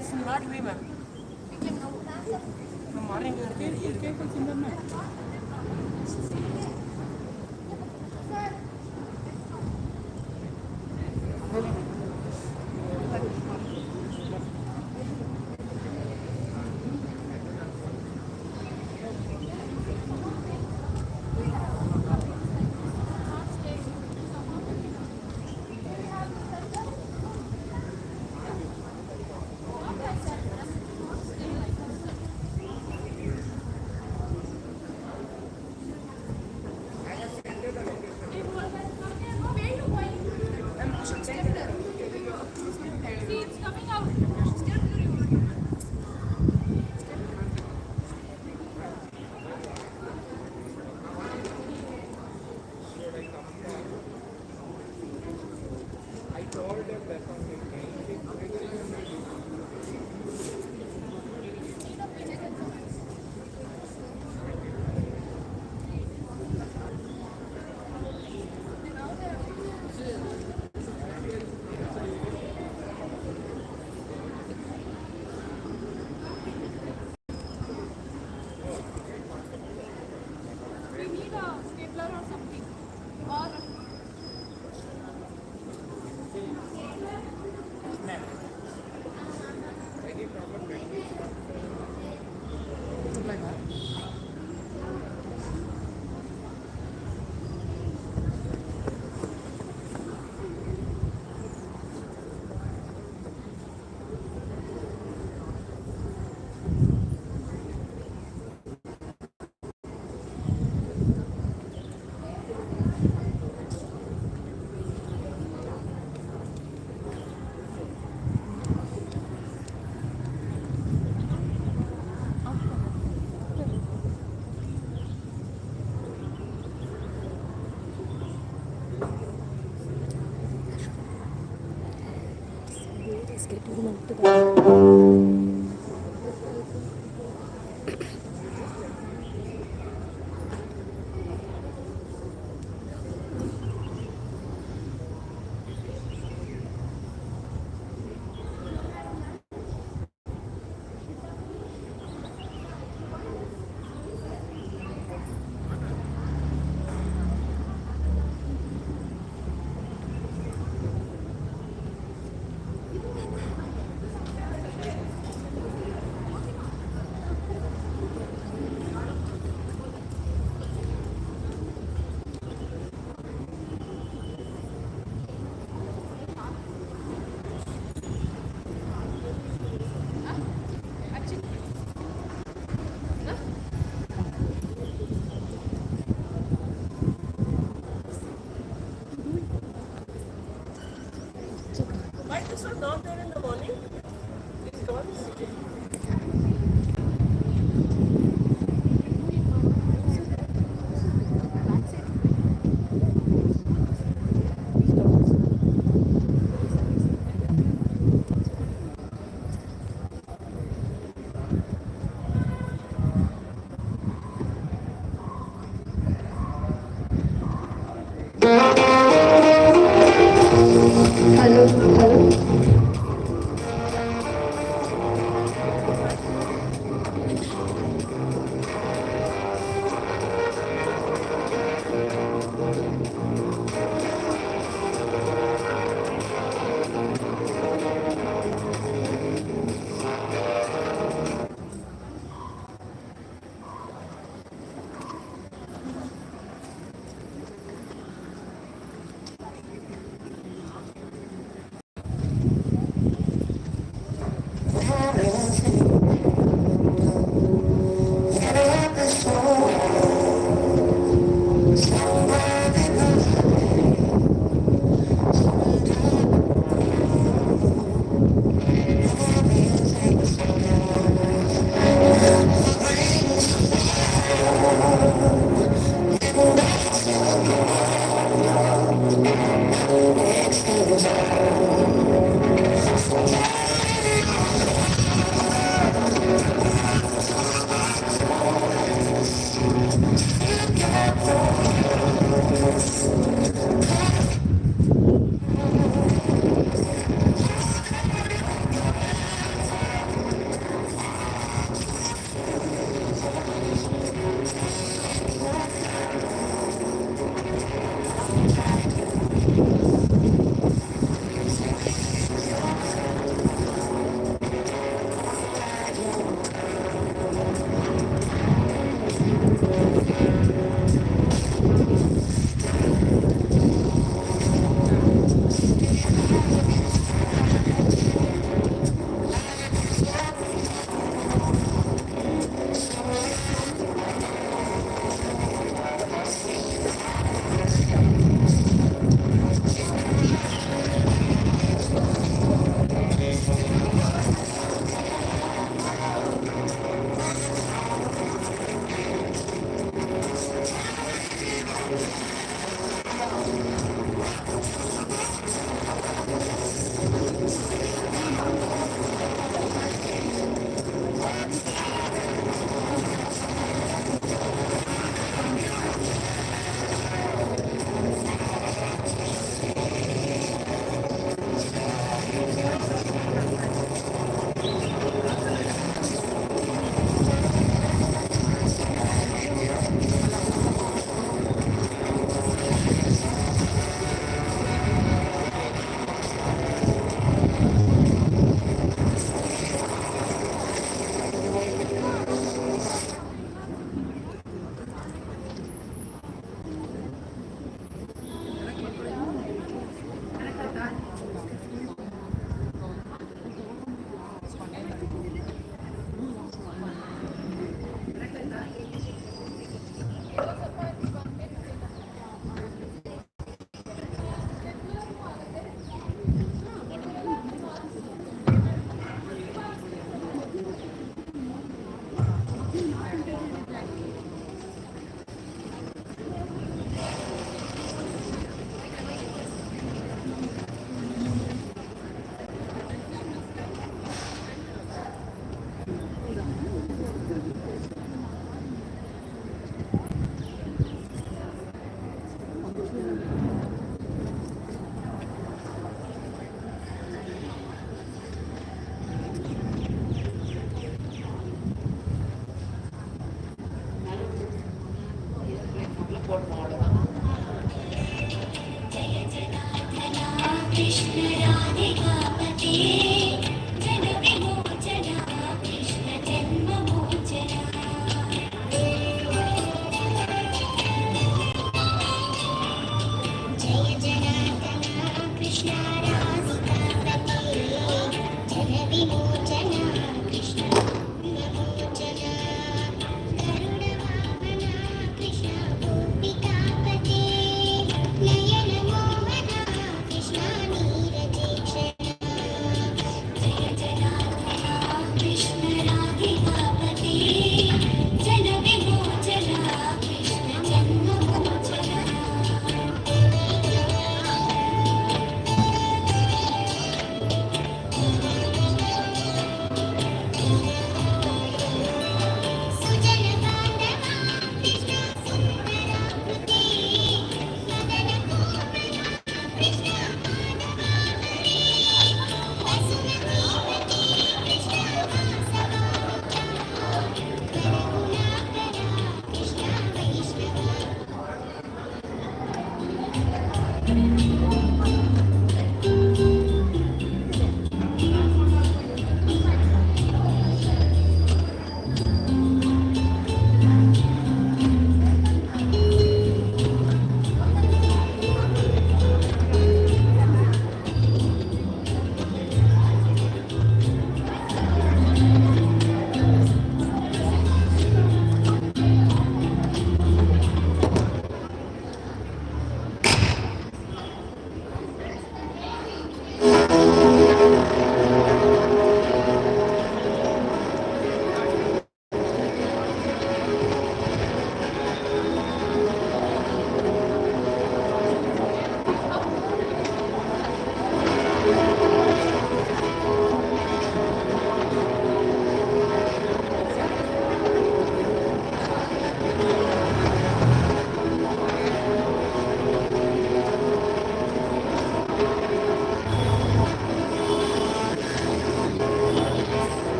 Smart women. Morning. Why this was not there in the morning? These calls? Hello.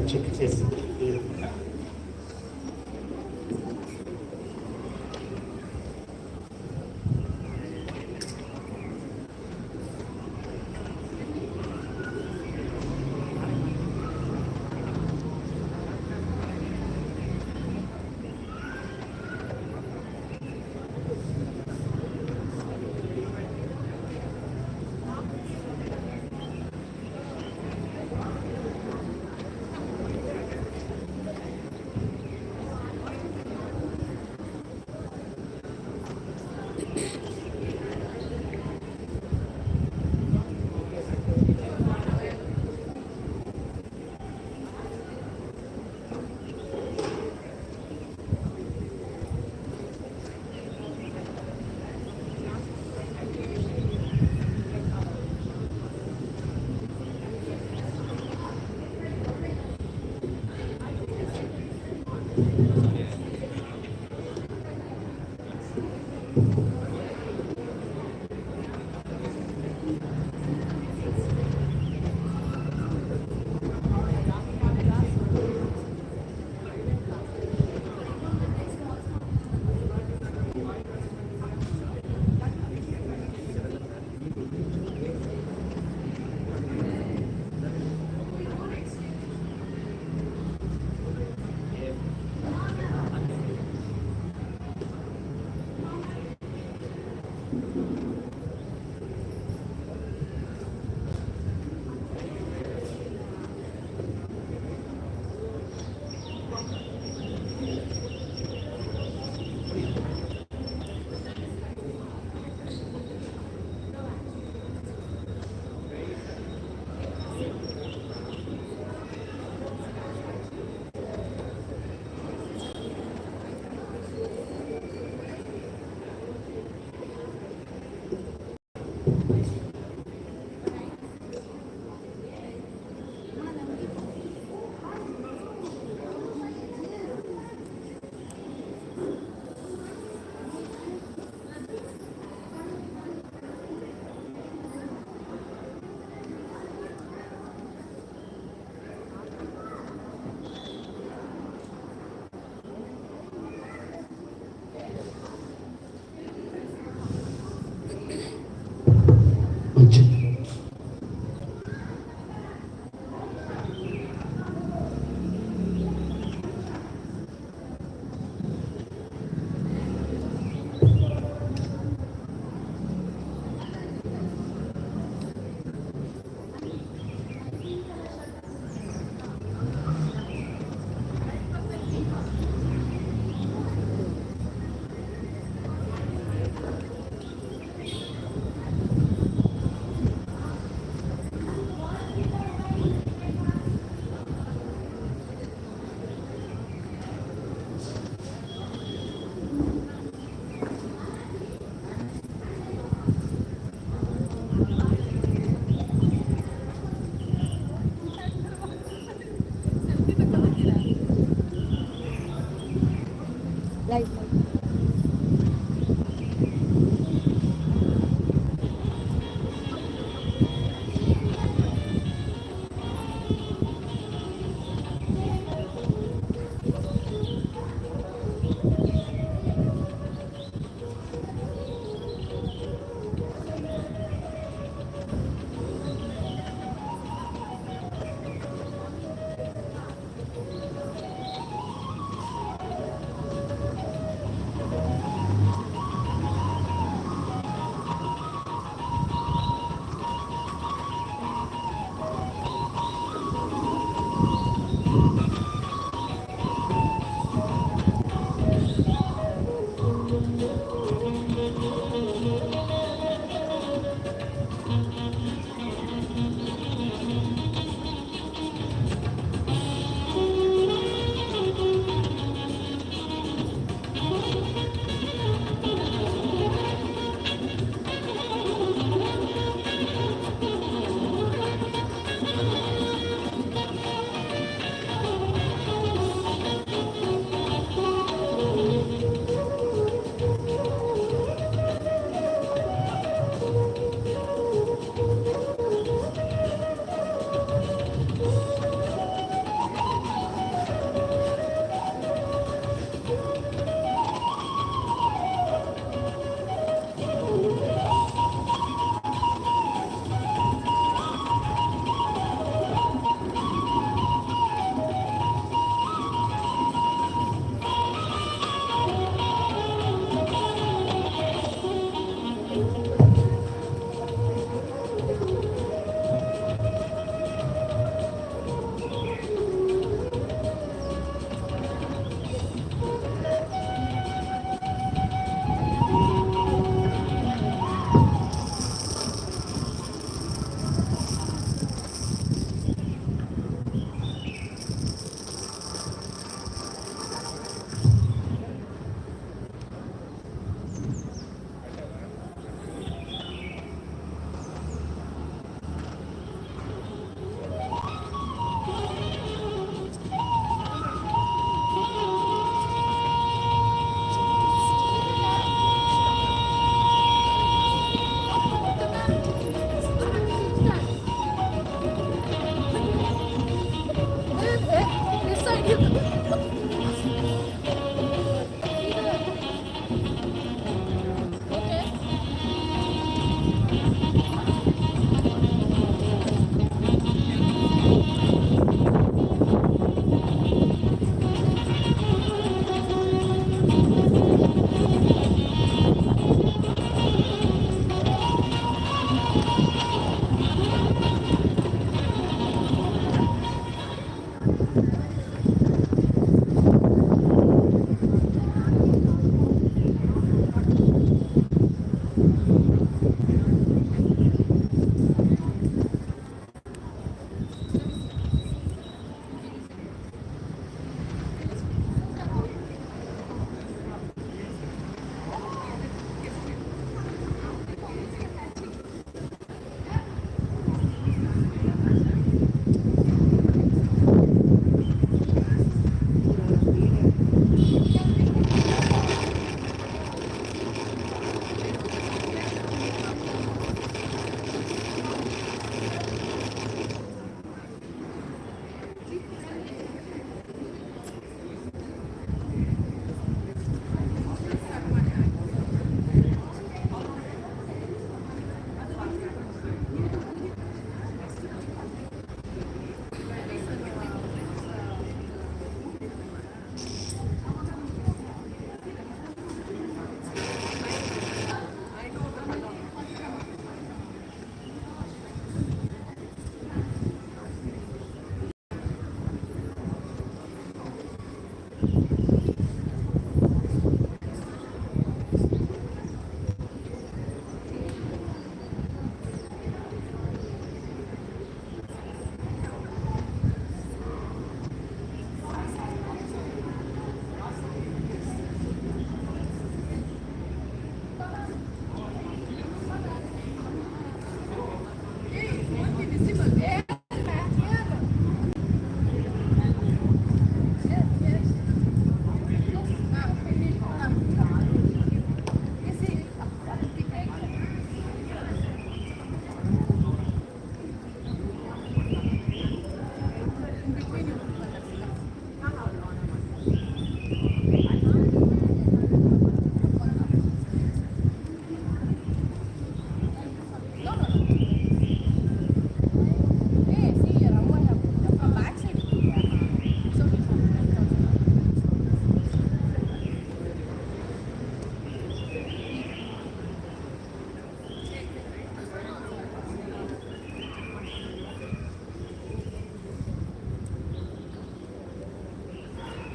Check this.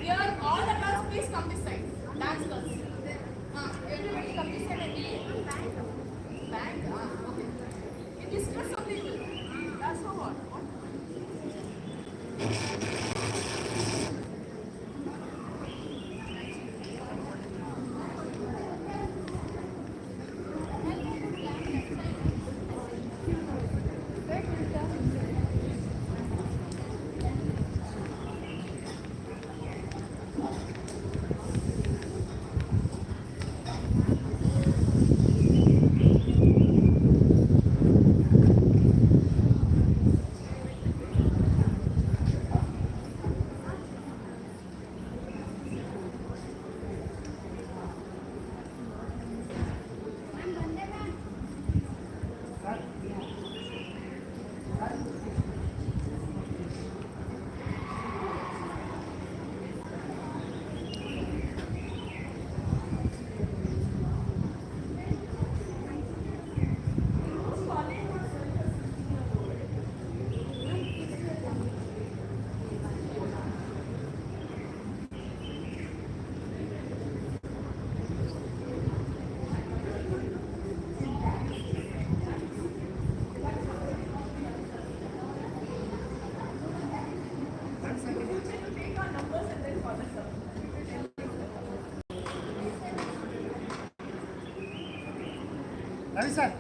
Here, all the girls, please come this side. Dance girls. Everybody come this side and be bank. Okay. In this class only will. That's for what? Ravi sir.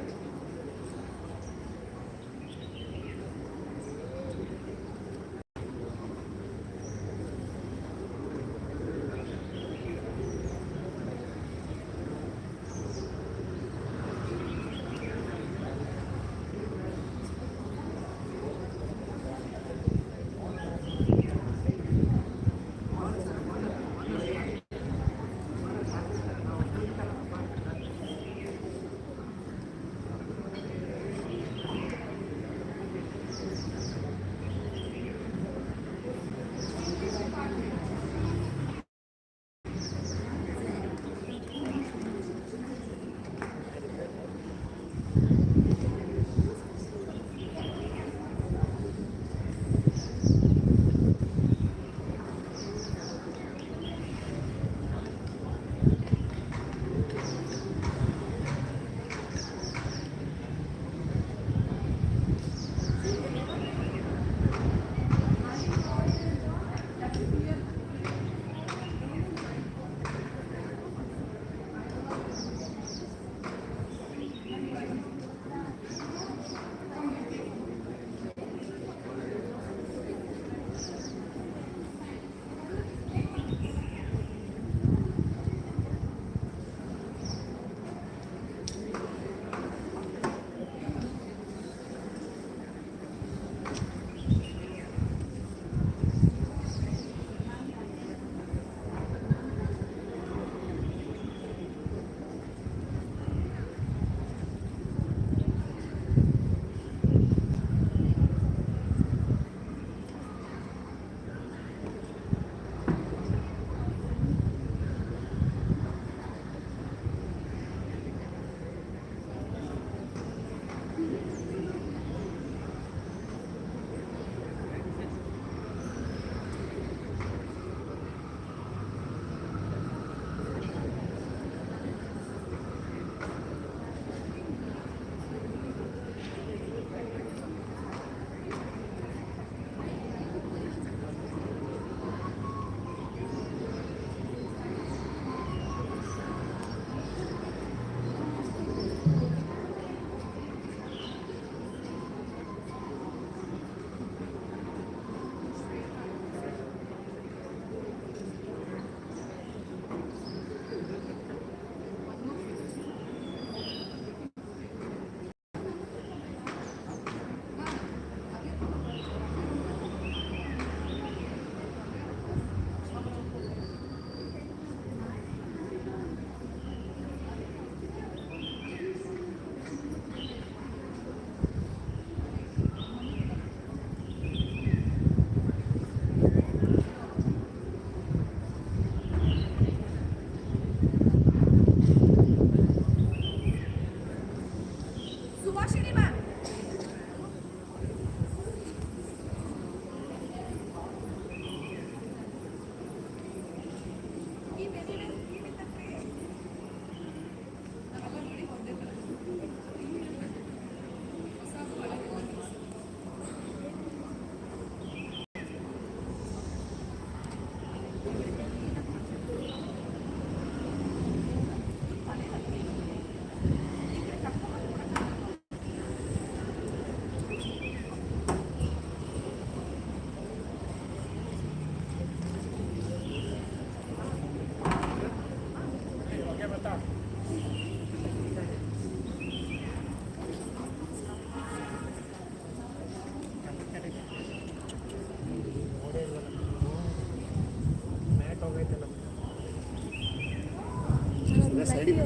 ಸೈಡಿಗೆ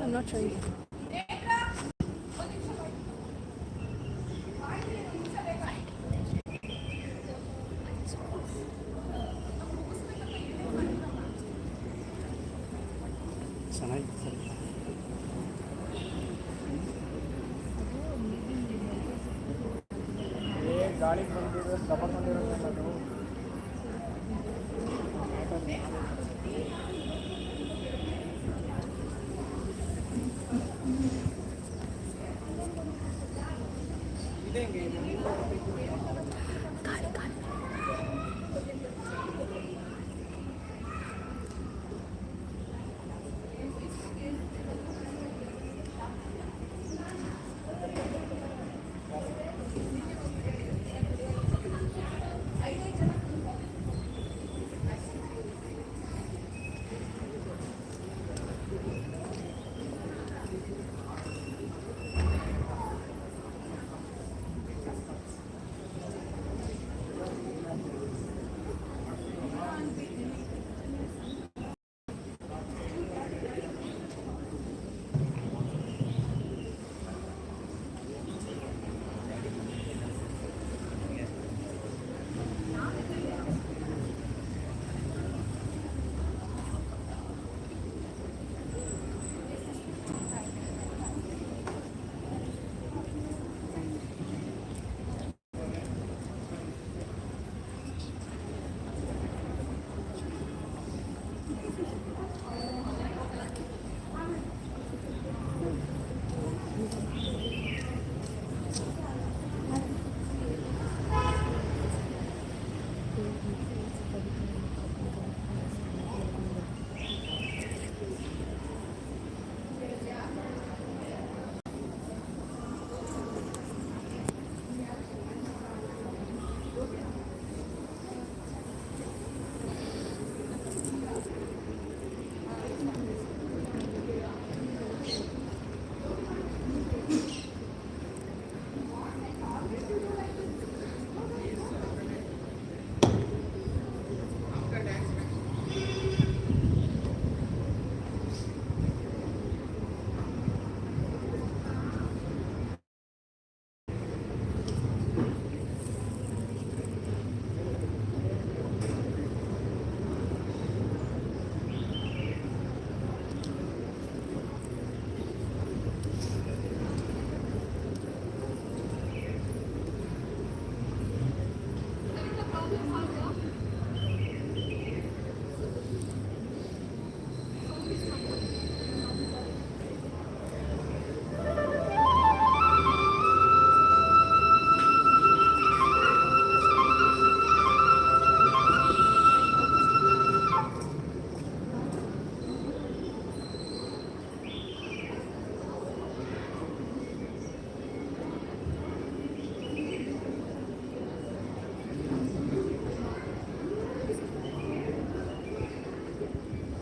I'm not sure. ನೇತ್ರ ಒಂದು ನಿಮಿಷ ಬನ್ನಿ. ಆಯ್ತು, ಒಂದು ನಿಮಿಷ ಬೇಗ. ಚೆನ್ನಾಗಿ ಸರಿ. ಗಾಳಿ ಬಂದಿರೋ ತಗೊಂಡಿರೋದು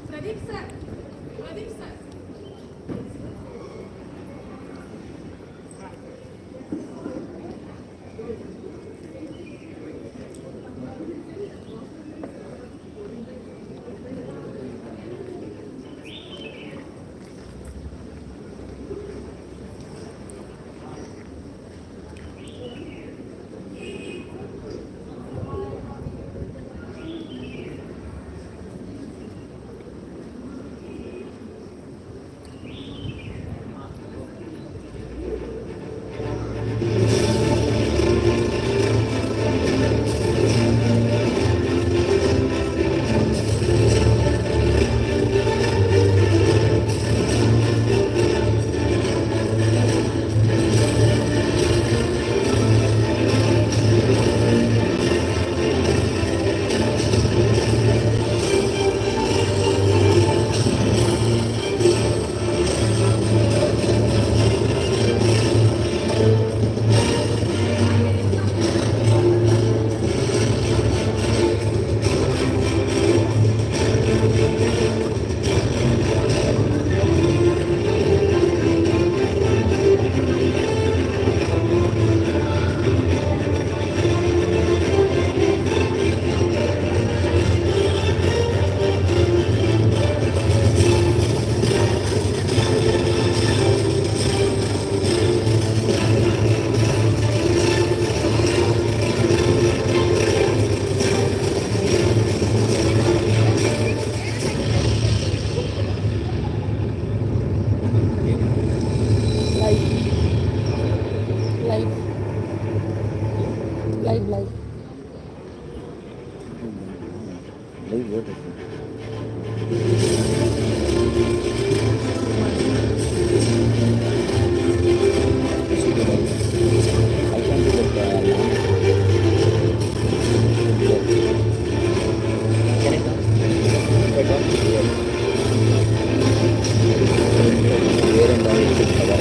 Pradeep sir, Pradeep sir. Leave your I can do that. Can I come? If I come here, where and down you should cover.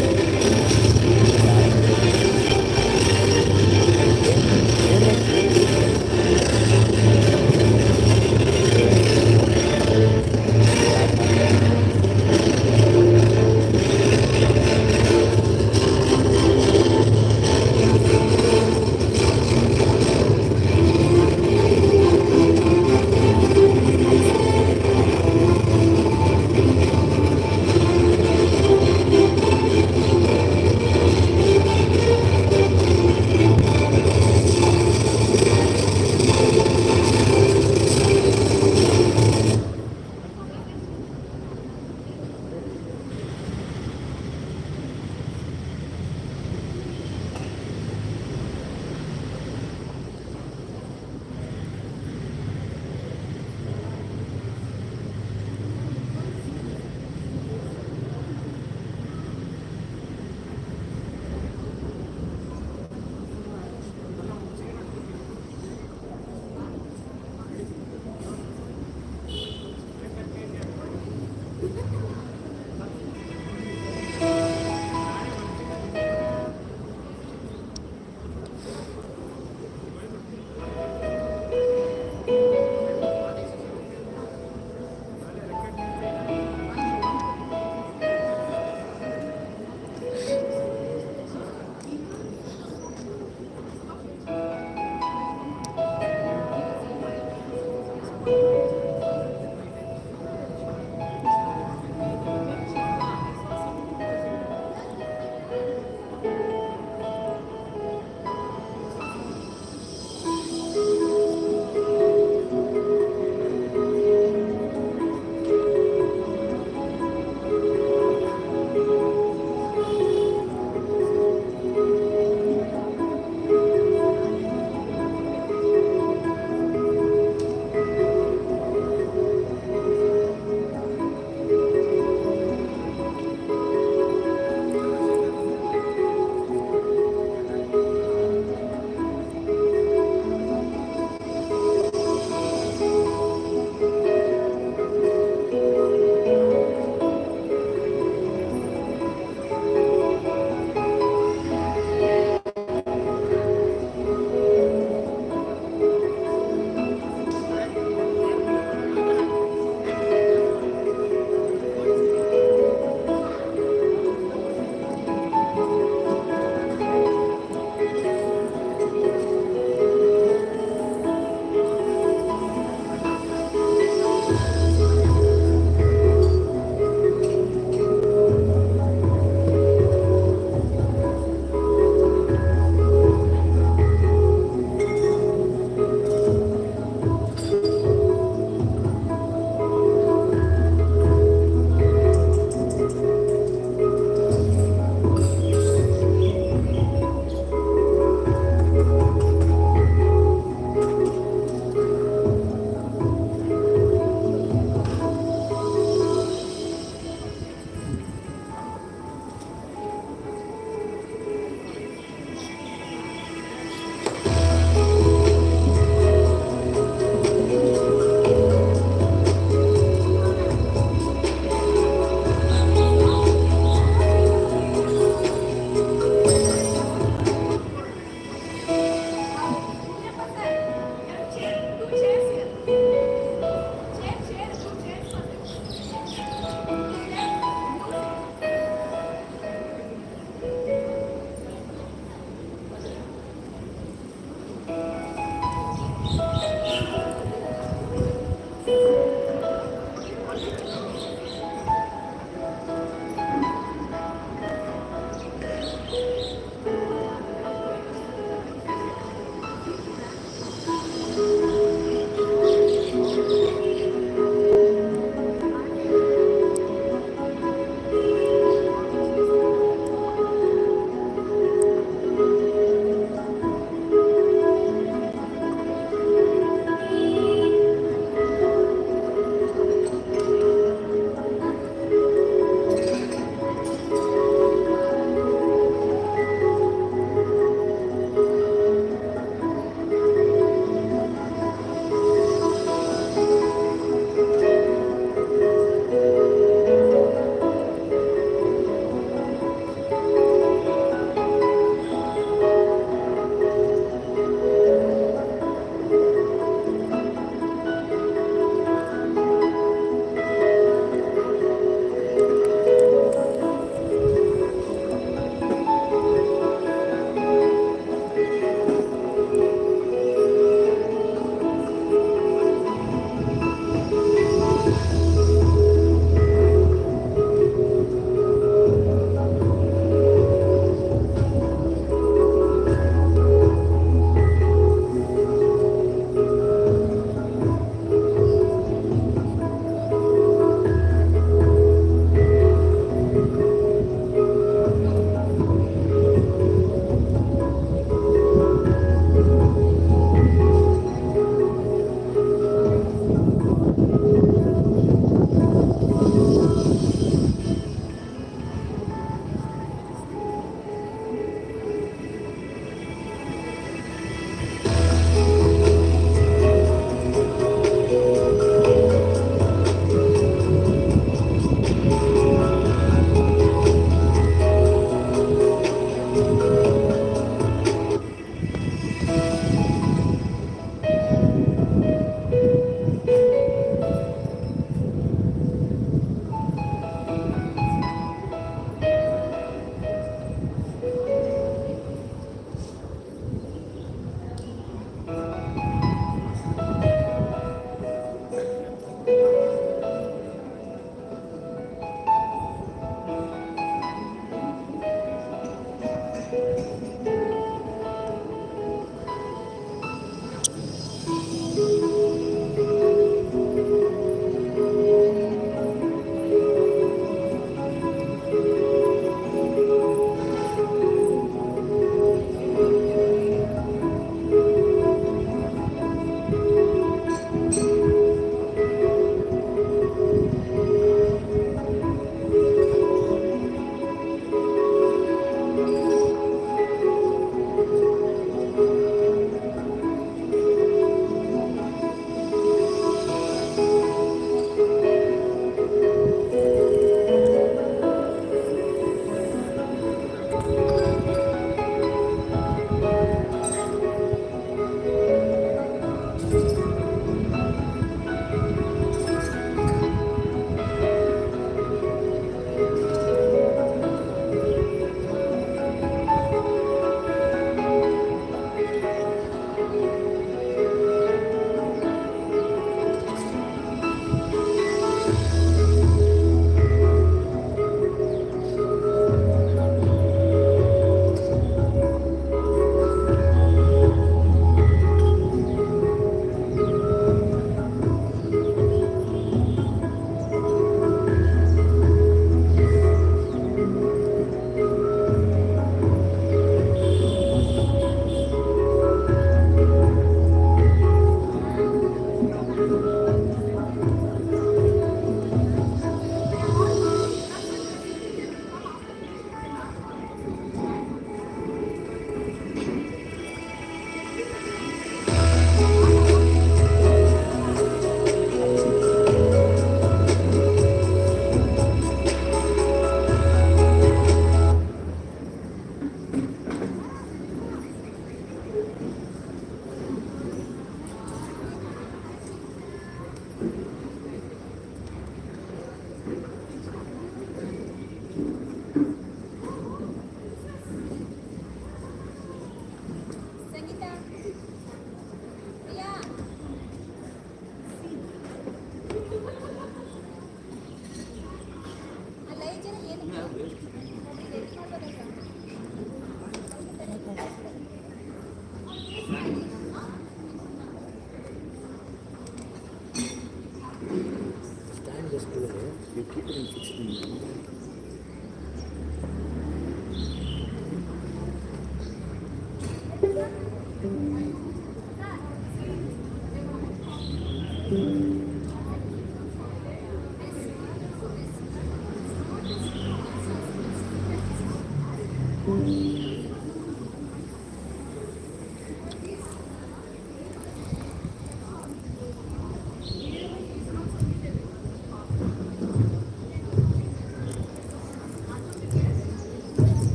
You keep it in 16.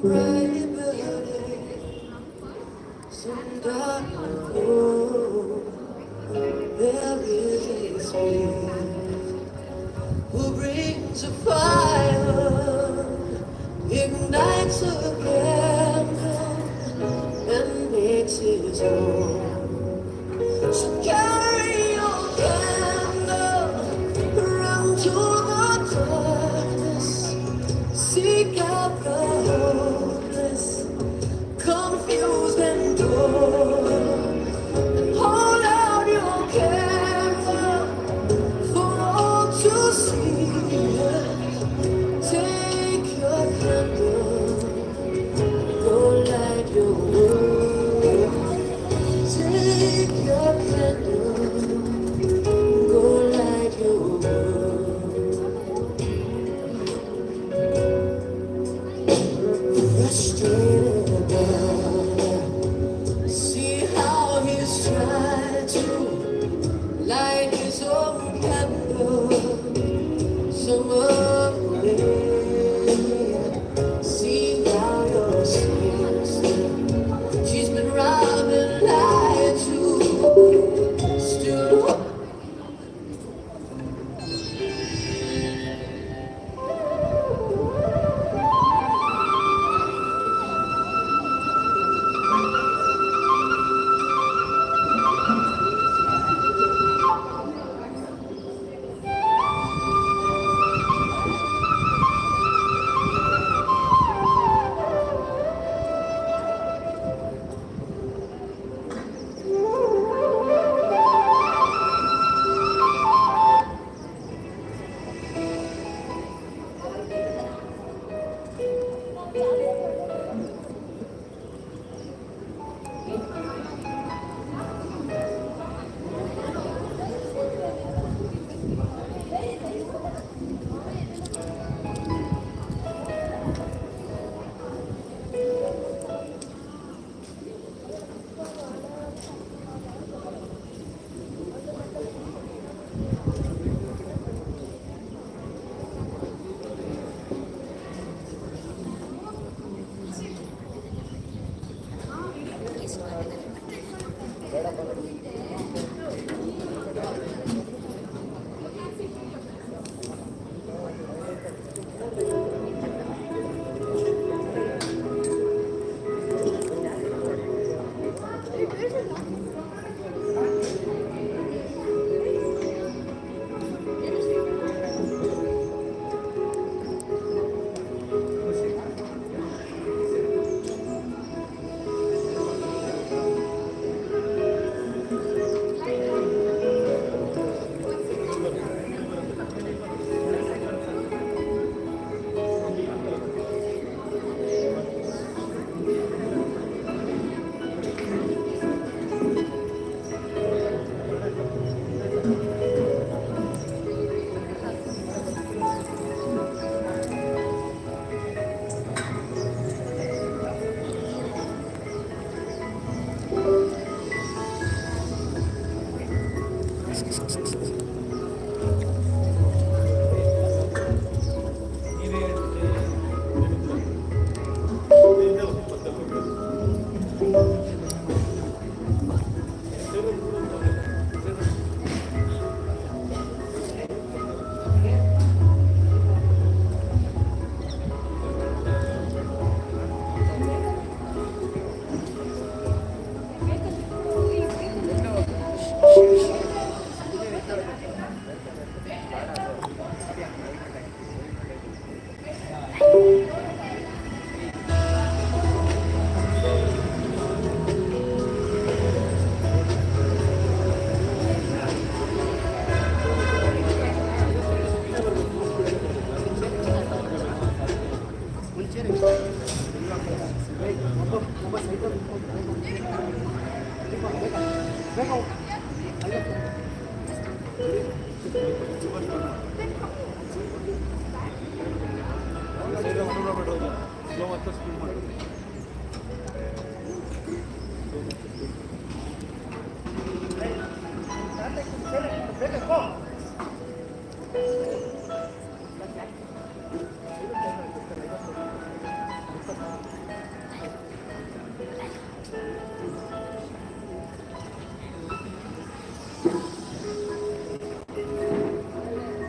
Bright building, some dark and cold. There is a spirit who brings a fire, ignites a candle, and makes his home. So carry your candle around to the darkness. Seek out the hopeless, confused and torn. Hold out your candle for all to see. Take your candle, go light your world. Take your candle, go light your world. Frustrated now, see how he's trying to light his own candle some other way. See now your sister, she's been robbed and lied to, still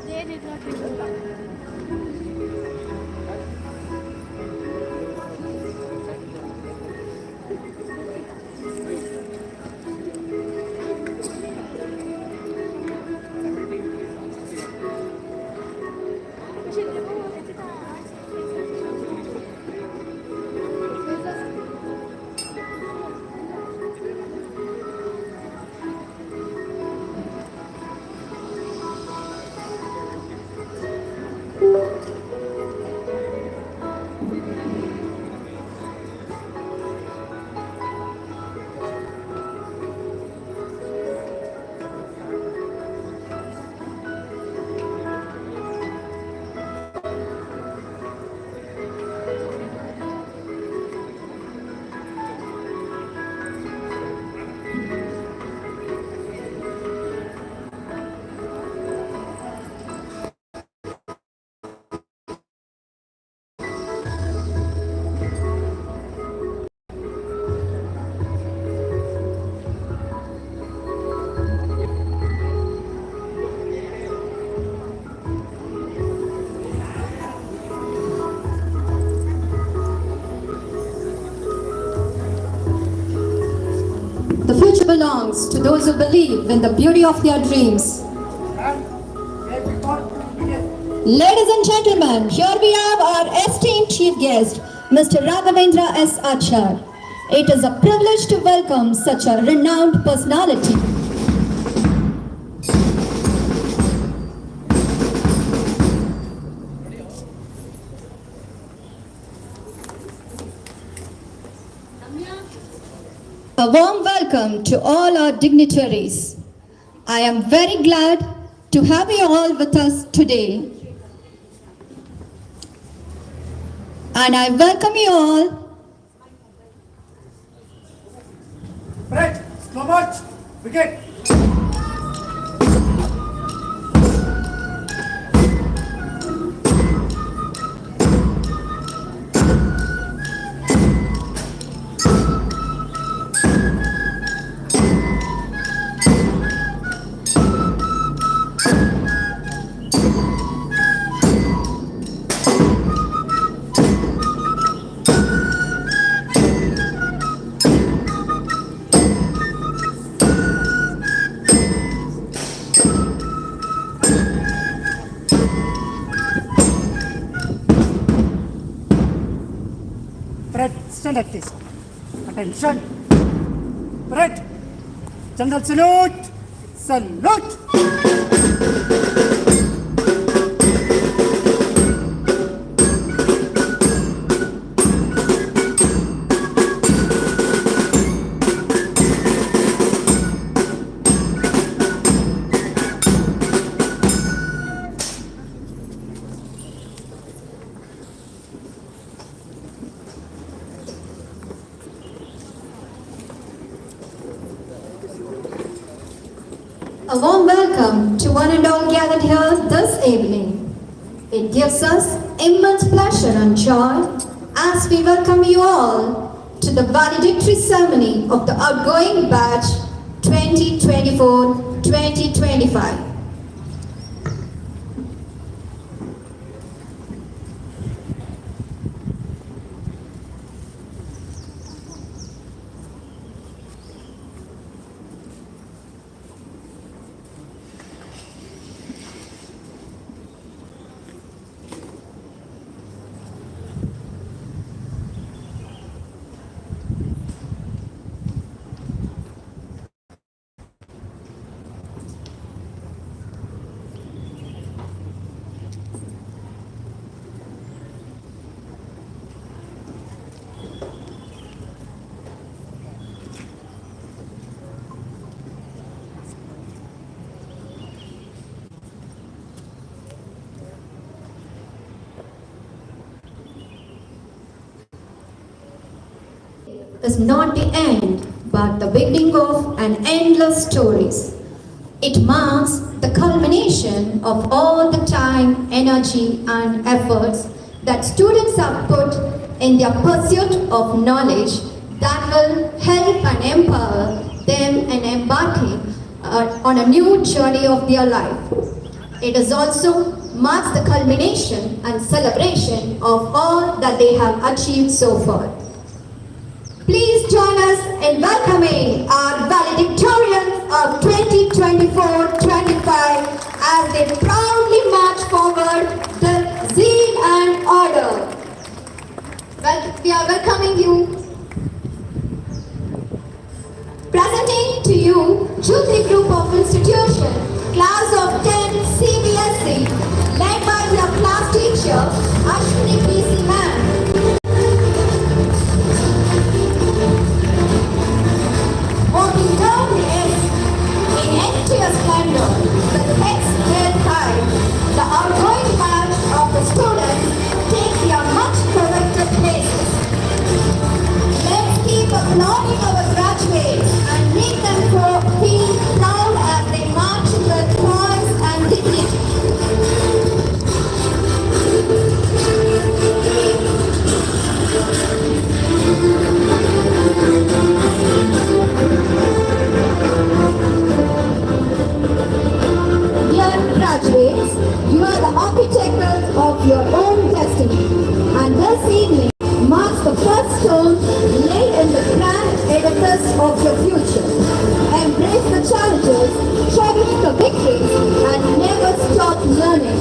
They did not remember. The future belongs to those who believe in the beauty of their dreams. Ladies and gentlemen, here we have our esteemed chief guest, Mr. Raghavendra S. Achar. It is a privilege to welcome such a renowned personality. A warm welcome to all our dignitaries. I am very glad to have you all with us today. And I welcome you all. Right, slow march, begin. Fred, stand like this. Attention. Fred, general salute. Salute. A warm welcome to one and all gathered here this evening. It gives us immense pleasure and joy as we welcome you all to the valedictory ceremony of the outgoing batch 2024-2025. is not the end, but the beginning of an endless stories. It marks the culmination of all the time, energy, and efforts that students have put in their pursuit of knowledge that will help and empower them in embarking on a new journey of their life. It is also marks the culmination and celebration of all that they have achieved so far. Please join us in welcoming our valedictorians of 2024-25 as they proudly march forward with zeal and order. Well, we are welcoming you. Presenting to you Jubilee Group of Institution, Class of 10 CBSE, led by their class teacher Ashwini PC Ma'am. Walking down the edge in entire splendor, with heads held high, the outgoing batch of the students take their much coveted places. Let's keep applauding our graduates and make them feel proud as they march with poise and dignity. Dear graduates, you are the architects of your own destiny, and this evening marks the first stone laid in the grand edifice of your future. Embrace the challenges, cherish the victories, and never stop learning.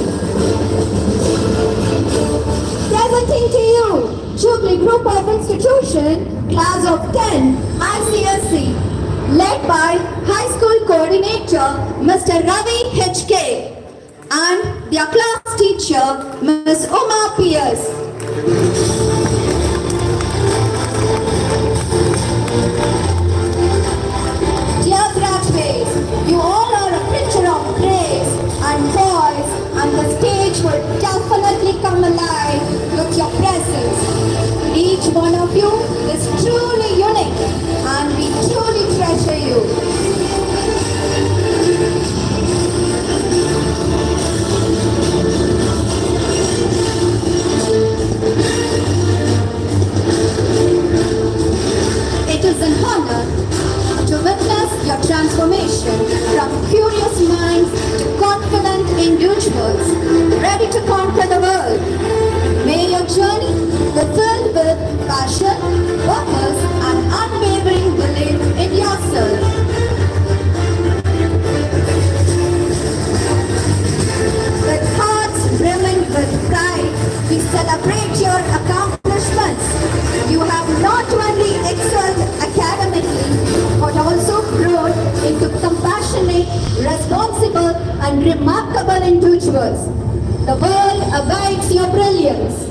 Presenting to you, Jubilee Group of Institution, Class of 10, ICSE, led by High School Coordinator, Mr. Ravi HK, and their class teacher, Ms. Uma Pierce. Dear graduates, you all are a picture of grace and poise, and the stage will definitely come alive with your presence. Each one of you is truly unique, and we truly treasure you. It is an honor to witness your transformation from curious minds to confident individuals ready to conquer the world. May your journey be filled with passion, purpose, and unwavering belief in yourself. With hearts brimming with pride, we celebrate your accomplishments. You have not only excelled academically, but also grown into compassionate, responsible, and remarkable individuals. The world awaits your brilliance.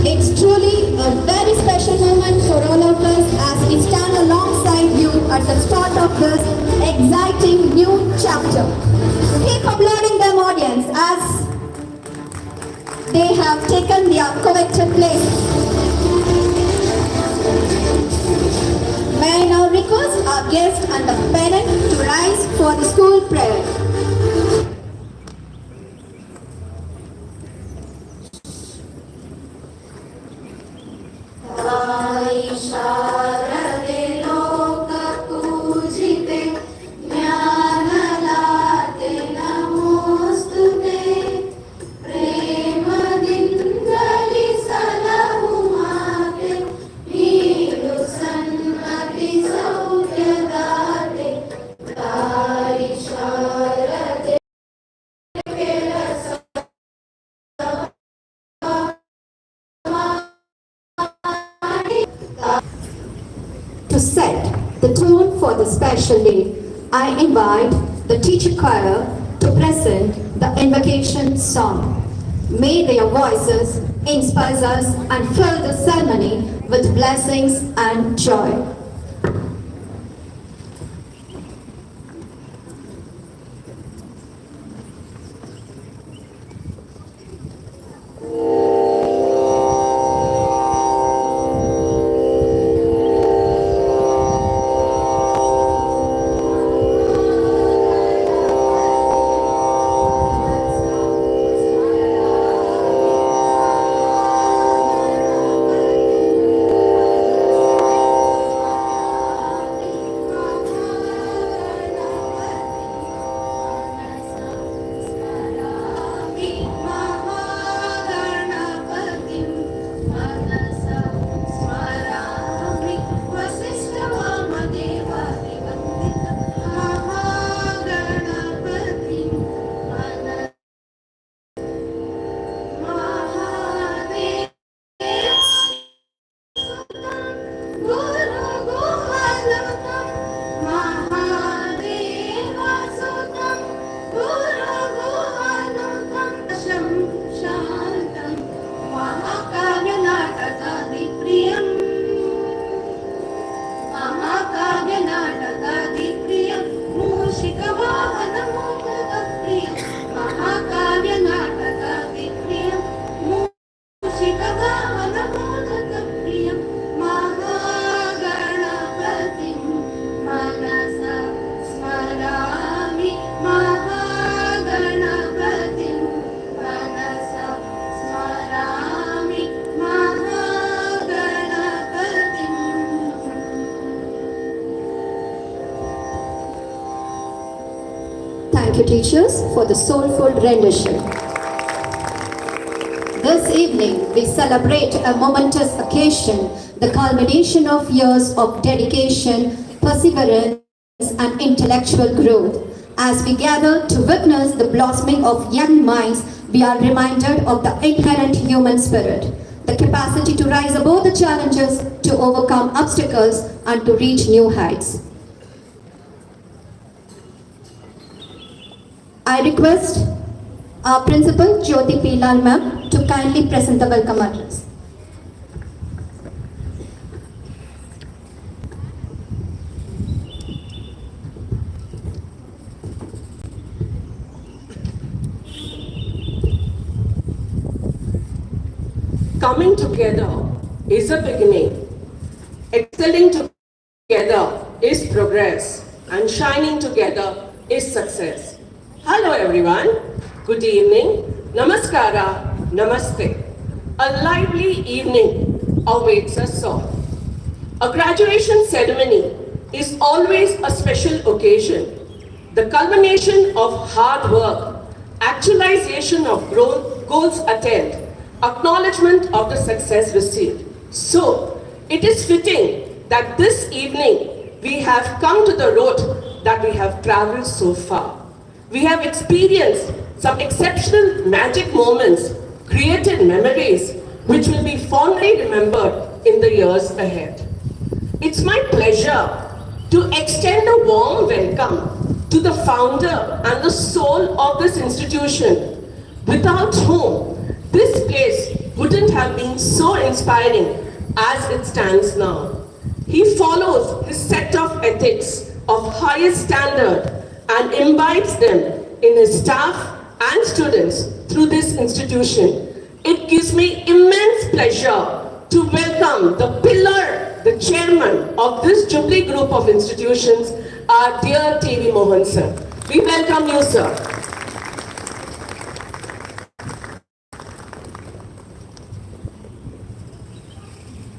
It's truly a very special moment for all of us as we stand alongside you at the start of this exciting new chapter. Keep applauding them, audience, as they have taken their coveted places. May I now request our guest and the parent to rise for the school prayer. To set the tone for the special day, I invite the teacher choir to present the invocation song. May their voices inspire us and fill the ceremony with blessings and joy. thank you teachers for the soulful rendition. This evening, we celebrate a momentous occasion, the culmination of years of dedication, perseverance, and intellectual growth. As we gather to witness the blossoming of young minds, we are reminded of the inherent human spirit, the capacity to rise above the challenges, to overcome obstacles, and to reach new heights. I request our Principal Jyoti P. Lal Ma'am to kindly present the welcome address. Coming together is a beginning. Excelling together is progress. And shining together is success. Hello everyone. Good evening. Namaskara. Namaste. A lively evening awaits us all. A graduation ceremony is always a special occasion. The culmination of hard work, actualization of goals attained, acknowledgement of the success received. So, it is fitting that this evening we have come to the road that we have traveled so far. We have experienced some exceptional magic moments, created memories, which will be fondly remembered in the years ahead. It's my pleasure to extend a warm welcome to the founder and the soul of this institution, without whom this place wouldn't have been so inspiring as it stands now. He follows his set of ethics of highest standard and imbibes them in his staff and students through this institution. It gives me immense pleasure to welcome the pillar, the chairman of this Jubilee group of institutions, our dear T.V. Mohan sir. We welcome you, sir.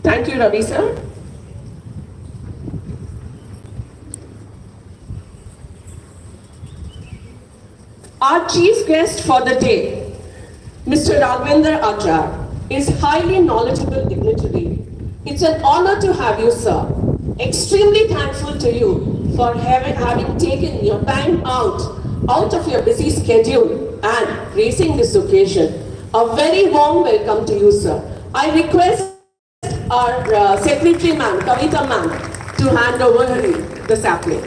Thank you, Ravi sir. Our chief guest for the day, Mr. Raghavendra Achar, is highly knowledgeable dignitary. It's an honor to have you, sir. Extremely thankful to you for having taken your time out of your busy schedule and gracing this occasion. A very warm welcome to you, sir. I request our secretary ma'am, Kavita ma'am, to hand over the sapling.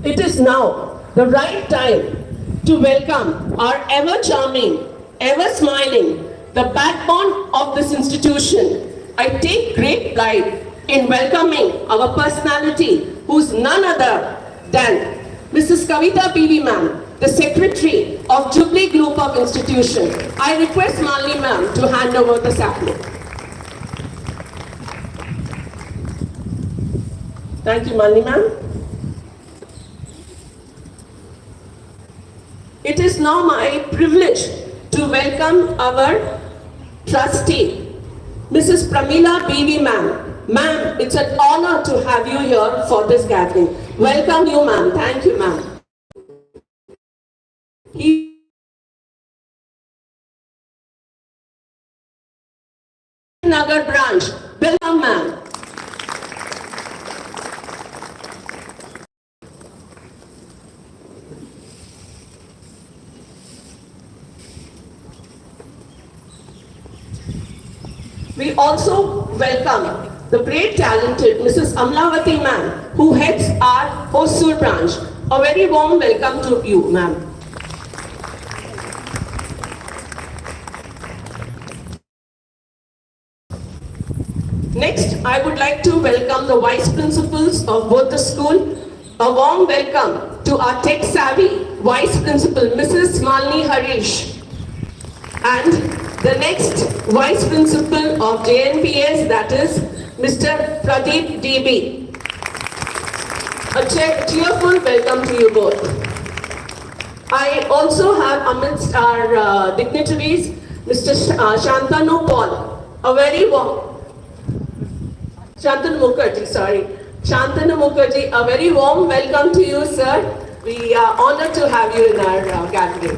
It is now the right time to welcome our ever charming, ever smiling, the backbone of this institution. I take great pride in welcoming our personality, who's none other than Mrs. Kavita PV ma'am, the secretary of Jubilee Group of Institution. I request Malini ma'am to hand over the sapling. Thank you, Malini ma'am. It is now my privilege to welcome our trustee, Mrs. Pramila BV ma'am. Ma'am, it's an honor to have you here for this gathering. Welcome you, ma'am. Thank you, ma'am. Nagar branch. Welcome, ma'am. We also welcome the great talented Mrs. Amlavati ma'am, who heads our Hosur branch. A very warm welcome to you, ma'am. Next, I would like to welcome the vice principals of both the school. A warm welcome to our tech-savvy vice principal, Mrs. Malini Harish. And the next vice principal of JNPS, that is Mr. Pradeep DB. A cheerful welcome to you both. I also have amidst our dignitaries, Mr. Shantanu Paul, a very warm, Shantanu Mukherjee, sorry. Shantanu Mukherjee, a very warm welcome to you, sir. We are honored to have you in our gathering.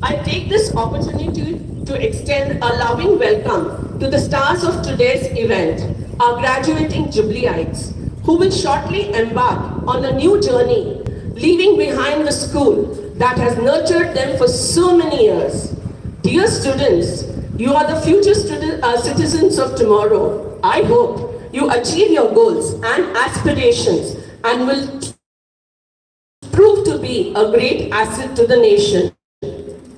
I take this opportunity to extend a loving welcome to the stars of today's event, our graduating Jubileeites, who will shortly embark on a new journey, leaving behind the school that has nurtured them for so many years. Dear students, you are the future citizens of tomorrow. I hope you achieve your goals and aspirations and will prove to be a great asset to the nation.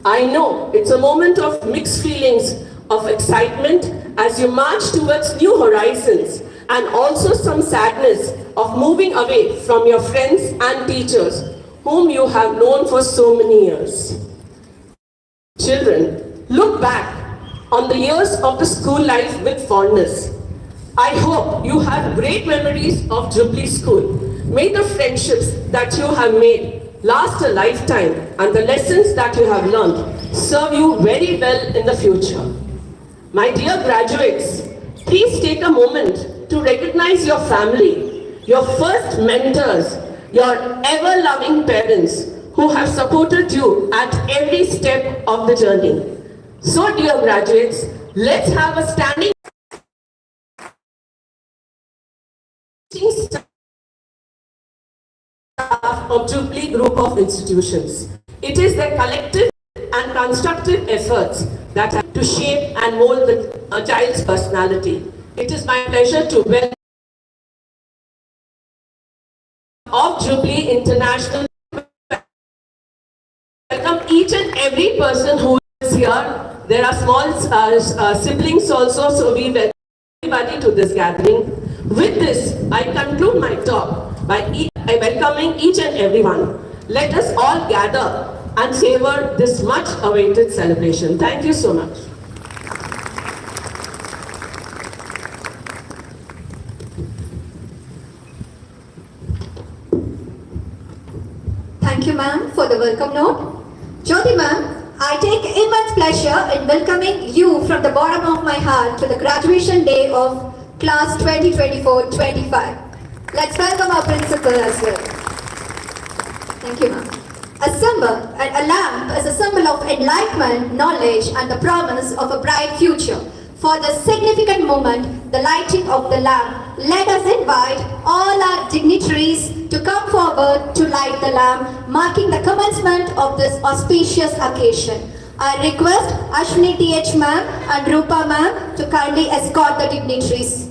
I know it's a moment of mixed feelings of excitement as you march towards new horizons and also some sadness of moving away from your friends and teachers whom you have known for so many years. Children, look back on the years of the school life with fondness. I hope you have great memories of Jubilee School. May the friendships that you have made last a lifetime and the lessons that you have learned serve you very well in the future. My dear graduates, please take a moment to recognize your family, your first mentors, your ever-loving parents who have supported you at every step of the journey. So dear graduates, let's have a standing staff of Jubilee Group of Institutions. It is their collective and constructive efforts that have to shape and mold a child's personality. It is my pleasure to of Jubilee International welcome each and every person who is here. There are small siblings also, so we welcome everybody to this gathering. With this, I conclude my talk by welcoming each and everyone. Let us all gather and savor this much awaited celebration. Thank you so much. Thank you, ma'am, for the welcome note. Jyoti, ma'am, I take immense pleasure in welcoming you from the bottom of my heart to the graduation day of class 2024-25. Let's welcome our principal as well. Thank you, ma'am. A lamp is a symbol of enlightenment, knowledge, and the promise of a bright future. For the significant moment, the lighting of the lamp, let us invite all our dignitaries to come forward to light the lamp, marking the commencement of this auspicious occasion. I request Ashwini TH ma'am and Rupa ma'am to kindly escort the dignitaries.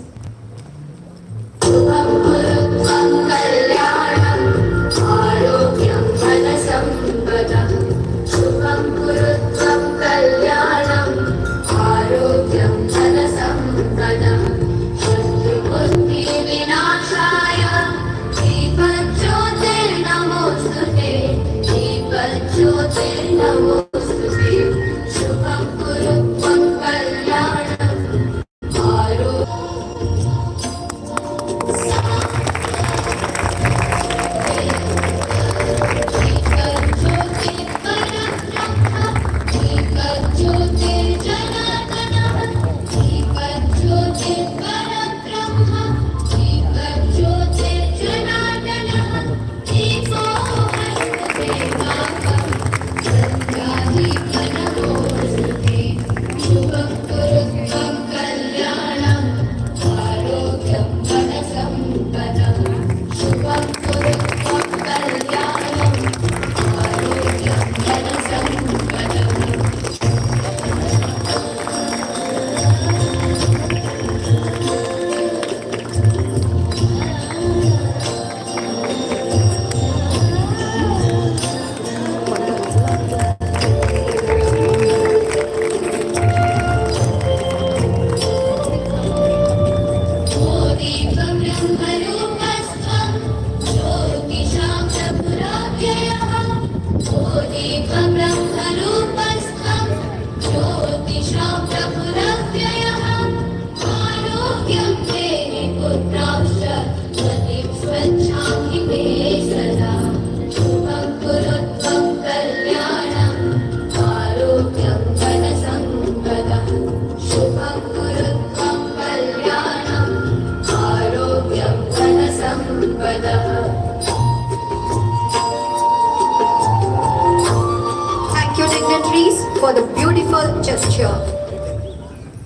beautiful gesture.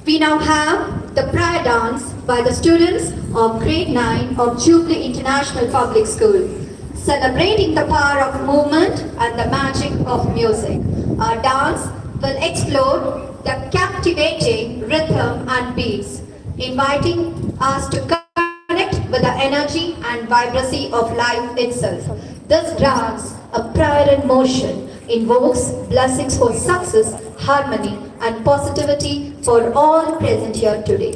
We now have the prayer dance by the students of grade 9 of Jubilee International Public School, celebrating the power of movement and the magic of music. Our dance will explore the captivating rhythm and beats, inviting us to connect with the energy and vibrancy of life itself. This dance, a prayer in motion, invokes blessings for success, harmony, and positivity for all present here today.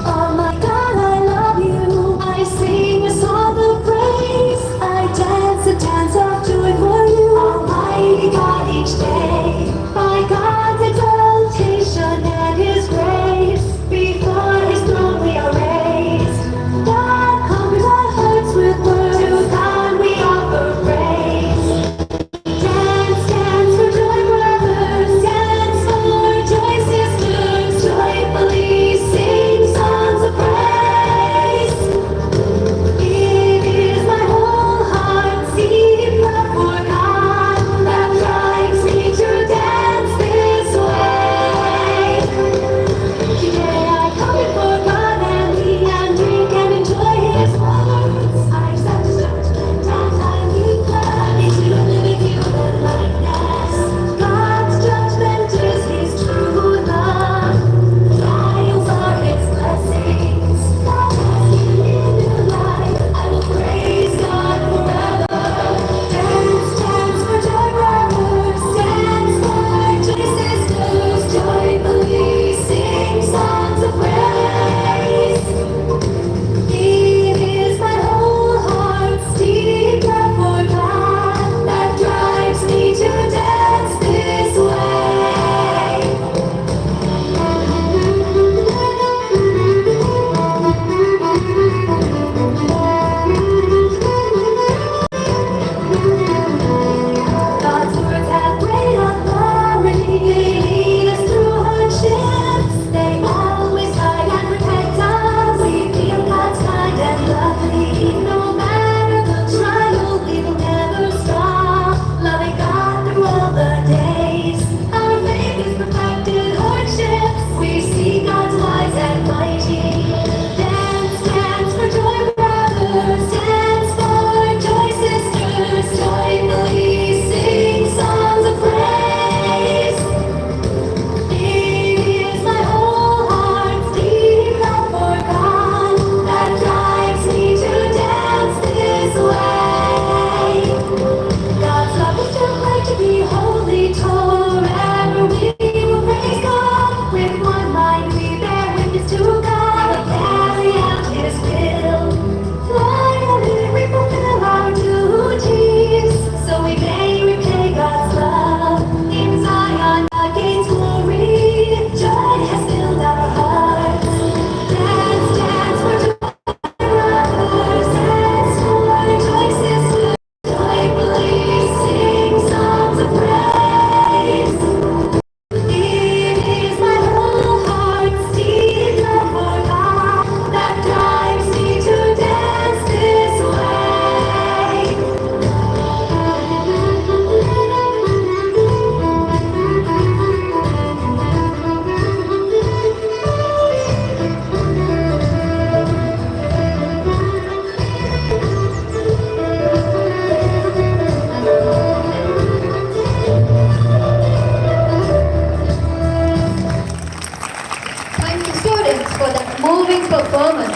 Oh my God, I love you. I sing a song of praise. I dance a dance of joy for you. Almighty God, each day. My God's exaltation and His grace. Before His throne we are raised. God conquers our hearts with words. To God we offer praise. Dance, dance for joy, brothers. Dance for joy, sisters. Joyfully sing songs of praise. It is my whole heart's deep love for God that drives me to dance this way. Today I come before God and eat and drink and enjoy His words. I accept His judgment and I leave gladly to live in human likeness. God's judgment is His true love. Trials are His blessings. God has given me new life. I will praise God forever. Dance, dance for joy, brothers. Dance for joy, sisters. Joyfully sing songs of praise. It is my whole heart's deep love for God that drives me to dance this way. God's words have great authority. They lead us through hardships. They always guide and protect us. We feel God's kind and lovely. No matter the trial, we will never stop loving God through all the days. Our faith is perfected hardships. We see God's wise and mighty. Dance, dance for joy, brothers. Dance for joy, sisters. Joyfully sing songs of praise. It is my whole heart's deep love for God that drives me to dance this way. God's love is too great to be holy. Forever we will praise God. With one mind we bear witness to God and carry out His will. Loyally we fulfill our duties, so we may repay God's love. In Zion, God gains glory. Joy has filled our hearts. Dance, dance for joy, brothers. Dance for joy, sisters. Joyfully sing songs of praise. It is my whole heart's deep love for God that drives me to dance this way. Thank you, students, for that moving performance.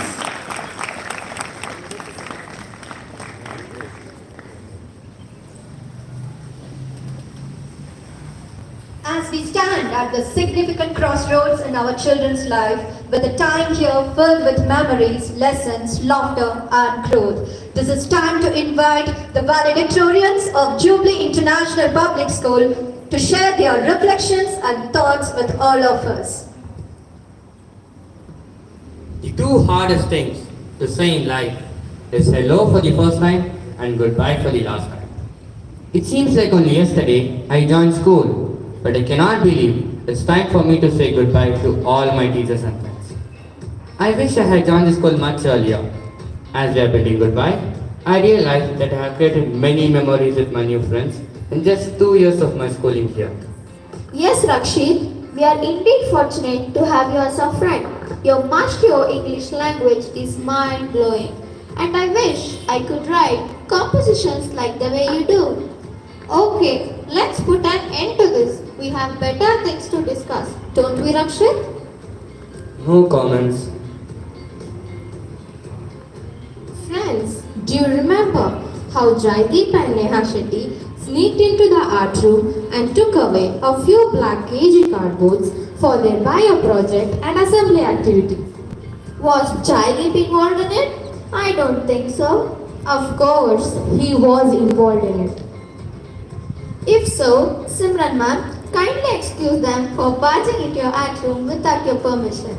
As we stand at the significant crossroads in our children's life, with a time here filled with memories, lessons, laughter, and growth. This is time to invite the valedictorians of Jubilee International Public School to share their reflections and thoughts with all of us. The two hardest things to say in life is hello for the first time and goodbye for the last time. It seems like only yesterday I joined school, but I cannot believe it's time for me to say goodbye to all my teachers and friends. I wish I had joined the school much earlier. As we are bidding goodbye, I realized that I have created many memories with my new friends in just 2 years of my schooling here. Yes, Rakshit, we are indeed fortunate to have you as a friend. Your mastery of English language is mind-blowing, and I wish I could write compositions like the way you do. Okay, let's put an end to this. We have better things to discuss, don't we, Rakshit? No comments. Friends, do you remember how Jaideep and Neha Shetty sneaked into the art room and took away a few black KG cardboards for their bio project and assembly activity? Was Jaideep involved in it? I don't think so. Of course, he was involved in it. If so, Simran ma'am, kindly excuse them for barging into your art room without your permission.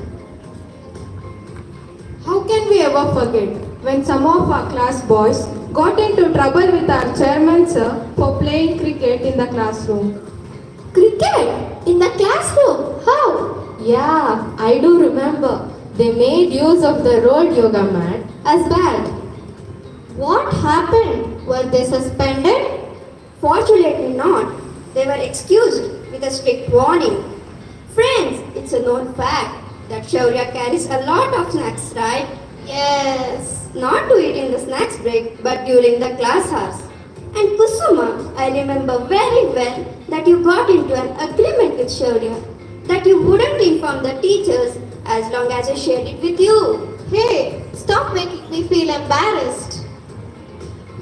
How can we ever forget when some of our class boys got into trouble with our chairman sir for playing cricket in the classroom? Cricket? In the classroom? How? Yeah, I do remember. They made use of the rolled yoga mat as bad. What happened? Were they suspended? Fortunately not. They were excused with a strict warning. Friends, it's a known fact that Shaurya carries a lot of snacks, right? Yes. Not to eat in the snacks break, but during the class hours. And Kusuma, I remember very well that you got into an agreement with Shaurya that you wouldn't inform the teachers as long as I shared it with you. Hey, stop making me feel embarrassed.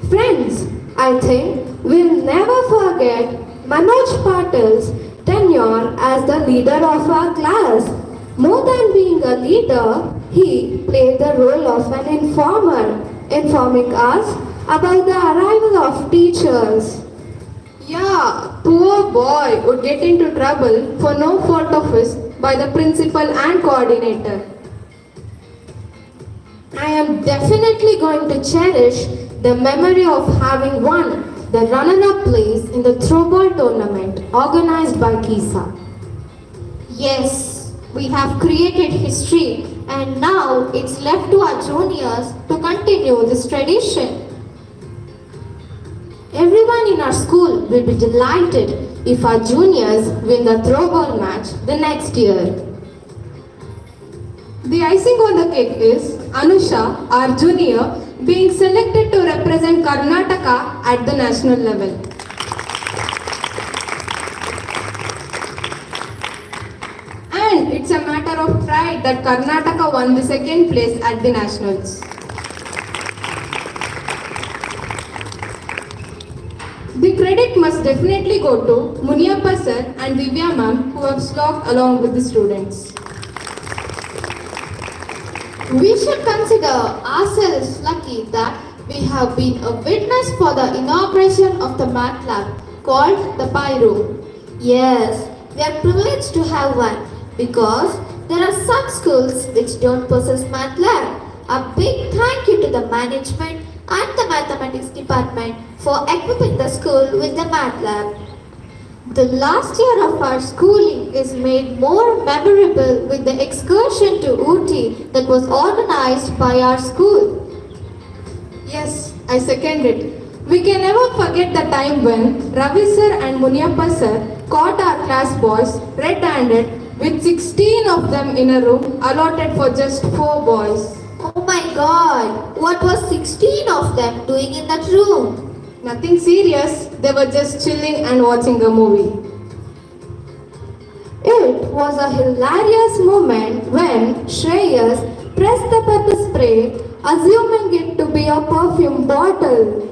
Friends, I think we'll never forget Manoj Patil's tenure as the leader of our class. More than being a leader, he played the role of an informer, informing us about the arrival of teachers. Yeah, poor boy would get into trouble for no fault of his by the principal and coordinator. I am definitely going to cherish the memory of having won the runner-up place in the throwball tournament organized by Kisa. Yes, we have created history and now it's left to our juniors to continue this tradition. Everyone in our school will be delighted if our juniors win the throwball match the next year. The icing on the cake is Anusha, our junior, being selected to represent Karnataka at the national level. And it's a matter of pride that Karnataka won the second place at the nationals. The credit must definitely go to Muniappa sir and Divya ma'am who have slogged along with the students. We should consider ourselves lucky that we have been a witness for the inauguration of the math lab called the Pyro. Yes, we are privileged to have one because there are some schools which don't possess math lab. A big thank you to the management and the mathematics department for equipping the school with the math lab. The last year of our schooling is made more memorable with the excursion to Ooty that was organized by our school. Yes, I second it. We can never forget the time when Ravi sir and Muniappa sir caught our class boys red-handed with 16 of them in a room allotted for just 4 boys. Oh my God, what was 16 of them doing in that room? Nothing serious, they were just chilling and watching a movie. It was a hilarious moment when Shreyas pressed the pepper spray, assuming it to be a perfume bottle.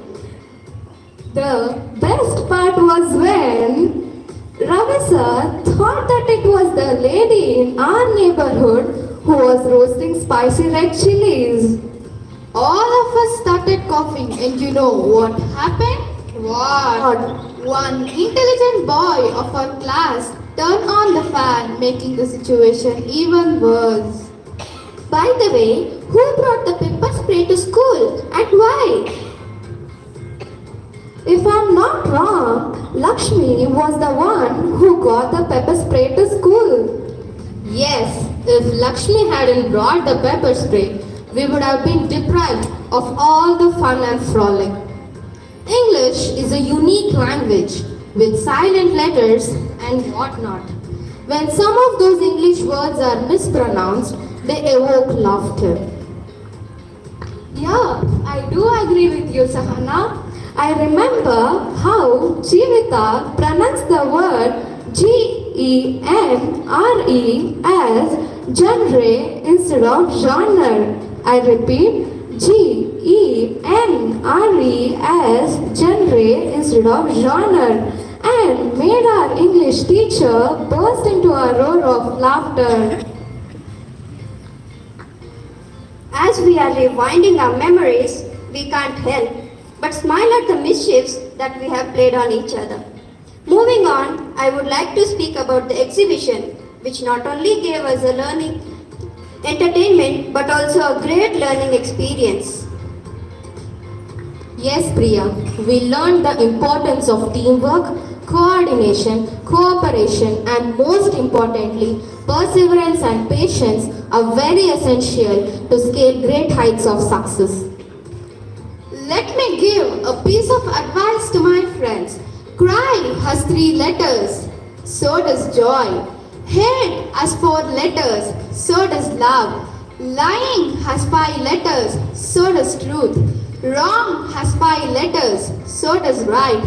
The best part was when Ravi sir thought that it was the lady in our neighborhood who was roasting spicy red chilies. All of us started coughing, and you know what happened? What? One intelligent boy of our class turned on the fan, making the situation even worse. By the way, who brought the pepper spray to school and why? If I'm not wrong, Lakshmi was the one who got the pepper spray to school. Yes, if Lakshmi hadn't brought the pepper spray, we would have been deprived of all the fun and frolic. English is a unique language with silent letters and whatnot. When some of those English words are mispronounced, they evoke laughter. Yeah, I do agree with you, Sahana. I remember how Jivita pronounced the word Genre as genre instead of genre. I repeat, Genre as genre instead of genre, and made our English teacher burst into a roar of laughter. As we are rewinding our memories, we can't help but smile at the mischiefs that we have played on each other. Moving on, I would like to speak about the exhibition, which not only gave us a learning entertainment but also a great learning experience. Yes, Priya, we learned the importance of teamwork, coordination, cooperation, and most importantly, perseverance and patience are very essential to scale great heights of success. Let me give a piece of advice to my friends. Cry has 3 letters, so does joy. Hate has 4 letters, so does love. Lying has 5 letters, so does truth. Wrong has 5 letters, so does right.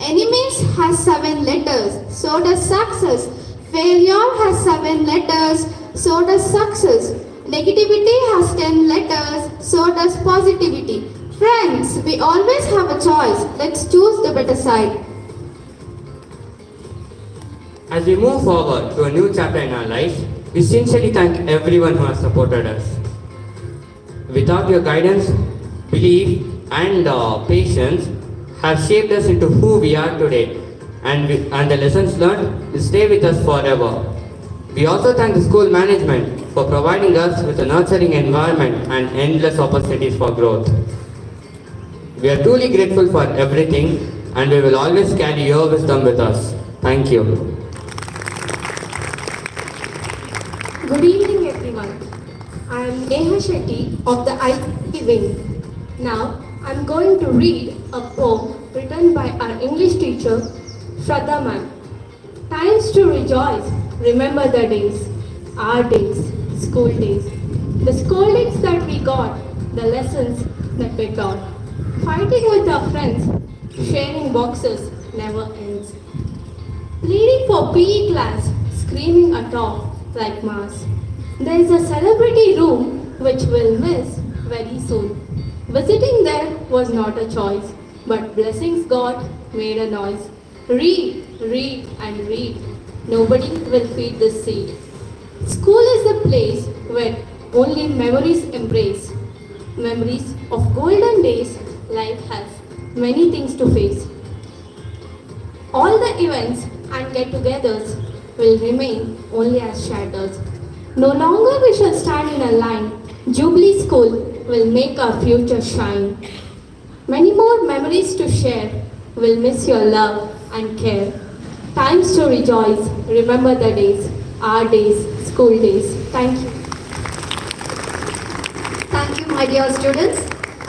Enemies has 7 letters, so does success. Failure has 7 letters, so does success. Negativity has 10 letters, so does positivity. Friends, we always have a choice. Let's choose the better side. As we move forward to a new chapter in our lives, we sincerely thank everyone who has supported us. Without your guidance, belief, and patience have shaped us into who we are today, and the lessons learned will stay with us forever. We also thank the school management for providing us with a nurturing environment and endless opportunities for growth. We are truly grateful for everything, and we will always carry your wisdom with us. Thank you. Good evening, everyone. I am Neha Shetty of the IT wing. Now, I am going to read a poem written by our English teacher, Shraddha ma'am. Times to rejoice, remember the days, our days, school days, the scoldings that we got, the lessons that we taught. Fighting with our friends, sharing boxes never ends. Pleading for PE class, screaming at all like mass. There is a celebrity room which we'll miss very soon. Visiting there was not a choice, but blessings God made a noise. Read, read and read. Nobody will feed this seed. School is the place where only memories embrace. Memories of golden days. Life has many things to face. All the events and get-togethers will remain only as shadows. No longer we shall stand in a line. Jubilee School will make our future shine. Many more memories to share. We'll miss your love and care. Times to rejoice. Remember the days, our days, school days. Thank you. Thank you, my dear students.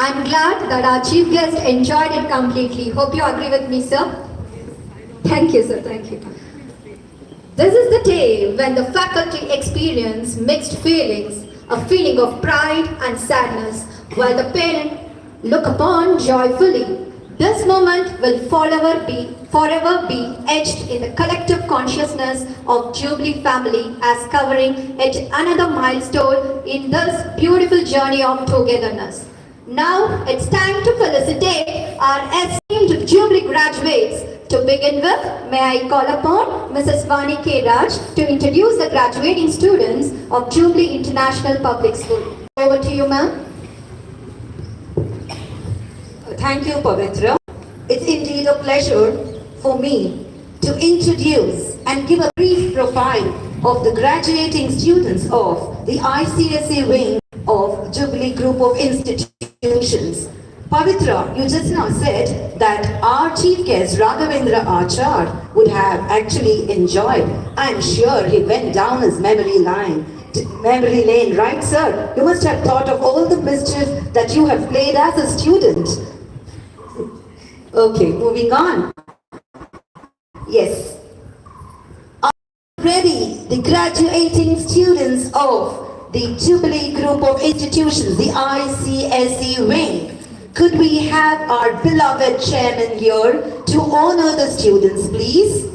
I'm glad that our chief guest enjoyed it completely. Hope you agree with me, sir. Thank you, sir. Thank you. This is the day when the faculty experience mixed feelings, a feeling of pride and sadness, while the parents look upon joyfully. This moment will forever be etched in the collective consciousness of Jubilee family as covering yet another milestone in this beautiful journey of togetherness. Now it's time to felicitate our esteemed Jubilee graduates To begin with, may I call upon Mrs. Vani K. Raj to introduce the graduating students of Jubilee International Public School. Over to you, ma'am. Thank you, Pavitra. It's indeed a pleasure for me to introduce and give a brief profile of the graduating students of the ICSE wing of Jubilee Group of Institutions. Pavitra, you just now said that our chief guest Raghavendra Achar would have actually enjoyed. I'm sure he went down his memory lane, right sir? You must have thought of all the mischief that you have played as a student. Okay, moving on. Yes. Already, the graduating students of the Jubilee Group of Institutions, the ICSE wing. Could we have our beloved chairman here to honor the students, please?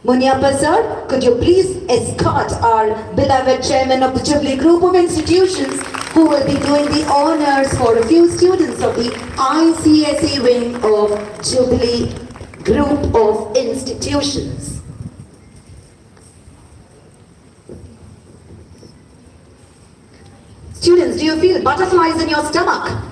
Munyappa sir, could you please escort our beloved chairman of the Jubilee Group of Institutions who will be doing the honors for a few students of the ICSE wing of Jubilee Group of Institutions. Students, do you feel butterflies in your stomach?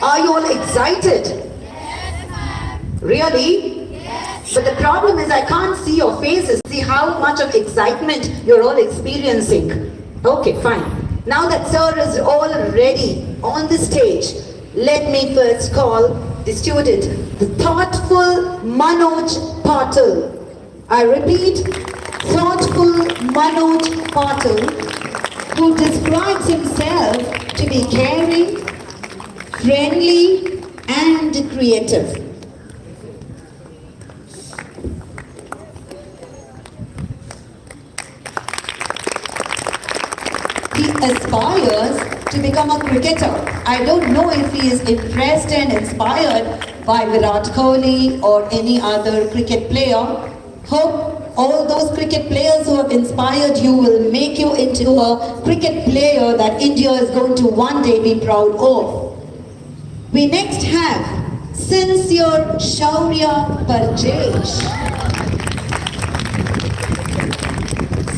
Are you all excited? Yes, ma'am. Really? Yes. But the problem is I can't see your faces, see how much of excitement you're all experiencing. Okay, fine. Now that sir is all ready on the stage, let me first call the student, the thoughtful Manoj Patil. I repeat, thoughtful Manoj Patil, who describes himself to be caring, friendly and creative. He aspires to become a cricketer. I don't know if he is impressed and inspired by Virat Kohli or any other cricket player. Hope all those cricket players who have inspired you will make you into a cricket player that India is going to one day be proud of. We next have Sincere Shaurya Parjesh.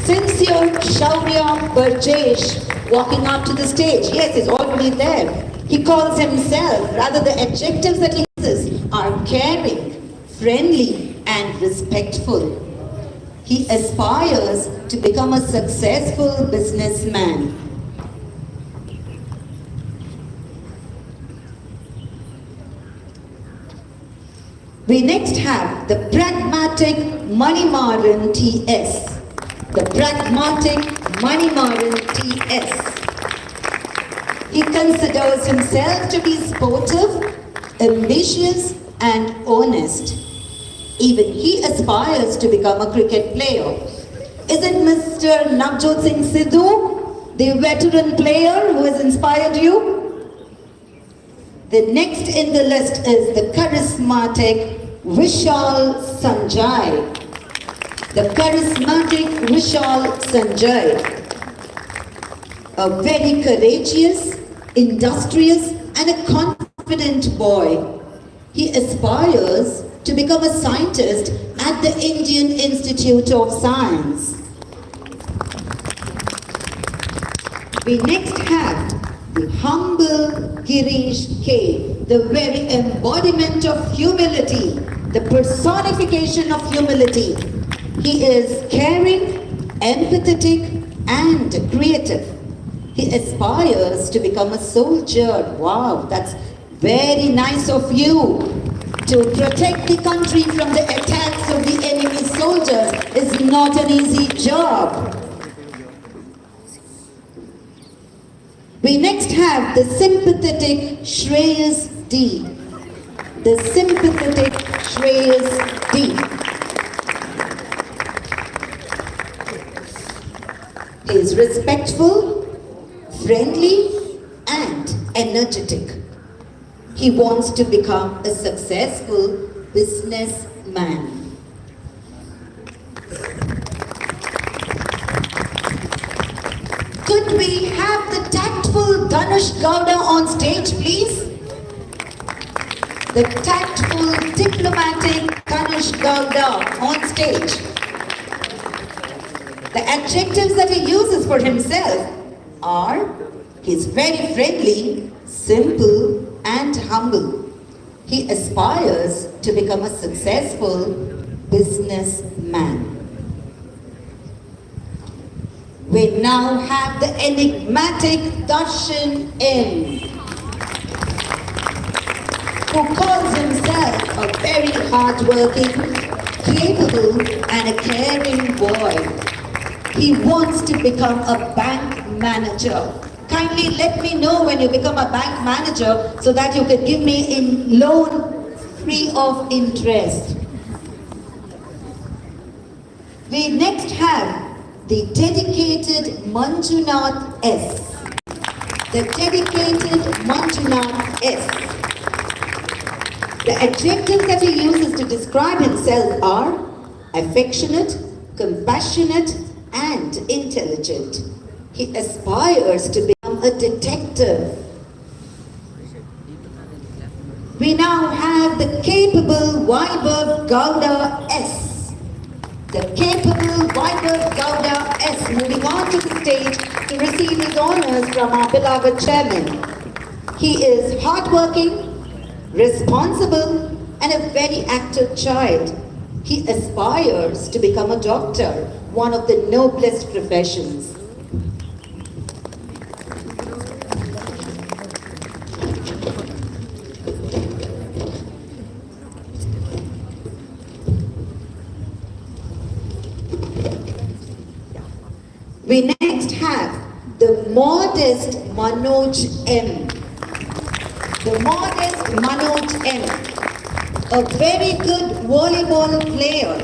Sincere Shaurya Parjesh walking up to the stage. Yes, he's already there. He calls himself, rather the adjectives that he uses are caring, friendly and respectful. He aspires to become a successful businessman. We next have the pragmatic Manimaran TS. The pragmatic Manimaran TS. He considers himself to be sportive, ambitious and honest. Even he aspires to become a cricket player. Is it Mr. Navjot Singh Sidhu, the veteran player who has inspired you? The next in the list is the charismatic Vishal Sanjay. The charismatic Vishal Sanjay. A very courageous, industrious and a confident boy. He aspires to become a scientist at the Indian Institute of Science. We next have the humble Girish K, the very embodiment of humility, the personification of humility. He is caring, empathetic and creative. He aspires to become a soldier. Wow, that's very nice of you. To protect the country from the attacks of the enemy soldiers is not an easy job. We next have the sympathetic Shreyas D. The sympathetic Shreyas D. He is respectful, friendly and energetic. He wants to become a successful businessman. Could we have the tactful Dhanush Gowda on stage, please? The tactful, diplomatic Dhanush star on stage. The adjectives that he uses for himself are: he's very friendly, simple, and humble. He aspires to become a successful businessman. We now have the enigmatic Darshan M, who calls himself a very hardworking, capable, and a caring boy. He wants to become a bank manager. Kindly let me know when you become a bank manager so that you can give me in loan free of interest. We next have the dedicated Manjunath S. The dedicated Manjunath S. The adjectives that he uses to describe himself are affectionate, compassionate, and intelligent. He aspires to become a detective. We now have the capable Vaibhav Gowda S. The capable Vaibhav Gowda S moving on to the stage to receive his honors from our beloved chairman. He is hardworking, responsible, and a very active child. He aspires to become a doctor, one of the noblest professions. We next have the modest Manoj M. The modest Manoj M, a very good volleyball player,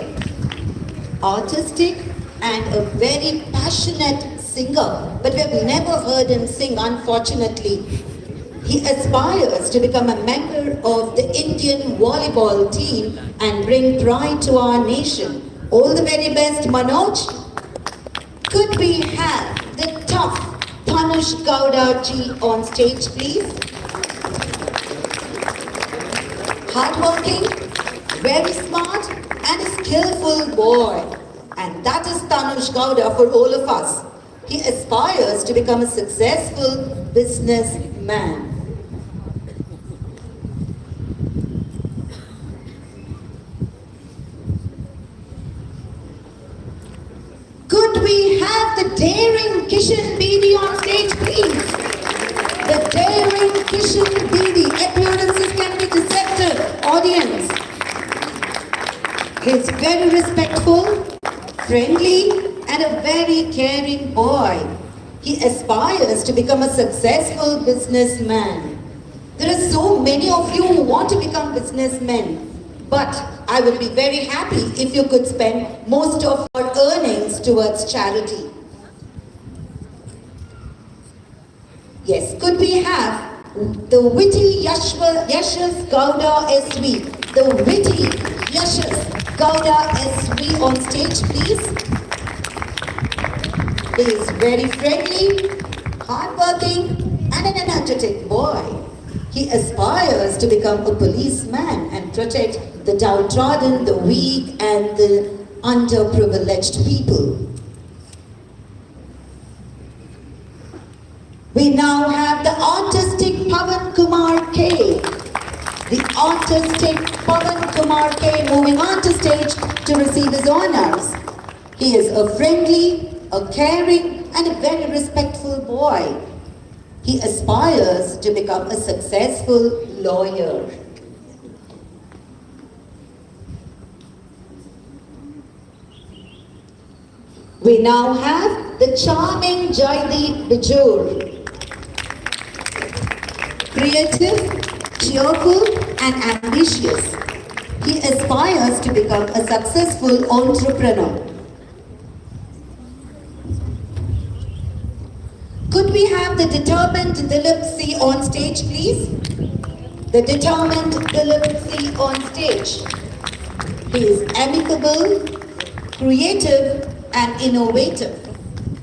artistic, and a very passionate singer, but we have never heard him sing, unfortunately. He aspires to become a member of the Indian volleyball team and bring pride to our nation. All the very best, Manoj. Could we have the tough Tanush Gowda ji on stage, please? Hardworking, very smart, and a skillful boy. And that is Tanush Gowda for all of us. He aspires to become a successful businessman. Could we have the daring Kishan Bedi on stage, please? The daring Kishan Bedi. Appearances can be deceptive, audience. He is very respectful, friendly, and a very caring boy. He aspires to become a successful businessman. There are so many of you who want to become businessmen, but I would be very happy if you could spend most of your earnings towards charity. Yes, could we have the witty Yashas Gowda SV? The witty Yashas Gowda SV on stage, please. He is very friendly, hardworking, and an energetic boy. He aspires to become a policeman and protect the downtrodden, the weak, and the underprivileged people. We now have the artistic Pavan Kumar K. The artistic Pavan Kumar K moving on to stage to receive his honors. He is a friendly, a caring, and a very respectful boy. He aspires to become a successful lawyer. We now have the charming Jaideep Bijur. Creative, cheerful, and ambitious. He aspires to become a successful entrepreneur. Could we have the determined Dilip C on stage, please? The determined Dilip C on stage. He is amicable, creative, and innovative.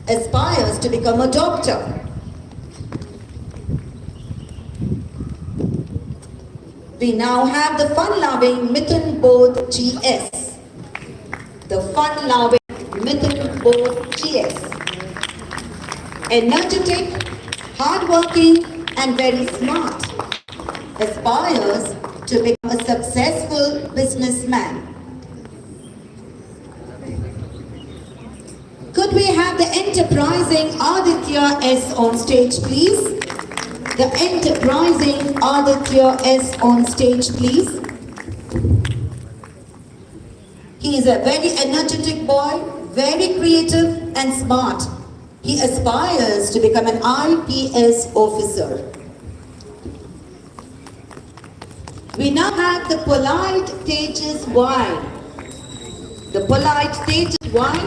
Aspires to become a doctor. We now have the fun-loving Mithun Bodh GS. the fun-loving Mantle GS. Energetic, hardworking, and very smart. Aspires to become a successful businessman. Could we have the enterprising Aditya S on stage, please? The enterprising Aditya S on stage, please. He is a very energetic boy, very creative and smart. He aspires to become an IPS officer. We now have the polite Tejas Y. The polite Tejas Y,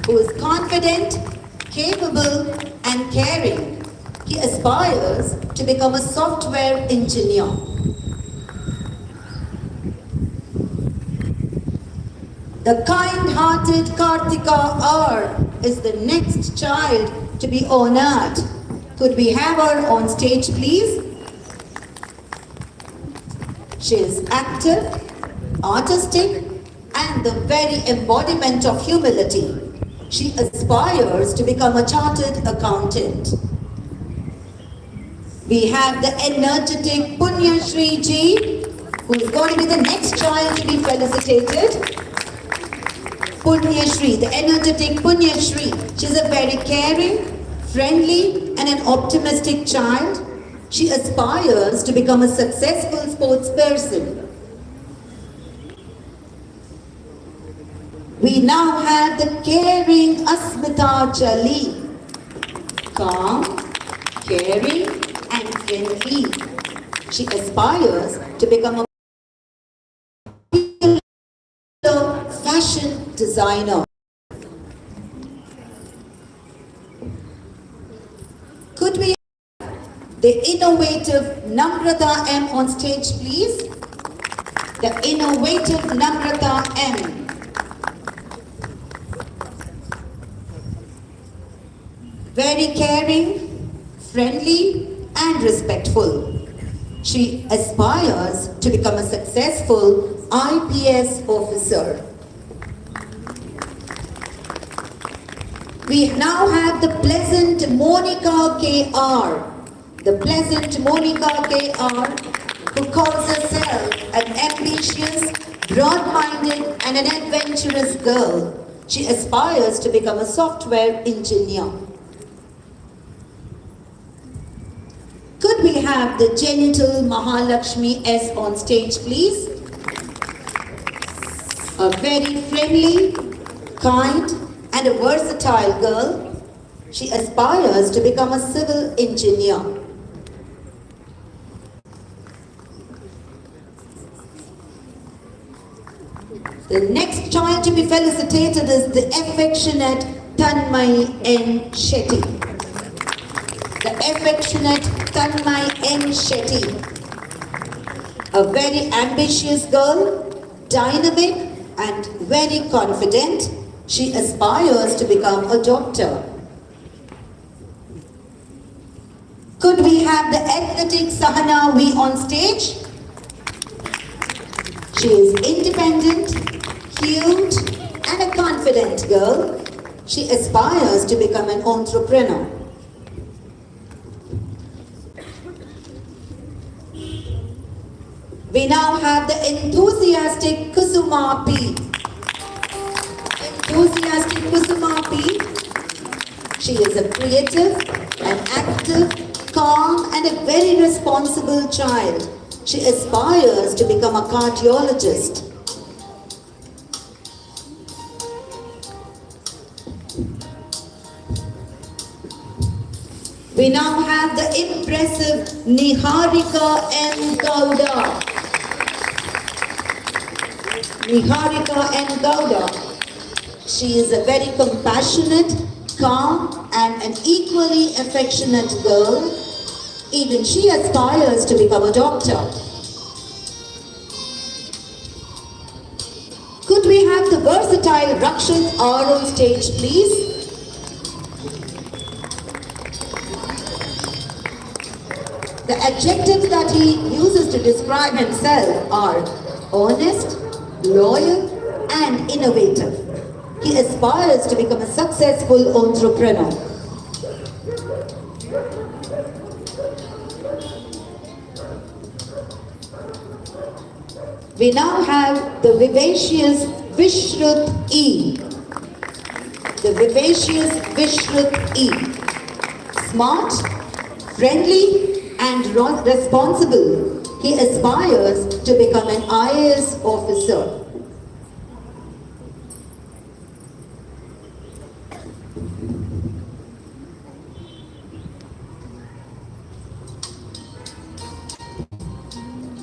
who is confident, capable and caring. He aspires to become a software engineer. The kind-hearted Kartika R is the next child to be honored. Could we have her on stage, please? She is active, artistic, and the very embodiment of humility. She aspires to become a chartered accountant. We have the energetic Punya Shri Ji, who is going to be the next child to be felicitated. Punya Shri, the energetic Punya Shri. She's a very caring, friendly, and an optimistic child. She aspires to become a successful sports person. We now have the caring Asmita Jali. Calm, caring, and friendly. She aspires to become a fashion designer. Could we have the innovative Namrata M on stage, please? The innovative Namrata M. Very caring, friendly, and respectful. She aspires to become a successful IPS officer. We now have the pleasant Monica KR. The pleasant Monica KR, who calls herself an ambitious, broad-minded, and an adventurous girl. She aspires to become a software engineer. Could we have the genital Mahalakshmi S on stage, please? A very friendly, kind, and a versatile girl. She aspires to become a civil engineer. The next child to be felicitated is the affectionate Tanmay N. Shetty. The affectionate Tanmay N. Shetty. A very ambitious girl, dynamic and very confident. She aspires to become a doctor. Could we have the athletic Sahana V on stage? She is independent, cute, and a confident girl. She aspires to become an entrepreneur. We now have the enthusiastic Kusuma P. Enthusiastic Kusuma P. She is a creative, an active, calm, and a very responsible child. She aspires to become a cardiologist. We now have the impressive Niharika N. Gowda. Niharika N. Gowda. She is a very compassionate, calm, and an equally affectionate girl. Even she aspires to become a doctor. Could we have the versatile Rakshit R on stage, please? The adjectives that he uses to describe himself are honest, loyal, and innovative. He aspires to become a successful entrepreneur. We now have the vivacious Vishrut E. The vivacious Vishrut E. Smart, friendly and responsible. He aspires to become an IAS officer.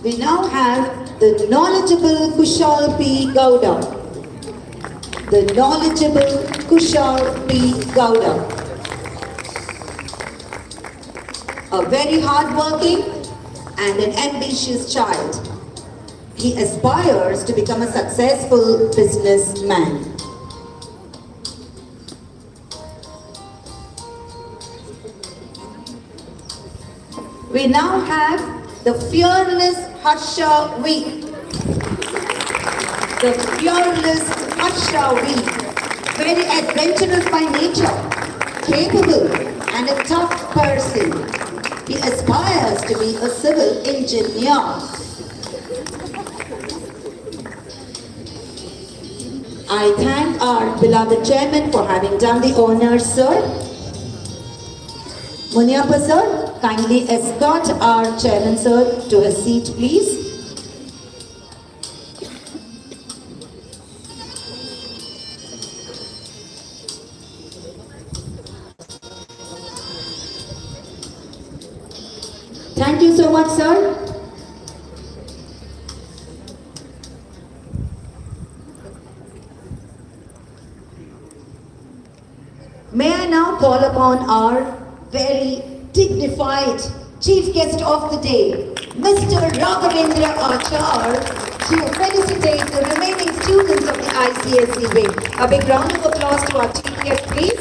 We now have the knowledgeable Kushal P. Gowda. The knowledgeable Kushal P. Gowda. A very hardworking and an ambitious child. He aspires to become a successful businessman. We now have the fearless Harsha V. The fearless Harsha V. Very adventurous by nature, capable and a tough person. He aspires to be a civil engineer. I thank our beloved chairman for having done the honors, sir. Muniappa sir, kindly escort our chairman sir to his seat, please. Thank you so much, sir. May I now call upon our very dignified chief guest of the day, Mr. Raghavendra Achar, to felicitate the remaining students of the ICSE wing. A big round of applause to our chief guest, please.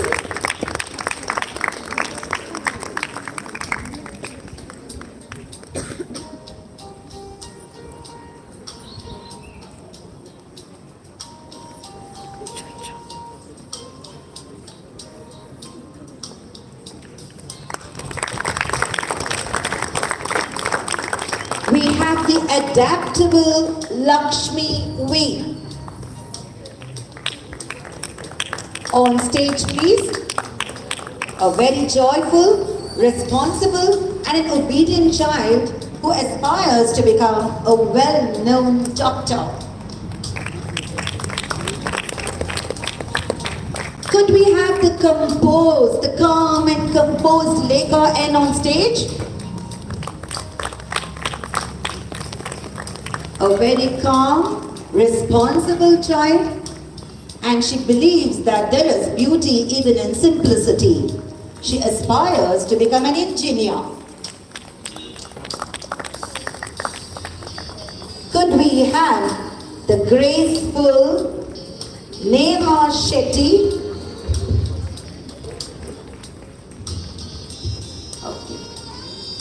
We have the adaptable Lakshmi V. On stage, please. A very joyful, responsible and an obedient child who aspires to become a well-known doctor. Could we have the composed, the calm and composed Lekha N on stage? A very calm, responsible child, and she believes that there is beauty even in simplicity. She aspires to become an engineer. Could we have the graceful Neha Shetty? Okay.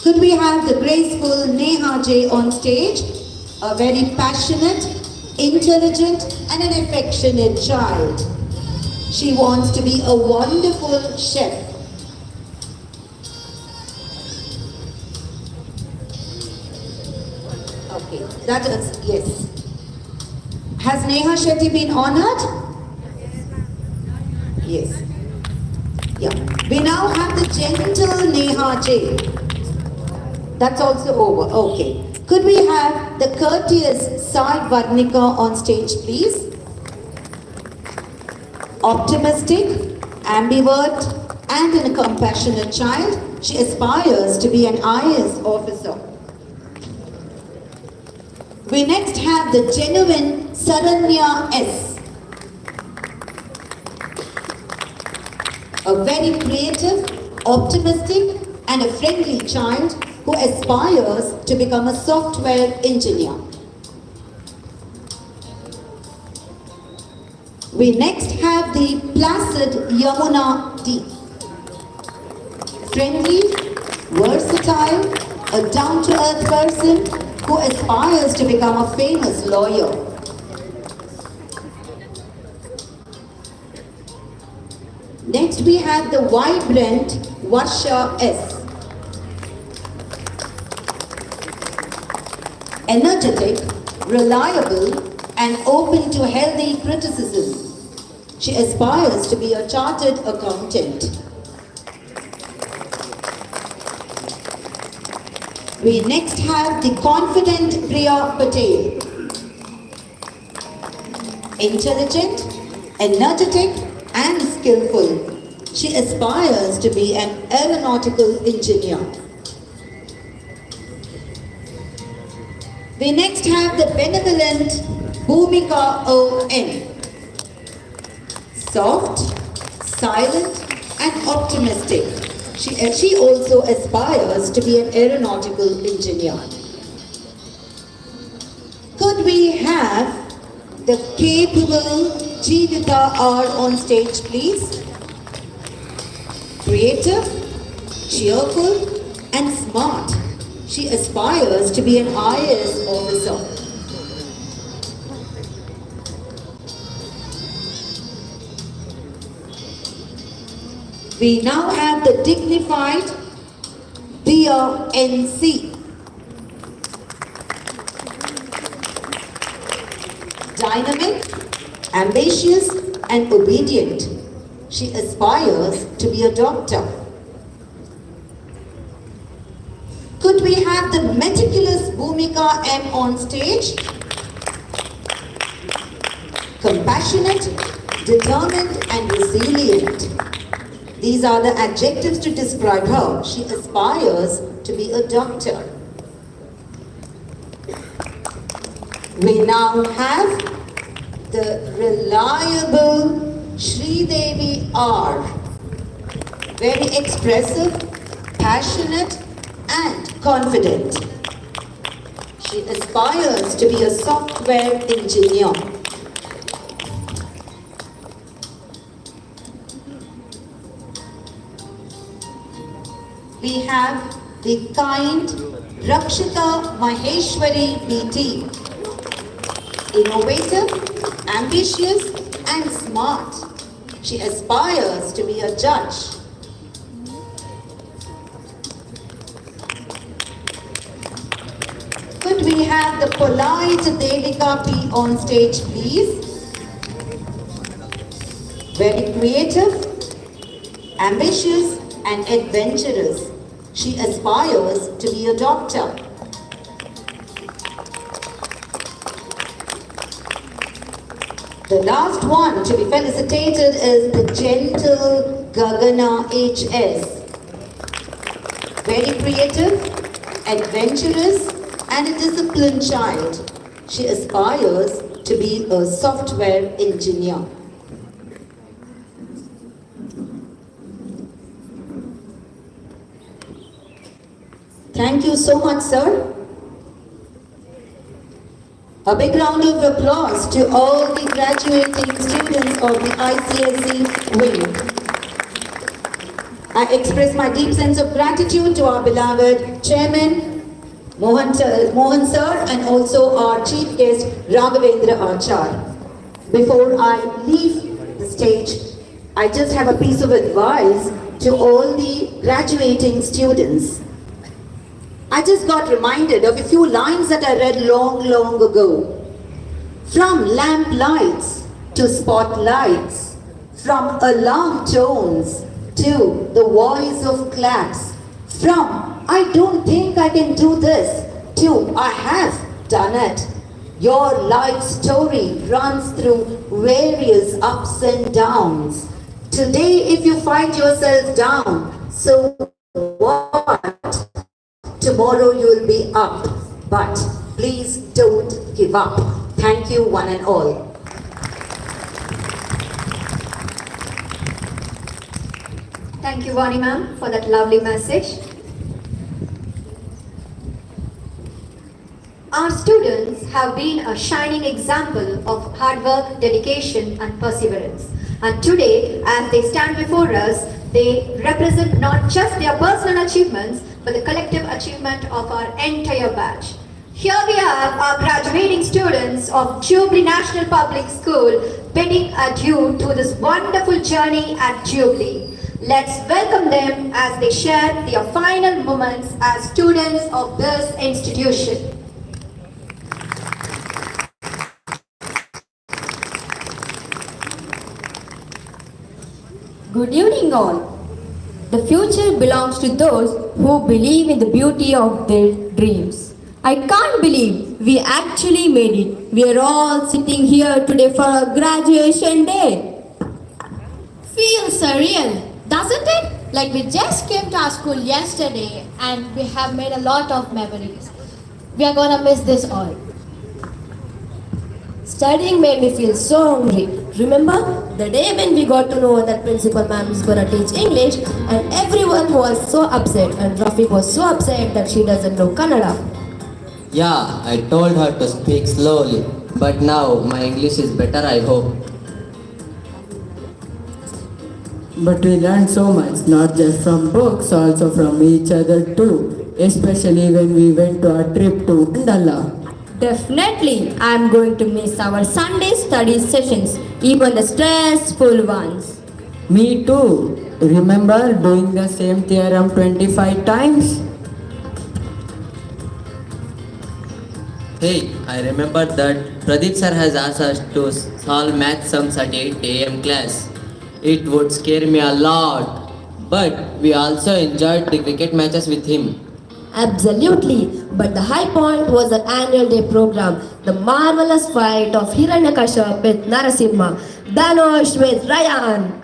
Could we have the graceful Neha J on stage? A very passionate, intelligent and an affectionate child. She wants to be a wonderful chef. Okay, that is, yes. Has Neha Shetty been honored? Yes. Yeah. We now have the gentle Neha J. That's also over. Okay. Could we have the courteous Sai Varnika on stage, please? Optimistic, ambivert, and a compassionate child, she aspires to be an IAS officer. We next have the genuine Saranya S. A very creative, optimistic, and a friendly child who aspires to become a software engineer. We next have the placid Yamuna D. Friendly, versatile, a down-to-earth person who aspires to become a famous lawyer. Next we have the vibrant Varsha S. Energetic, reliable, and open to healthy criticism. She aspires to be a chartered accountant. We next have the confident Priya Patel. Intelligent, energetic, and skillful. She aspires to be an aeronautical engineer. We next have the benevolent Bhumika O.N. Soft, silent, and optimistic. She also aspires to be an aeronautical engineer. Could we have the capable Jeevita R on stage, please? Creative, cheerful, and smart. She aspires to be an IAS officer. We now have the dignified Dia NC. Dynamic, ambitious, and obedient. She aspires to be a doctor. Could we have the meticulous Bhumika M on stage? Compassionate, determined, and resilient. These are the adjectives to describe her. She aspires to be a doctor. We now have the reliable Sridevi R. Very expressive, passionate, and confident. She aspires to be a software engineer. We have the kind Rakshita Maheshwari BT. Innovative, ambitious, and smart. She aspires to be a judge. Could we have the polite Devika P on stage, please? Very creative, ambitious, and adventurous. She aspires to be a doctor. The last one to be felicitated is the gentle Gagana HS. Very creative, adventurous, and a disciplined child. She aspires to be a software engineer. Thank you so much, sir. A big round of applause to all the graduating students of the ICSE wing. I express my deep sense of gratitude to our beloved Chairman, Mohan sir, and also our Chief Guest, Raghavendra Achar. Before I leave the stage, I just have a piece of advice to all the graduating students. I just got reminded of a few lines that I read long ago. From lamp lights to spotlights, from alarm tones to the voice of claps, from I don't think I can do this to I have done it. Your life story runs through various ups and downs. Today, if you find yourself down, so what? Tomorrow you will be up, but please don't give up. Thank you, one and all. Thank you, Vani ma'am, for that lovely message. Our students have been a shining example of hard work, dedication, and perseverance. And today, as they stand before us, they represent not just their personal achievements, but the collective achievement of our entire batch. Here we have our graduating students of Jubilee National Public School bidding adieu to this wonderful journey at Jubilee. Let's welcome them as they share their final moments as students of this institution. Good evening all. The future belongs to those who believe in the beauty of their dreams. I can't believe we actually made it. We are all sitting here today for our graduation day. Feels surreal, doesn't it? Like we just came to our school yesterday and we have made a lot of memories. We are gonna miss this all. Studying made me feel so hungry. Remember the day when we got to know that principal ma'am is gonna teach English and everyone was so upset and Rafi was so upset that she doesn't know Kannada. Yeah, I told her to speak slowly, but now my English is better, I hope. But we learned so much, not just from books, also from each other too, especially when we went to our trip to Mandala. Definitely, I am going to miss our Sunday study sessions, even the stressful ones. Me too. Remember doing the same theorem 25 times? Hey, I remember that Pradeep sir has asked us to solve math sums at 8 a.m. class. It would scare me a lot, but we also enjoyed the cricket matches with him. Absolutely, but the high point was the annual day program, the marvelous fight of Hiranyakashipu with Narasimha, Dhanush with Ryan.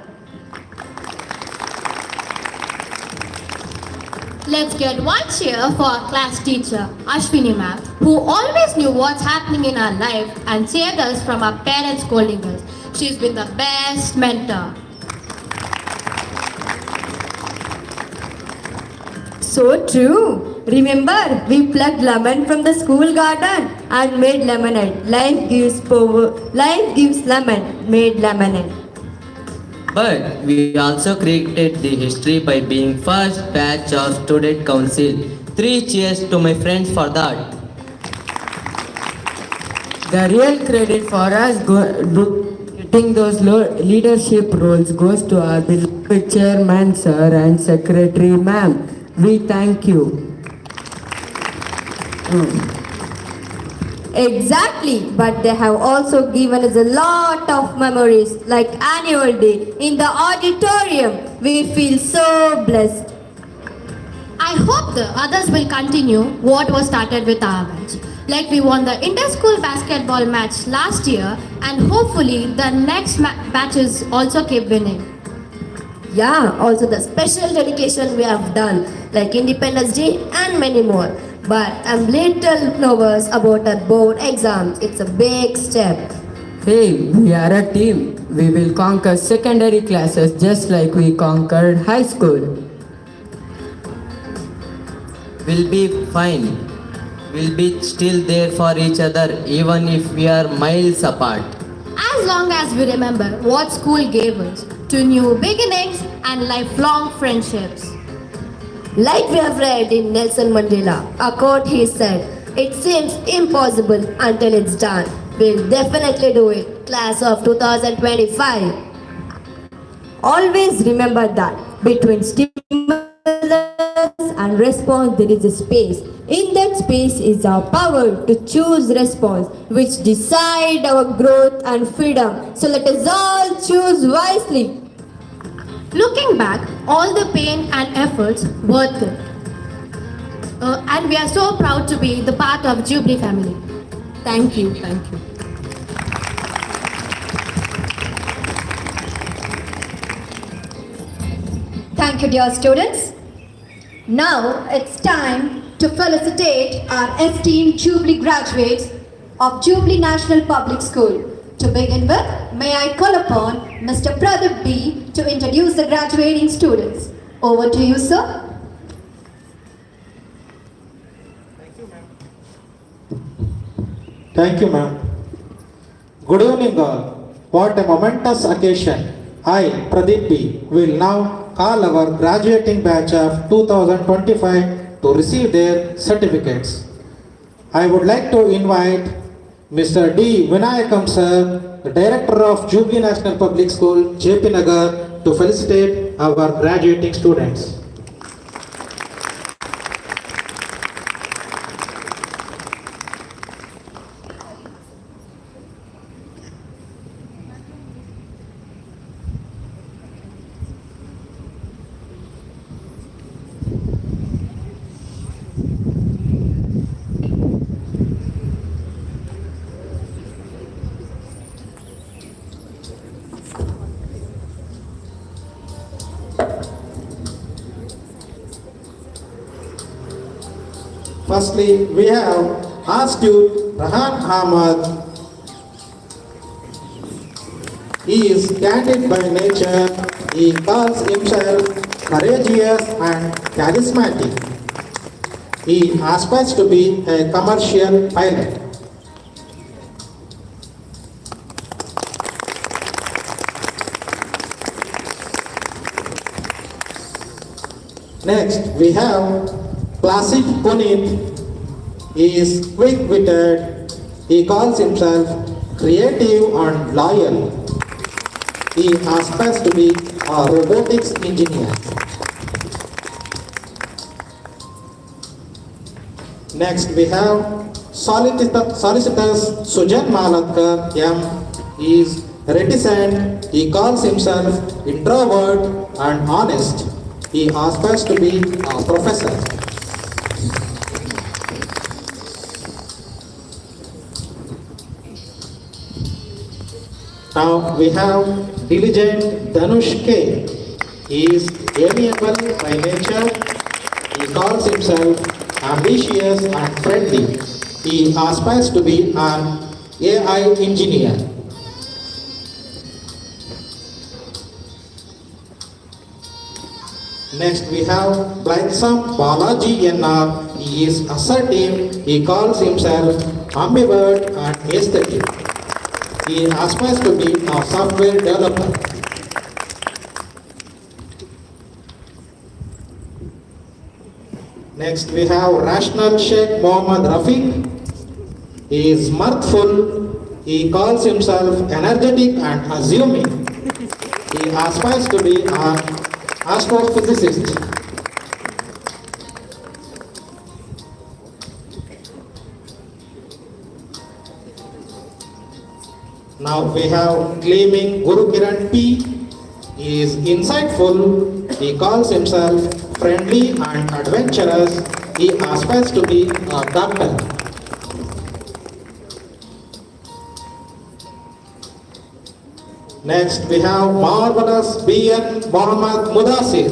Let's get one cheer for our class teacher, Ashwini ma'am, who always knew what's happening in our life and saved us from our parents scolding us. She's been the best mentor. So true. Remember, we plucked lemon from the school garden and made lemonade. Life gives power. Life gives lemon. Made lemonade. But we also created the history by being first batch of student council. 3 cheers to my friends for that. The real credit for us getting those leadership roles goes to our beloved chairman sir and secretary ma'am. We thank you. Exactly, but they have also given us a lot of memories, like annual day in the auditorium. We feel so blessed. I hope the others will continue what was started with our batch. Like we won the inter-school basketball match last year and hopefully the next batches also keep winning. Yeah, also the special dedication we have done, like Independence Day and many more. But I'm little nervous about our board exams. It's a big step. Hey, we are a team. We will conquer secondary classes just like we conquered high school. We'll be fine. We'll be still there for each other even if we are miles apart. As long as we remember what school gave us, to new beginnings and lifelong friendships. Like we have read in Nelson Mandela, a quote he said, "It seems impossible until it's done." We'll definitely do it, class of 2025. Always remember that between stimulus and response there is a space. In that space is our power to choose response, which decide our growth and freedom. So let us all choose wisely. Looking back, all the pain and efforts worth it. And we are so proud to be the part of Jubilee family. Thank you, thank you. Thank you, dear students. Now it's time to felicitate our esteemed Jubilee graduates of Jubilee National Public School. To begin with, may I call upon Mr. Pradeep B. to introduce the graduating students. Over to you, sir. Thank you, ma'am. Good evening, all. What a momentous occasion. I, Pradeep B., will now call our graduating batch of 2025 to receive their certificates. I would like to invite Mr. D. Vinayakam sir, the Director of Jubilee National Public School, JP Nagar, to felicitate our graduating students. Firstly, we have asked you Rahan Ahmad. He is candid by nature. He calls himself courageous and charismatic. He aspires to be a commercial pilot. Next, we have Classic Puneet. He is quick-witted. He calls himself creative and loyal. He aspires to be a robotics engineer. Next, we have solicitors Sujan Malatkar M. He is reticent. He calls himself introvert and honest. He aspires to be a professor. Now we have diligent Dhanush K. He is amiable by nature. He calls himself ambitious and friendly. He aspires to be an AI engineer. Next we have Blithesome Balaji NR. He is assertive. He calls himself ambivert and aesthetic. He aspires to be a software developer. Next we have Rational Sheikh Mohammad Rafiq. He is mirthful. He calls himself energetic and assuming. He aspires to be an astrophysicist. Now we have Gleaming Guru Kiran P. He is insightful. He calls himself friendly and adventurous. He aspires to be a doctor. Next we have Marvelous B.N. Muhammad Mudassir.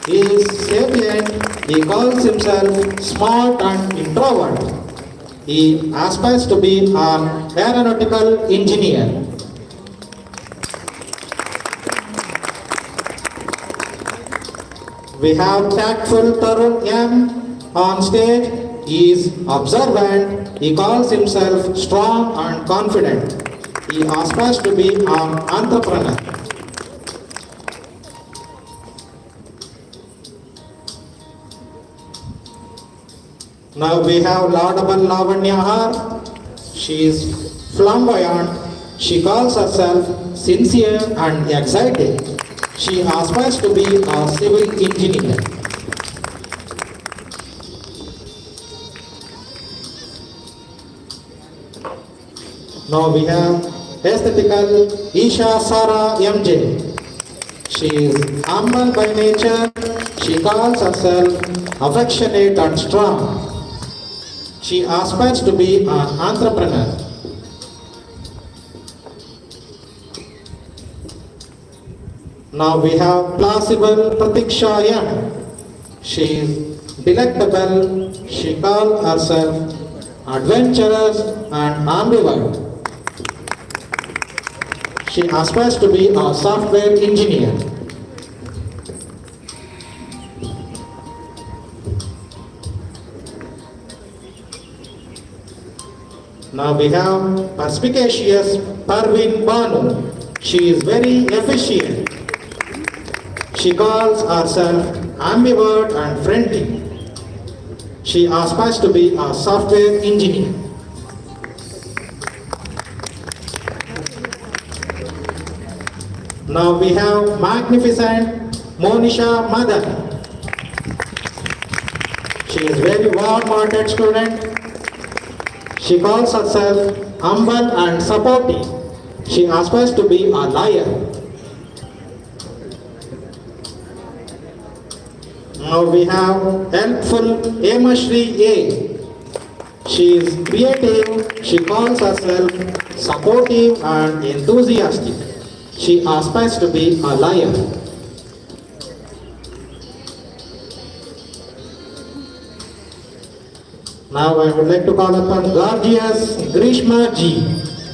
He is sapient. He calls himself smart and introvert. He aspires to be an aeronautical engineer. We have Tactful Tarun M on stage. He is observant. He calls himself strong and confident. He aspires to be an entrepreneur. Now we have Laudable Lavanya R. She is flamboyant. She calls herself sincere and exciting. She aspires to be a civil engineer. Now we have aesthetical Isha Sara MJ. She is humble by nature. She calls herself affectionate and strong. She aspires to be an entrepreneur. Now we have plausible Pratiksha M. She is delectable. She calls herself adventurous and ambivert. She aspires to be a software engineer. Now we have perspicacious Parveen Banu. She is very efficient. She calls herself ambivert and friendly. She aspires to be a software engineer. Now we have magnificent Monisha Madan. She is very warm-hearted student. She calls herself humble and supportive. She aspires to be a lawyer. Now we have helpful Emashri A. She is creative. She calls herself supportive and enthusiastic. She aspires to be a lawyer. Now I would like to call upon gorgeous Grishma Ji.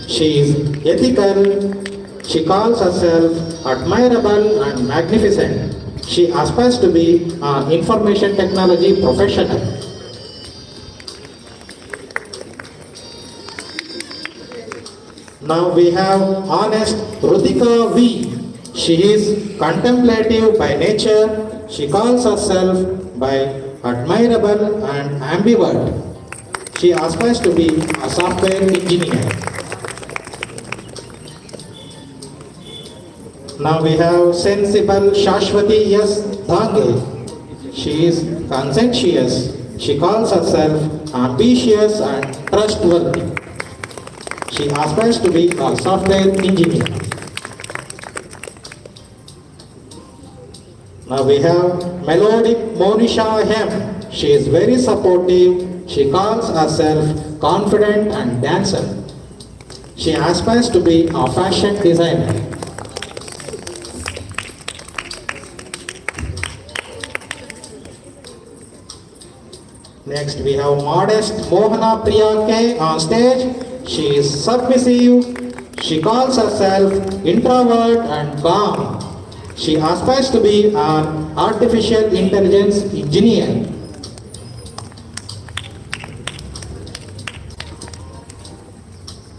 She is ethical. She calls herself admirable and magnificent. She aspires to be an information technology professional. Now we have honest Rutika V. She is contemplative by nature. She calls herself by admirable and ambivert. She aspires to be a software engineer. Now we have sensible Shashwati S. Dhange. She is conscientious. She calls herself ambitious and trustworthy. She aspires to be a software engineer. Now we have melodic Monisha Hem. She is very supportive. She calls herself confident and dancer. She aspires to be a fashion designer. Next we have modest Mohana Priya K on stage. She is submissive. She calls herself introvert and calm. She aspires to be an artificial intelligence engineer.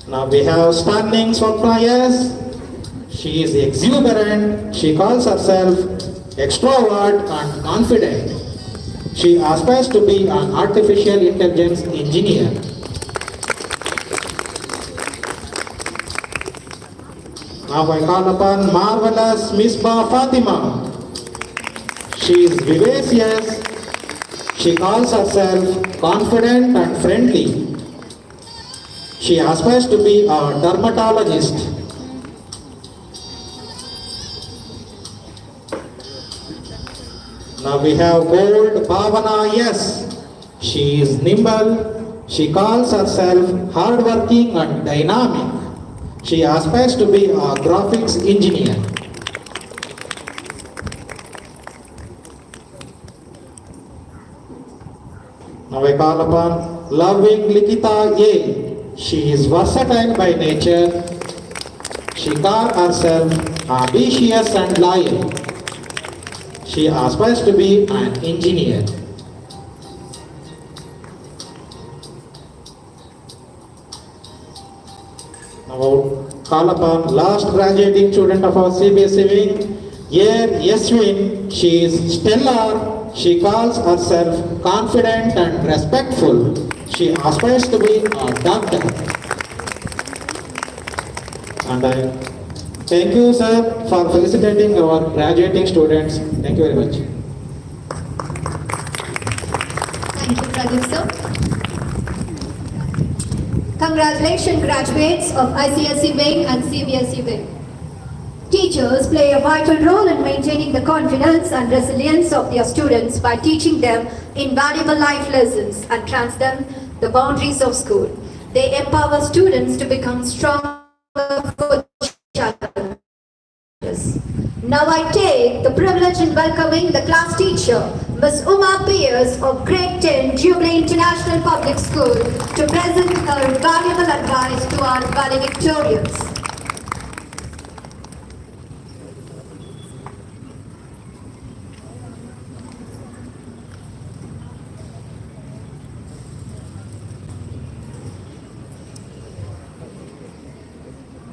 Now we have stunning Swapna S. She is exuberant. She calls herself extrovert and confident. She aspires to be an artificial intelligence engineer. Now I call upon marvelous Misbah Fatima. She is vivacious. She calls herself confident and friendly. She aspires to be a dermatologist. Now we have bold Bhavana S. She is nimble. She calls herself hardworking and dynamic. She aspires to be a graphics engineer. Now I call upon loving Likita A. She is versatile by nature. She calls herself ambitious and loyal. She aspires to be an engineer. Now call upon last graduating student of our CBSE wing, Yer Yaswin. She is stellar. She calls herself confident and respectful. She aspires to be a doctor. And I thank you, sir, for felicitating our graduating students. Thank you very much. Thank you, Pradeep sir. Congratulations, graduates of ICSE wing and CBSE wing. Teachers play a vital role in maintaining the confidence and resilience of their students by teaching them invaluable life lessons and transcend the boundaries of school. They empower students to become stronger for challenges. Now I take the privilege in welcoming the class teacher, Ms. Uma Pierce of Grade 10, Jubilee International Public School, to present her valuable advice to our valedictorians.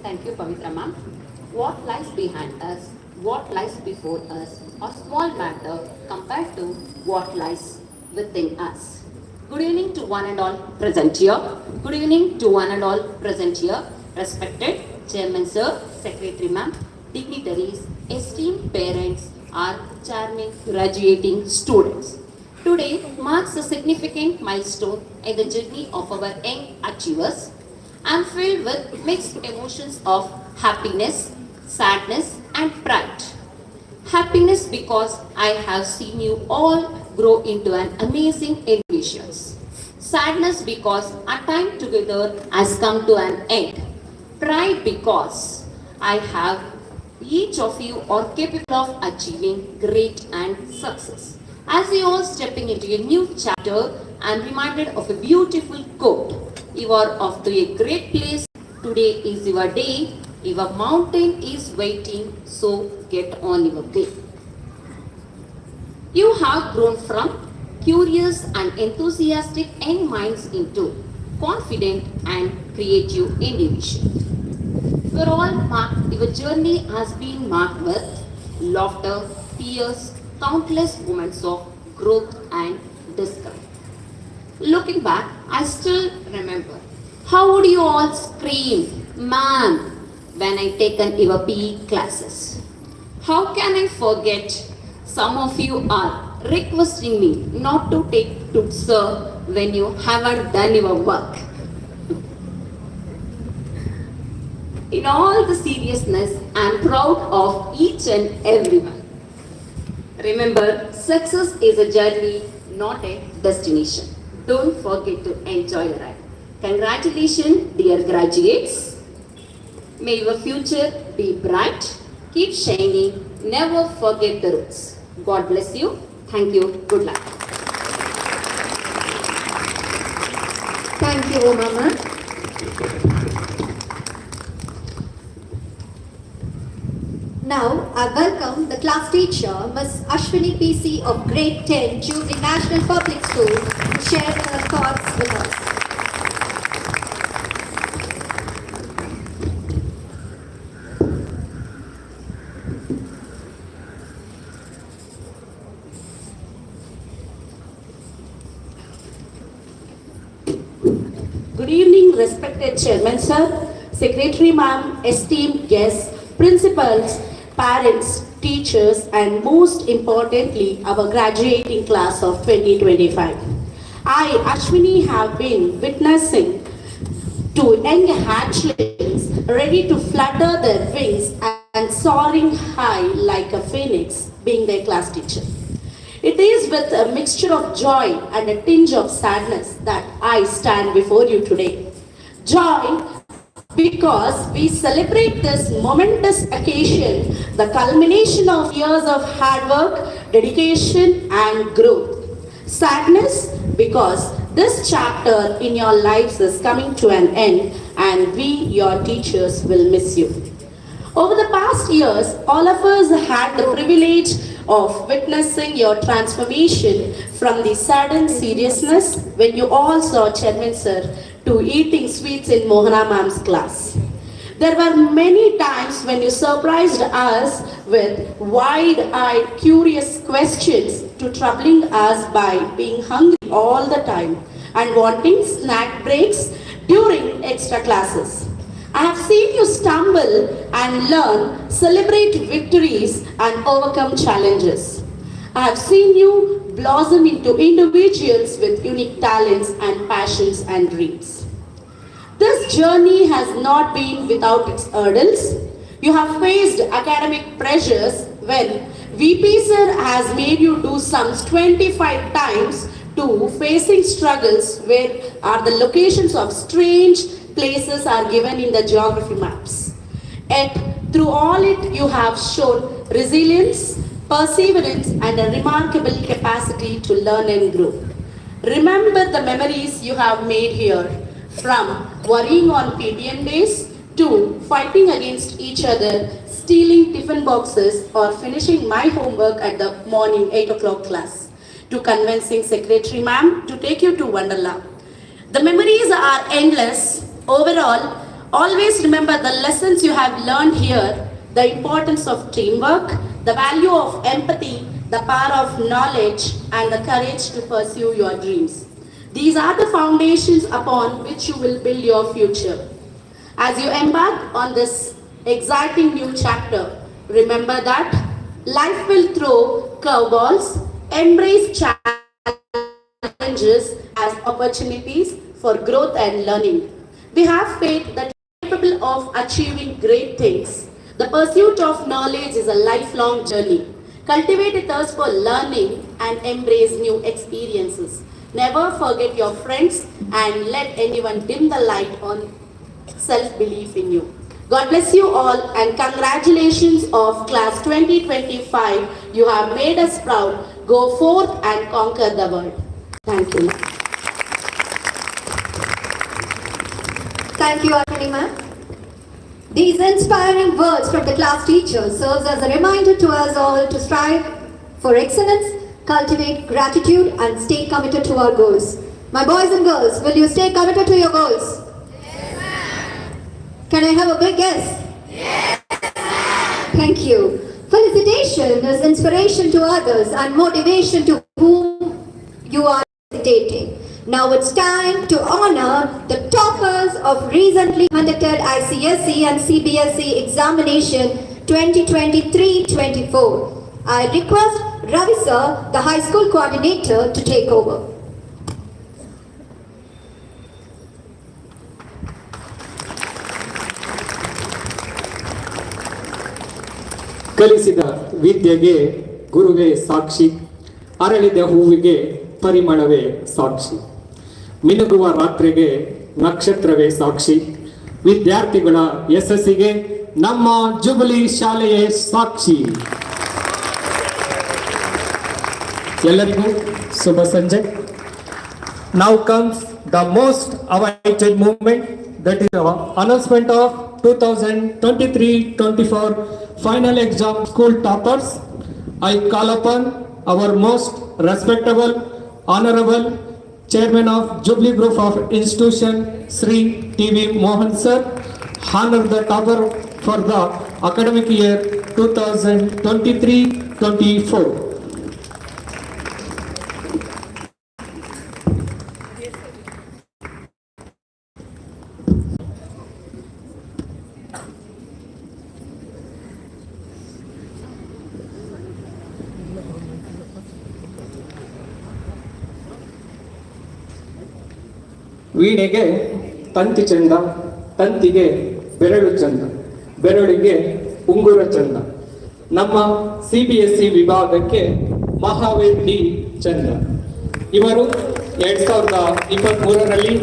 Thank you, Pavitra ma'am. What lies behind us, what lies before us, are small matter compared to what lies within us. Good evening to one and all present here. Good evening to one and all present here. Respected Chairman Sir, Secretary Ma'am, dignitaries, esteemed parents, our charming graduating students. Today marks a significant milestone in the journey of our young achievers. I am filled with mixed emotions of happiness, sadness and pride. Happiness because I have seen you all grow into an amazing individuals. Sadness because our time together has come to an end. Pride because I have each of you are capable of achieving great and success. As we all stepping into a new chapter, I am reminded of a beautiful quote. You are off to a great place. Today is your day. Your mountain is waiting, so get on your way. You have grown from curious and enthusiastic young minds into confident and creative individuals. Your journey has been marked with laughter, tears, countless moments of growth and discovery. Looking back, I still remember how would you all scream, "Ma'am," when I taken your PE classes. How can I forget some of you are requesting me not to take to sir when you haven't done your work. In all the seriousness, I am proud of each and everyone. Remember, success is a journey, not a destination. Don't forget to enjoy your ride. Congratulations, dear graduates. May your future be bright. Keep shining. Never forget the roots. God bless you. Thank you. Good luck. Thank you, Mama. Now, I welcome the class teacher, Ms. Ashwini PC of Grade 10, Jubilee National Public School, to share her thoughts with us. Good evening, respected Chairman Sir, Secretary Ma'am, esteemed guests, principals, parents, teachers, and most importantly, our graduating class of 2025. I, Ashwini, have been witnessing to young hatchlings ready to flutter their wings and soaring high like a phoenix, being their class teacher. It is with a mixture of joy and a tinge of sadness that I stand before you today. Joy because we celebrate this momentous occasion, the culmination of years of hard work, dedication and growth. Sadness because this chapter in your lives is coming to an end and we, your teachers, will miss you. Over the past years, all of us had the privilege of witnessing your transformation from the sudden seriousness when you all saw Chairman Sir to eating sweets in Mohana Ma'am's class. There were many times when you surprised us with wide-eyed, curious questions to troubling us by being hungry all the time and wanting snack breaks during extra classes. I have seen you stumble and learn, celebrate victories and overcome challenges. I have seen you blossom into individuals with unique talents and passions and dreams. This journey has not been without its hurdles. You have faced academic pressures when VP Sir has made you do sums 25 times to facing struggles where are the locations of strange places are given in the geography maps. Yet, through all it, you have shown resilience, perseverance, and a remarkable capacity to learn and grow. Remember the memories you have made here, from worrying on PTM days to fighting against each other, stealing tiffin boxes, or finishing my homework at the morning 8 o'clock class, to convincing Secretary Ma'am to take you to Wonderla. The memories are endless. Overall, always remember the lessons you have learned here, the importance of teamwork, the value of empathy, the power of knowledge, and the courage to pursue your dreams. These are the foundations upon which you will build your future. As you embark on this exciting new chapter, remember that life will throw curveballs, embrace challenges as opportunities for growth and learning. We have faith that you are capable of achieving great things. The pursuit of knowledge is a lifelong journey. Cultivate a thirst for learning and embrace new experiences. Never forget your friends and let anyone dim the light on self-belief in you. God bless you all and congratulations of class 2025. You have made us proud. Go forth and conquer the world. Thank you. Thank you, Ashwini ma'am. These inspiring words from the class teacher serves as a reminder to us all to strive for excellence, cultivate gratitude and stay committed to our goals. My boys and girls, will you stay committed to your goals? Yes, ma'am. Can I have a big yes? Yes, ma'am. Thank you. Felicitation is inspiration to others and motivation to whom you are felicitating. Now it's time to honor the toppers of recently conducted ICSE and CBSE examination 2023-24. I request Ravi sir, the high school coordinator, to take over. ಕಲಿಸಿದ ವಿದ್ಯೆಗೆ ಗುರುವೇ ಸಾಕ್ಷಿ, ಅರಳಿದ ಹೂವಿಗೆ ಪರಿಮಳವೇ ಸಾಕ್ಷಿ, ಮಿನುಗುವ ರಾತ್ರಿಗೆ ನಕ್ಷತ್ರವೇ ಸಾಕ್ಷಿ, ವಿದ್ಯಾರ್ಥಿಗಳ ಯಶಸ್ಸಿಗೆ ನಮ್ಮ jubilee ಶಾಲೆಯೇ ಸಾಕ್ಷಿ. ಎಲ್ಲರಿಗೂ ಶುಭ ಸಂಜೆ. Now comes the most awaited moment, that is the announcement of 2023-24 final exam school toppers. I call upon our most respectable, honorable Chairman of Jubilee Group of Institution, Sri T.V. Mohan sir, honor the topper for the academic year 2023-24. ವೀಣೆಗೆ ತಂತಿ ಚಂದ, ತಂತಿಗೆ ಬೆರಳು ಚಂದ, ಬೆರಳಿಗೆ ಉಂಗುರ ಚಂದ. ನಮ್ಮ CBSE ವಿಭಾಗಕ್ಕೆ Mahavir D ಚಂದ. ಇವರು 2023ರಲ್ಲಿ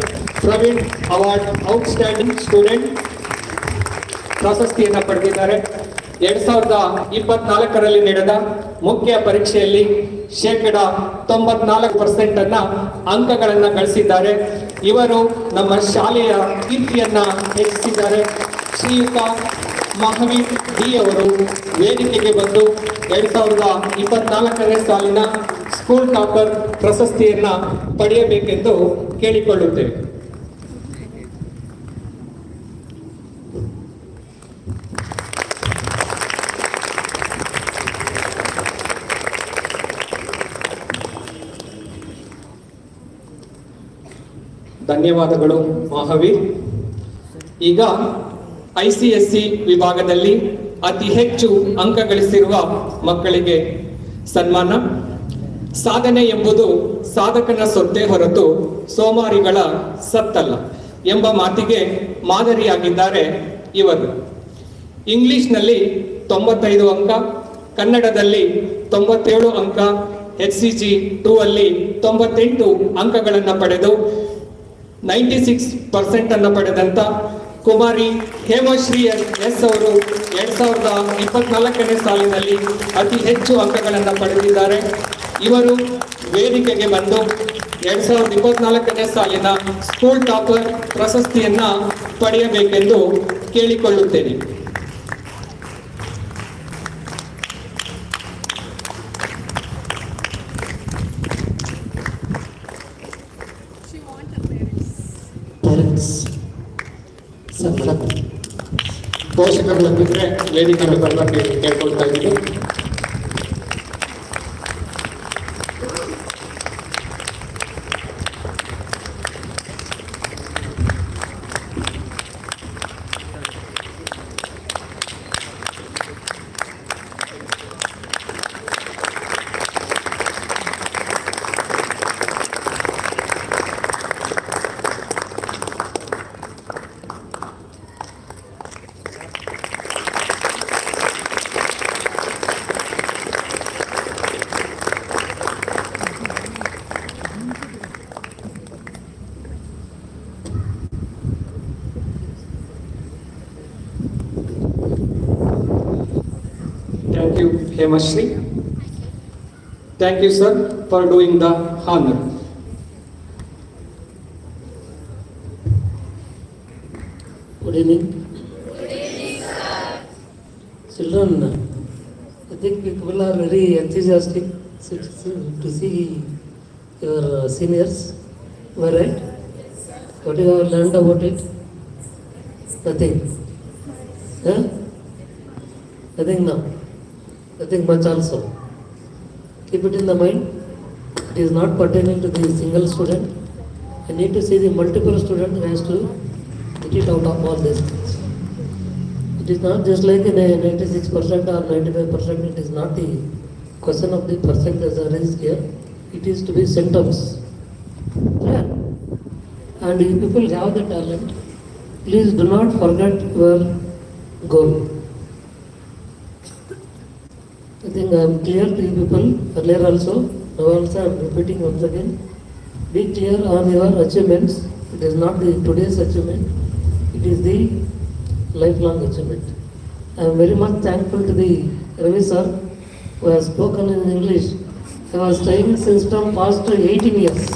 ಪ್ರವೀಣ್ ಅವಾರ್ಡ್ ಔಟ್ಸ್ಟ್ಯಾಂಡಿಂಗ್ ಸ್ಟೂಡೆಂಟ್ ಪ್ರಶಸ್ತಿಯನ್ನು ಪಡೆದಿದ್ದಾರೆ. 2024ರಲ್ಲಿ ನಡೆದ ಮುಖ್ಯ ಪರೀಕ್ಷೆಯಲ್ಲಿ 94% ಅಂಕಗಳನ್ನು ಗಳಿಸಿದ್ದಾರೆ. ಇವರು ನಮ್ಮ ಶಾಲೆಯ ಕೀರ್ತಿಯನ್ನ ಹೆಚ್ಚಿಸಿದ್ದಾರೆ. ಶ್ರೀಯುತ ಮಹಾವೀರ್ ಡಿ ಅವರು ವೇದಿಕೆಗೆ ಬಂದು 2024ನೇ ಸಾಲಿನ ಸ್ಕೂಲ್ ಟಾಪರ್ ಪ್ರಶಸ್ತಿಯನ್ನ ಪಡೆಯಬೇಕೆಂದು ಕೇಳಿಕೊಳ್ಳುತ್ತೇವೆ. ಧನ್ಯವಾದಗಳು ಮಹಾವೀರ್. ಈಗ ICSE ವಿಭಾಗದಲ್ಲಿ ಅತಿ ಹೆಚ್ಚು ಅಂಕ ಗಳಿಸಿರುವ ಮಕ್ಕಳಿಗೆ ಸನ್ಮಾನ. ಸಾಧನೆ ಎಂಬುದು ಸಾಧಕನ ಸೊತ್ತೇ ಹೊರತು ಸೋಮಾರಿಗಳ ಸತ್ತಲ್ಲ ಎಂಬ ಮಾತಿಗೆ ಮಾದರಿಯಾಗಿದ್ದಾರೆ ಇವರು. ಇಂಗ್ಲಿಷ್ನಲ್ಲಿ 95 ಅಂಕ, ಕನ್ನಡದಲ್ಲಿ 97 ಅಂಕ, HCG 2 ಅಲ್ಲಿ 98 ಅಂಕಗಳನ್ನು ಪಡೆದು 96% ಅನ್ನು ಪಡೆದಂತ ಕುಮಾರಿ ಹೇಮಶ್ರೀ ಎಸ್ ಅವರು 2024ನೇ ಸಾಲಿನಲ್ಲಿ ಅತಿ ಹೆಚ್ಚು ಅಂಕಗಳನ್ನು ಪಡೆದಿದ್ದಾರೆ. ಇವರು ವೇದಿಕೆಗೆ ಬಂದು 2024ನೇ ಸಾಲಿನ ಸ್ಕೂಲ್ ಟಾಪರ್ ಪ್ರಶಸ್ತಿಯನ್ನ ಪಡೆಯಬೇಕೆಂದು ಕೇಳಿಕೊಳ್ಳುತ್ತೇನೆ. ಪೋಷಕರು ಬಂದಿದ್ರೆ ವೇದಿಕೆಗೆ ಬರಲಿಕ್ಕೆ ಕೇಳ್ಕೊಳ್ತಾ ಇದ್ದೀವಿ. Thank you, Hemashri. Thank you, sir, for doing the honor. Good evening. Good evening, sir. Children, I think people are very enthusiastic to see your seniors. Am I right? What you have learned about it? Nothing. Huh? Nothing now. Nothing much also. Keep it in the mind. It is not pertaining to the single student. I need to see the multiple student who has to get it out of all these things. It is not just like in a 96% or 95%. It is not the question of the percentage that is here. It is to be symptoms. Yeah. And if people have the talent, please do not forget your goal. I think I am clear to you people earlier also. Now also I am repeating once again. Be clear on your achievements. It is not the today's achievement. It is the lifelong achievement. I am very much thankful to the Ravi sir who has spoken in English. I was studying since from past 18 years.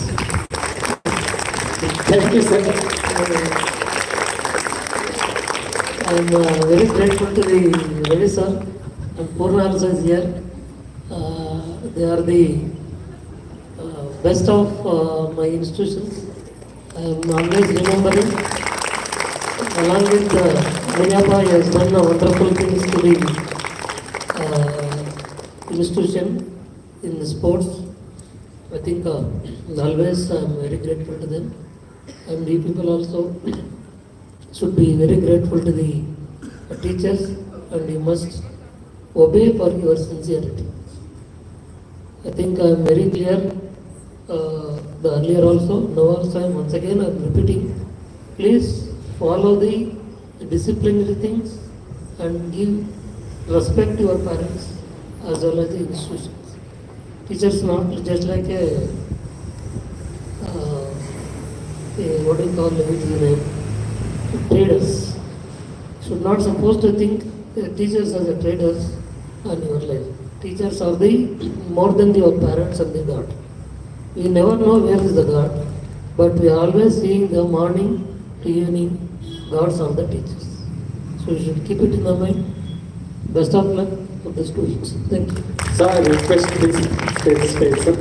Thank you, sir. I am very grateful to the Ravi sir and Purna also is here. They are the best of my institutions. I am always remembering. Along with Mayapa, he has done wonderful things to the institution in the sports. I think always I am very grateful to them. And we people also should be very grateful to the teachers, and you must obey for your sincerity. I think I am very clear. The earlier also, now also I am once again I am repeating. Please follow the disciplinary things and give respect to your parents as well as the institutions. Teachers not just like a what do you call it, traders. Should not supposed to think teachers as a traders on your life. Teachers are the more than your parents and the God. We never know where is the God, but we are always seeing the morning to evening gods are the teachers. So you should keep it in the mind. Best of luck for the students. Thank you. Sir, I request please take the stage, sir.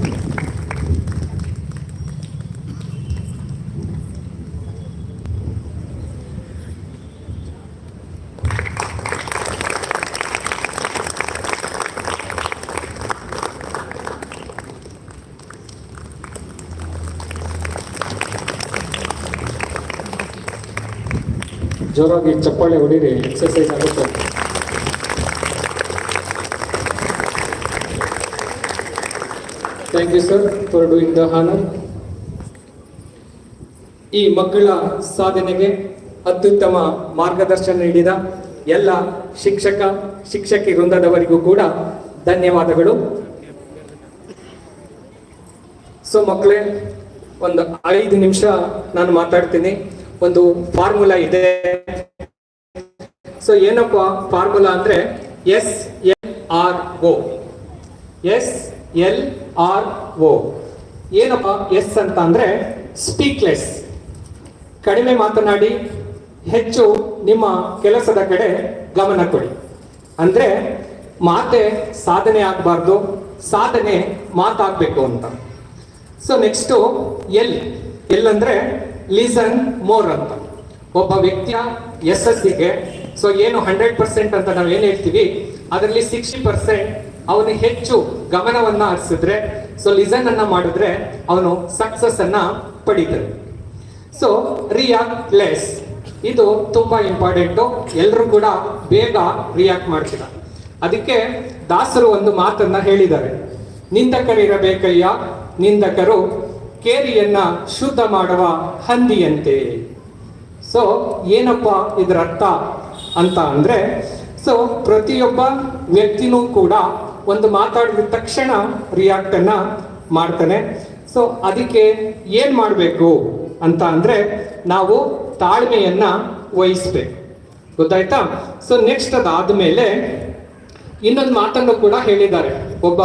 ಜೋರಾಗಿ ಚಪ್ಪಾಳೆ ಹೊಡೀರಿ, exercise ಆಗುತ್ತೆ. Thank you sir for doing the honour. ಈ ಮಕ್ಕಳ ಸಾಧನೆಗೆ ಅತ್ಯುತ್ತಮ ಮಾರ್ಗದರ್ಶನ ನೀಡಿದ ಎಲ್ಲ ಶಿಕ್ಷಕಿ ವೃಂದದವರಿಗೂ ಕೂಡ ಧನ್ಯವಾದಗಳು. ಸೊ ಮಕ್ಕಳೇ, ಒಂದು 5 ನಿಮಿಷ ನಾನು ಮಾತಾಡ್ತೀನಿ. ಒಂದು ಫಾರ್ಮುಲಾ ಇದೆ. ಸೊ ಏನಪ್ಪ ಫಾರ್ಮುಲಾ ಅಂದ್ರೆ SLRO. SLRO ಏನಪ್ಪ ಎಸ್ ಅಂತ ಅಂದ್ರೆ ಸ್ಪೀಕ್ಲೆಸ್, ಕಡಿಮೆ ಮಾತನಾಡಿ ಹೆಚ್ಚು ನಿಮ್ಮ ಕೆಲಸದ ಕಡೆ ಗಮನ ಕೊಡಿ. ಅಂದ್ರೆ ಮಾತೆ ಸಾಧನೆ ಆಗಬಾರ್ದು, ಸಾಧನೆ ಮಾತಾಗಬೇಕು ಅಂತ. ಸೊ ನೆಕ್ಸ್ಟ್ ಎಲ್ ಅಂದ್ರೆ ಲಿಸನ್ ಮೋರ್ ಅಂತ. ಒಬ್ಬ ವ್ಯಕ್ತಿಯ ಯಶಸ್ಸಿಗೆ ಸೊ ಏನು 100% ಅಂತ ನಾವು ಏನು ಹೇಳ್ತೀವಿ, ಅದರಲ್ಲಿ 60% ಅವನು ಹೆಚ್ಚು ಗಮನವನ್ನ ಹರಿಸಿದ್ರೆ, ಸೊ ಲಿಸನ್ ಅನ್ನ ಮಾಡಿದ್ರೆ ಅವನು ಸಕ್ಸಸ್ ಅನ್ನ ಪಡಿತಾನೆ. ಸೊ ರಿಯಾಕ್ಟ್ ಲೆಸ್, ಇದು ತುಂಬಾ ಇಂಪಾರ್ಟೆಂಟು. ಎಲ್ಲರೂ ಕೂಡ ಬೇಗ ರಿಯಾಕ್ಟ್ ಮಾಡ್ತಾರೆ. ಅದಕ್ಕೆ ದಾಸರು ಒಂದು ಮಾತನ್ನ ಹೇಳಿದ್ದಾರೆ, ನಿಂದಕರಿರಬೇಕಯ್ಯ ನಿಂದಕರು ಕೇರಿಯನ್ನ ಶುದ್ಧ ಮಾಡುವ ಹಂದಿಯಂತೆ. ಸೊ ಏನಪ್ಪ ಇದರ ಅರ್ಥ ಅಂತ ಅಂದ್ರೆ, ಸೊ ಪ್ರತಿಯೊಬ್ಬ ವ್ಯಕ್ತಿನೂ ಕೂಡ ಒಂದು ಮಾತಾಡಿದ ತಕ್ಷಣ ರಿಯಾಕ್ಟ್ ಅನ್ನ ಮಾಡ್ತಾನೆ. ಸೊ ಅದಕ್ಕೆ ಏನ್ ಮಾಡಬೇಕು ಅಂತ ಅಂದ್ರೆ, ನಾವು ತಾಳ್ಮೆಯನ್ನ ವಹಿಸ್ಬೇಕು. ಗೊತ್ತಾಯ್ತಾ? ಸೊ ನೆಕ್ಸ್ಟ್ ಅದಾದ್ಮೇಲೆ ಇನ್ನೊಂದು ಮಾತನ್ನು ಕೂಡ ಹೇಳಿದ್ದಾರೆ. ಒಬ್ಬ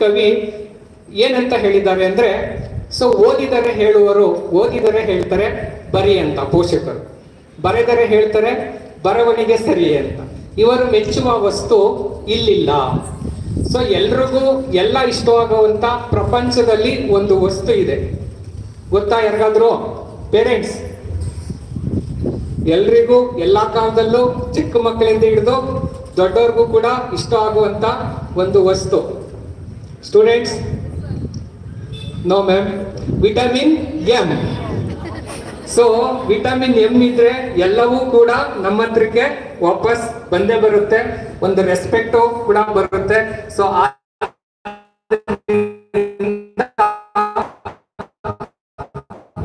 ಕವಿ ಏನಂತ ಹೇಳಿದ್ದಾರೆ ಅಂದ್ರೆ, ಸೊ ಓದಿದರೆ ಹೇಳುವರು, ಓದಿದರೆ ಹೇಳ್ತಾರೆ ಬರಿ ಅಂತ ಪೋಷಕರು, ಬರೆದರೆ ಹೇಳ್ತಾರೆ ಬರವಣಿಗೆ ಸರಿ ಅಂತ. ಇವರು ಮೆಚ್ಚುವ ವಸ್ತು ಇಲ್ಲಿಲ್ಲ. ಸೊ ಎಲ್ರಿಗೂ ಎಲ್ಲ ಇಷ್ಟವಾಗುವಂತ ಪ್ರಪಂಚದಲ್ಲಿ ಒಂದು ವಸ್ತು ಇದೆ, ಗೊತ್ತಾ ಯಾರಿಗಾದ್ರೂ? ಪೇರೆಂಟ್ಸ್, ಎಲ್ರಿಗೂ ಎಲ್ಲ ಕಾಲದಲ್ಲೂ ಚಿಕ್ಕ ಮಕ್ಕಳಿಂದ ಹಿಡಿದು ದೊಡ್ಡವ್ರಿಗೂ ಕೂಡ ಇಷ್ಟ ಆಗುವಂತ ಒಂದು ವಸ್ತು. Students, no ma'am, vitamin M. So vitamin M ಇದ್ರೆ ಎಲ್ಲವೂ ಕೂಡ ನಮ್ಮ ಹತ್ರಕ್ಕೆ ವಾಪಸ್ ಬಂದೇ ಬರುತ್ತೆ, ಒಂದು ರೆಸ್ಪೆಕ್ಟು ಕೂಡ ಬರುತ್ತೆ. ಸೊ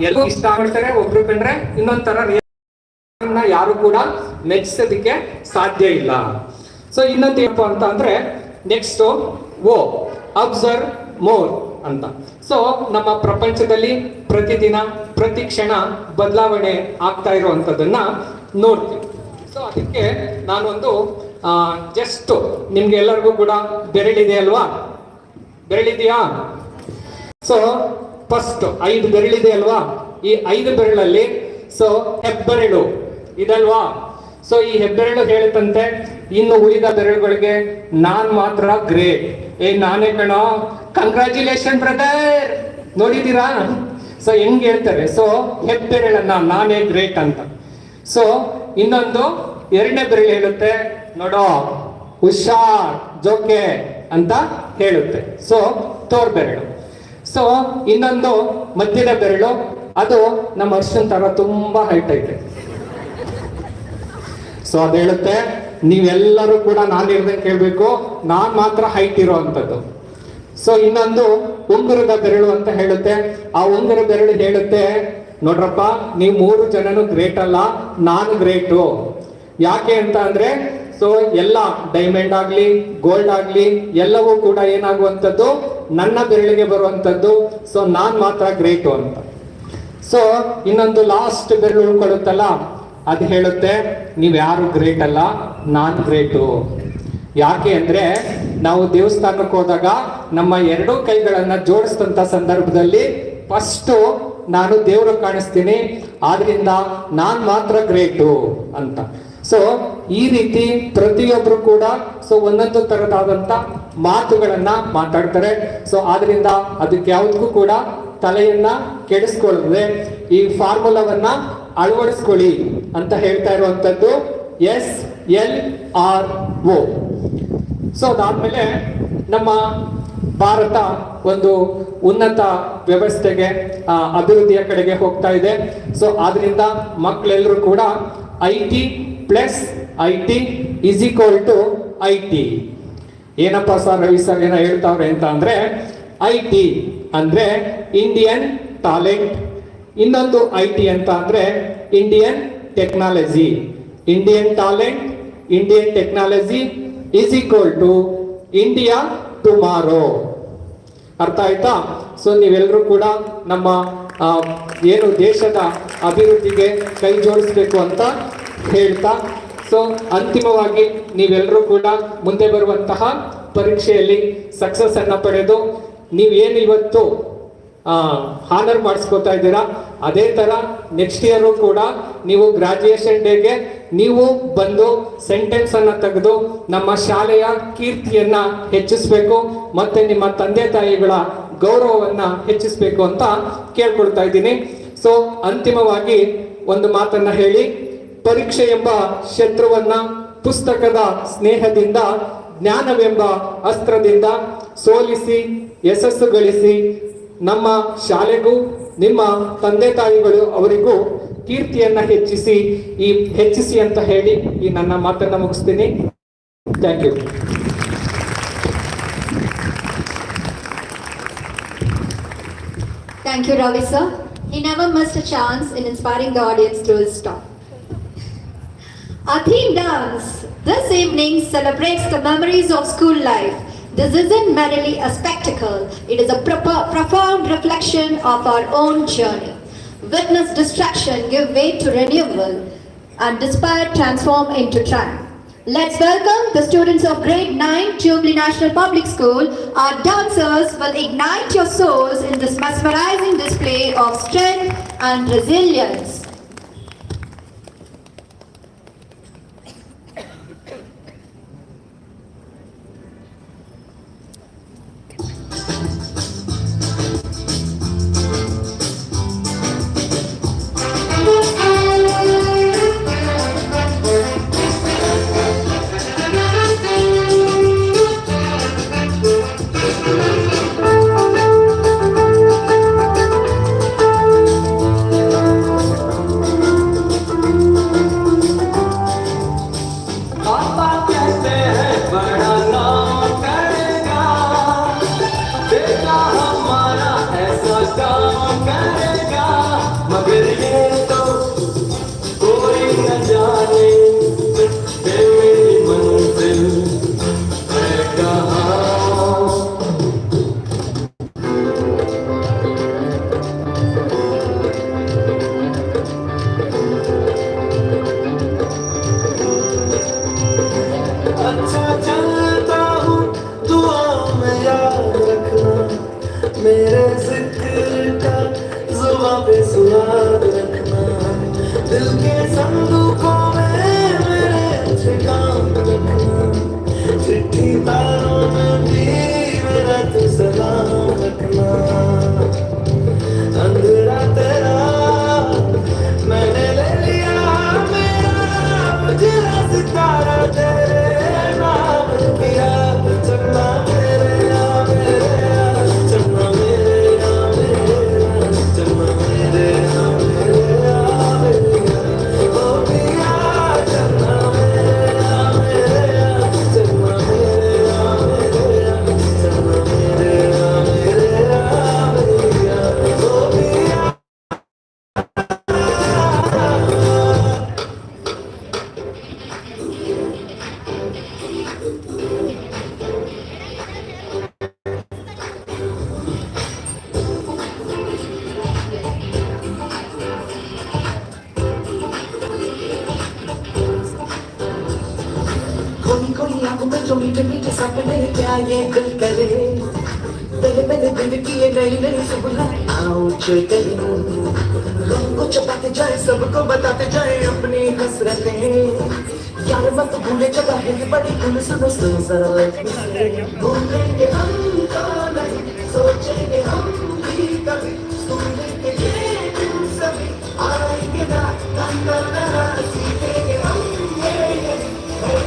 ಎಲ್ಲರೂ ಇಷ್ಟ ಮಾಡ್ತಾರೆ, ಒಬ್ರು ಕಂಡ್ರೆ ಇನ್ನೊಂದ್ ತರ ಯಾರು ಕೂಡ ಮೆಚ್ಚಿಸೋದಿಕ್ಕೆ ಸಾಧ್ಯ ಇಲ್ಲ. ಸೊ ಇನ್ನೊಂದು ಏನಪ್ಪ ಅಂತ ಅಂದ್ರೆ, ನೆಕ್ಸ್ಟ್ ಓ ಅಬ್ಸರ್ವ್ ಮೋರ್ ಅಂತ. ಸೊ ನಮ್ಮ ಪ್ರಪಂಚದಲ್ಲಿ ಪ್ರತಿದಿನ ಪ್ರತಿ ಕ್ಷಣ ಬದಲಾವಣೆ ಆಗ್ತಾ ಇರುವಂತದನ್ನ ನೋಡ್ತೀವಿ. ಸೊ ಅದಕ್ಕೆ ನಾನೊಂದು ಜಸ್ಟ್ ನಿಮ್ಗೆ ಎಲ್ಲರಿಗೂ ಕೂಡ ಬೆರಳಿದೆ ಅಲ್ವಾ? ಬೆರಳಿದೆಯಾ? ಸೊ ಫಸ್ಟ್ 5 ಬೆರಳಿದೆ ಅಲ್ವಾ? ಈ 5 ಬೆರಳಲ್ಲಿ ಸೊ ಹೆಬ್ಬೆರಳು ಇದಲ್ವಾ? ಸೊ ಈ ಹೆಬ್ಬೆರಳು ಹೇಳುತ್ತಂತೆ, ಇನ್ನು ಉಳಿದ ಬೆರಳುಗಳಿಗೆ ನಾನ್ ಮಾತ್ರ ಗ್ರೇಟ್. ನಾನೇ ಕಣೋ, ಕಂಗ್ರಾಚುಲೇಷನ್ ಬ್ರದರ್, ನೋಡಿದೀರಾ? ಸೊ ಹೆಂಗ್ ಹೇಳ್ತಾರೆ? ಸೊ ಹೆಬ್ಬೆರಳನ್ನ ನಾನೇ ಗ್ರೇಟ್ ಅಂತ. ಸೊ ಇನ್ನೊಂದು 2ನೇ ಬೆರಳು ಹೇಳುತ್ತೆ, ನೋಡೋ ಹುಷಾರ್ ಜೋಕೆ ಅಂತ ಹೇಳುತ್ತೆ. ಸೊ ತೋರ್ ಬೆರಳು. ಸೊ ಇನ್ನೊಂದು ಮಧ್ಯದ ಬೆರಳು, ಅದು ನಮ್ಮ ಅರ್ಶನ್ ತರ ತುಂಬಾ ಹೈಟ್ ಐತೆ. ಸೊ ಅದು ಹೇಳುತ್ತೆ, ನೀವೆಲ್ಲರೂ ಕೂಡ ನಾನು ಹೇಳ್ದಂಗೆ ಕೇಳ್ಬೇಕು, ನಾನ್ ಮಾತ್ರ ಹೈಟ್ ಇರೋ ಅಂತದ್ದು. ಸೊ ಇನ್ನೊಂದು ಉಂಗುರದ ಬೆರಳು ಅಂತ ಹೇಳುತ್ತೆ. ಆ ಉಂಗುರ ಬೆರಳು ಹೇಳುತ್ತೆ, ನೋಡ್ರಪ್ಪ, ನೀವು 3 ಜನನು ಗ್ರೇಟ್ ಅಲ್ಲ, ನಾನು ಗ್ರೇಟು. ಯಾಕೆ ಅಂತ ಅಂದ್ರೆ, ಸೊ ಎಲ್ಲ ಡೈಮಂಡ್ ಆಗ್ಲಿ ಗೋಲ್ಡ್ ಆಗ್ಲಿ ಎಲ್ಲವೂ ಕೂಡ ಏನಾಗುವಂಥದ್ದು ನನ್ನ ಬೆರಳಿಗೆ ಬರುವಂಥದ್ದು. ಸೊ ನಾನ್ ಮಾತ್ರ ಗ್ರೇಟು ಅಂತ. ಸೊ ಇನ್ನೊಂದು ಲಾಸ್ಟ್ ಬೆರಳು ಉಳ್ಕೊಳ್ಳುತ್ತಲ್ಲ, ಅದು ಹೇಳುತ್ತೆ, ನೀವ್ ಯಾರು ಗ್ರೇಟ್ ಅಲ್ಲ, ನಾನ್ ಗ್ರೇಟು. ಯಾಕೆ ಅಂದ್ರೆ, ನಾವು ದೇವಸ್ಥಾನಕ್ಕೆ ಹೋದಾಗ ನಮ್ಮ 2 ಕೈಗಳನ್ನ ಜೋಡಿಸಿದಂತ ಸಂದರ್ಭದಲ್ಲಿ ಫಸ್ಟ್ ನಾನು ದೇವರು ಕಾಣಿಸ್ತೀನಿ, ಆದ್ರಿಂದ ನಾನ್ ಮಾತ್ರ ಗ್ರೇಟು ಅಂತ. ಸೊ ಈ ರೀತಿ ಪ್ರತಿಯೊಬ್ರು ಕೂಡ ಸೊ ಒಂದೊಂದು ತರದಾದಂತ ಮಾತುಗಳನ್ನ ಮಾತಾಡ್ತಾರೆ. ಸೊ ಆದ್ರಿಂದ ಅದಕ್ಕೆ ಯಾವುದಕ್ಕೂ ಕೂಡ ತಲೆಯನ್ನ ಕೆಡಿಸ್ಕೊಳ್ಳದೆ ಈ ಫಾರ್ಮುಲಾವನ್ನ ಅಳವಡಿಸ್ಕೊಳ್ಳಿ ಅಂತ ಹೇಳ್ತಾ ಇರುವಂತದ್ದು SLRO. ಸೊ ಅದಾದ್ಮೇಲೆ ನಮ್ಮ ಭಾರತ ಒಂದು ಉನ್ನತ ವ್ಯವಸ್ಥೆಗೆ ಅಭಿವೃದ್ಧಿಯ ಕಡೆಗೆ ಹೋಗ್ತಾ ಇದೆ. ಸೊ ಆದ್ರಿಂದ ಮಕ್ಕಳೆಲ್ಲರೂ ಕೂಡ IT plus IT is equal to IT. ಏನಪ್ಪ ಸರ್ ರವಿ ಸರ್ ಏನೋ ಹೇಳ್ತಾವ್ರೆ ಅಂತ ಅಂದ್ರೆ, IT ಅಂದ್ರೆ ಇಂಡಿಯನ್ ಟ್ಯಾಲೆಂಟ್, ಇನ್ನೊಂದು IT ಅಂತ ಅಂದ್ರೆ Indian technology. Indian talent, Indian technology is equal to India tomorrow. ಅರ್ಥ ಆಯ್ತಾ? ಸೊ ನೀವೆಲ್ಲರೂ ಕೂಡ ನಮ್ಮ ಏನು ದೇಶದ ಅಭಿವೃದ್ಧಿಗೆ ಕೈ ಜೋಡಿಸ್ಬೇಕು ಅಂತ ಹೇಳ್ತಾ, ಸೊ ಅಂತಿಮವಾಗಿ ನೀವೆಲ್ಲರೂ ಕೂಡ ಮುಂದೆ ಬರುವಂತಹ ಪರೀಕ್ಷೆಯಲ್ಲಿ ಸಕ್ಸಸ್ ಅನ್ನ ಪಡೆದು ನೀವೇನು ಇವತ್ತು ಹಾನರ್ ಮಾಡಿಸ್ಕೋತಾ ಇದ್ದೀರಾ, ಅದೇ ತರ ನೆಕ್ಸ್ಟ್ ಇಯರ್ ಕೂಡ ನೀವು ಗ್ರಾಜುಯೇಷನ್ ಡೇಗೆ ನೀವು ಬಂದು ಸೆಂಟೆನ್ಸ್ ಅನ್ನ ತೆಗೆದು ನಮ್ಮ ಶಾಲೆಯ ಕೀರ್ತಿಯನ್ನ ಹೆಚ್ಚಿಸಬೇಕು, ಮತ್ತೆ ನಿಮ್ಮ ತಂದೆ ತಾಯಿಗಳ ಗೌರವವನ್ನ ಹೆಚ್ಚಿಸಬೇಕು ಅಂತ ಕೇಳ್ಕೊಳ್ತಾ ಇದ್ದೀನಿ. ಸೊ ಅಂತಿಮವಾಗಿ ಒಂದು ಮಾತನ್ನ ಹೇಳಿ, ಪರೀಕ್ಷೆ ಎಂಬ ಶತ್ರುವನ್ನ ಪುಸ್ತಕದ ಸ್ನೇಹದಿಂದ, ಜ್ಞಾನವೆಂಬ ಅಸ್ತ್ರದಿಂದ ಸೋಲಿಸಿ ಯಶಸ್ಸು ಗಳಿಸಿ ನಮ್ಮ ಶಾಲೆಗೂ ನಿಮ್ಮ ತಂದೆ ತಾಯಿಗಳು ಅವರಿಗೂ ಕೀರ್ತಿಯನ್ನ ಹೆಚ್ಚಿಸಿ ಅಂತ ಹೇಳಿ ಈ ನನ್ನ ಮಾತನ್ನ ಮುಗಿಸ್ತೀನಿ. Thank you. Thank you, Ravi sir. He never missed a chance in inspiring the audience through his talk. Our theme dance this evening celebrates the memories of school life. This isn't merely a spectacle, it is a profound reflection of our own journey. Witness distraction give way to renewal and despair transform into triumph. Let's welcome the students of grade 9 Jubilee National Public School. Our dancers will ignite your souls in this mesmerizing display of strength and resilience. मेरे जिक्र का जुबां पे सुहाग रखना, दिल के संदूकों में मेरे ठिकान रखना, चिट्ठी तारों में भी मेरा तू सलाम रखना। अंधेरा तेरा मैंने ले लिया मेरा, उजला सितारा तेरे नाम किया, चन्ना मेरे या मेरे या, चन्ना मेरे या मेरे या, चन्ना मेरे या मेरे या मेरे या, ओ पिया चन्ना मेरे या मेरे या, चन्ना मेरे या मेरे या, चन्ना मेरे या मेरे या मेरे या, ओ पिया। खोली खोली आंखों में जो मीठे मीठे सपने, क्या ये दिल करे, तेरे मैंने दिल की ये नई नई सुबह आओ चले, लोगों को छुपाते जाए सबको बताते जाए अपनी हसरतें, यार मत भूले जगह है बड़ी भूल, सुनो सुनो जरा let me say, भूलेंगे हम तो नहीं, सोचेंगे हम भी कभी, सुनेंगे ये दिन सभी आएंगे ना, ना ना ना सीखेंगे हम ये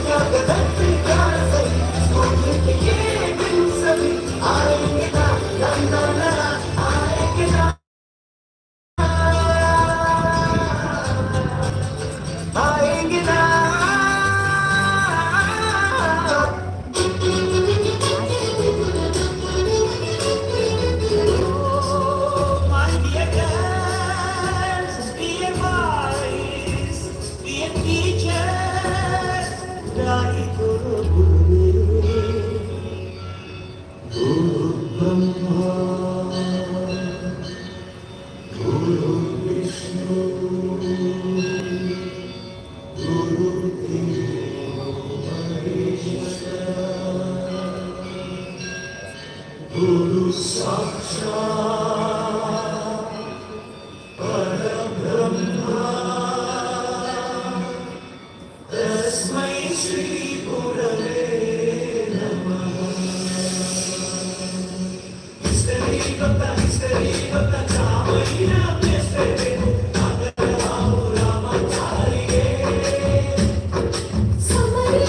क्या गलत क्या सही, सुनेंगे ये दिन सभी आएंगे ना, ना ना आएंगे ना, आएंगे ना। My dear girls, dear boys, dear teachers, Rai Guru Guru Brahma, Guru Vishnu, Guru Deva Maheshwara, Guru Sakshat Parabrahma, Tasmai Shri Gurave Namah. History of the Chamayina yesterday, Agarao Ramacharye. Samari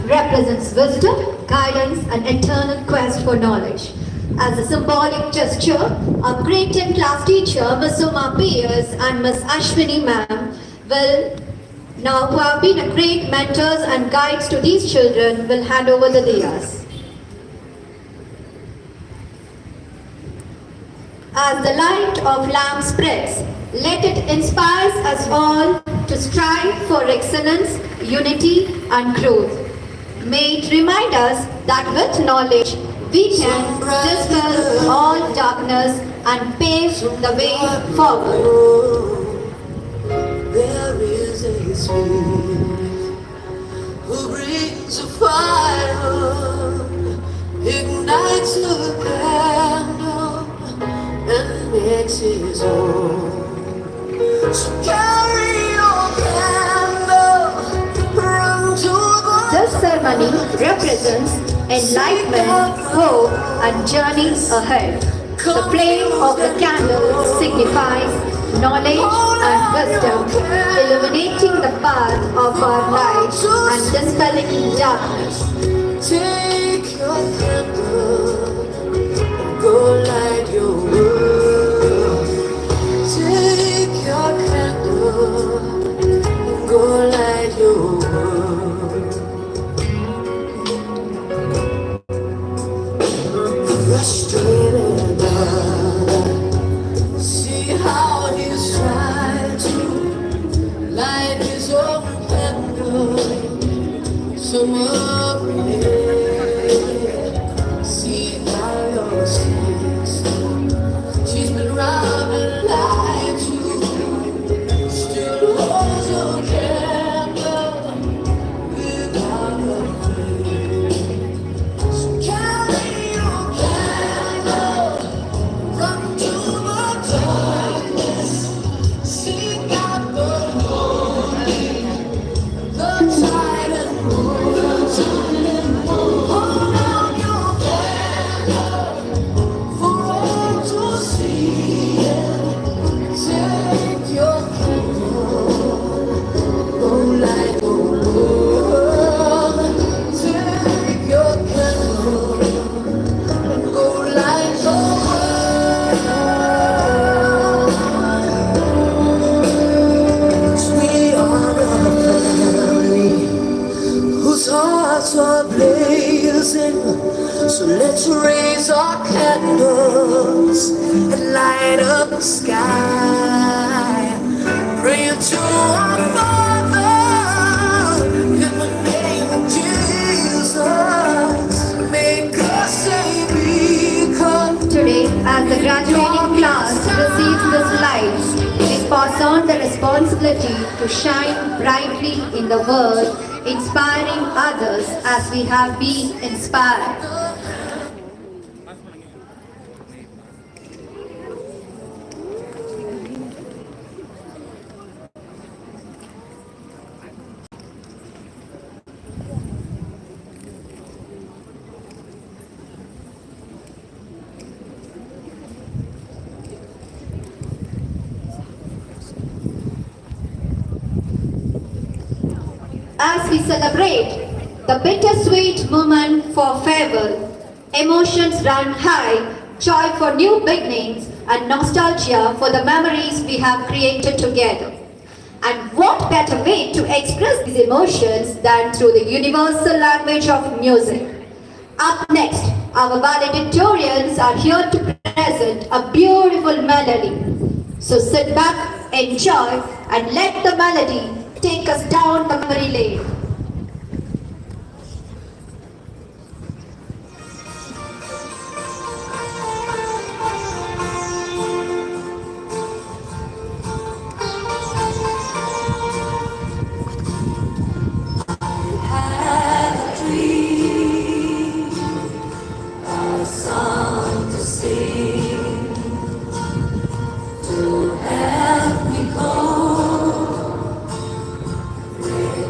represents wisdom, guidance, and eternal quest for knowledge. As a symbolic gesture, our grade 10 class teacher, Miss Uma P.S. and Miss Ashwini ma'am will now, who have been a great mentors and guides to these children, will hand over the diyas. As the light of lamp spreads, let it inspire us all to strive for excellence, unity, and growth. May it remind us that with knowledge, we can dispel all darkness and pave the way forward. There is a spirit who brings a fire, ignites a candle, and makes his own. So carry your candle, run to the This ceremony represents enlightenment, hope, and journeys ahead. The flame of the candle signifies knowledge and wisdom, illuminating the path of our lives and dispelling darkness. Take your candle and go light your world. Take your candle and go light your world. Frustrated by, see how he's trying to light his own candle. Summer rain, see how your sister, she's been robbed and lied to, still holds your candle without a flame. So carry your candle, run to the darkness, seek out the morning, the tide and hold out your candle for all to see. Take your candle, go light the world. Take your candle, go light the world. We are a family whose hearts are blazing. So let's raise our candles and light up the sky. Praying to our Father in the name of Jesus. Make us a beacon. Today, as the graduating class receives this light, we pass on the responsibility to shine brightly in the world, inspiring others as we have been inspired. As we celebrate the bittersweet moment for farewell, emotions run high, joy for new beginnings, and nostalgia for the memories we have created together. And what better way to express these emotions than through the universal language of music? Up next, our valedictorians are here to present a beautiful melody. So sit back, enjoy, and let the melody take us down the memory lane. Had a dream, a song to sing, to help me go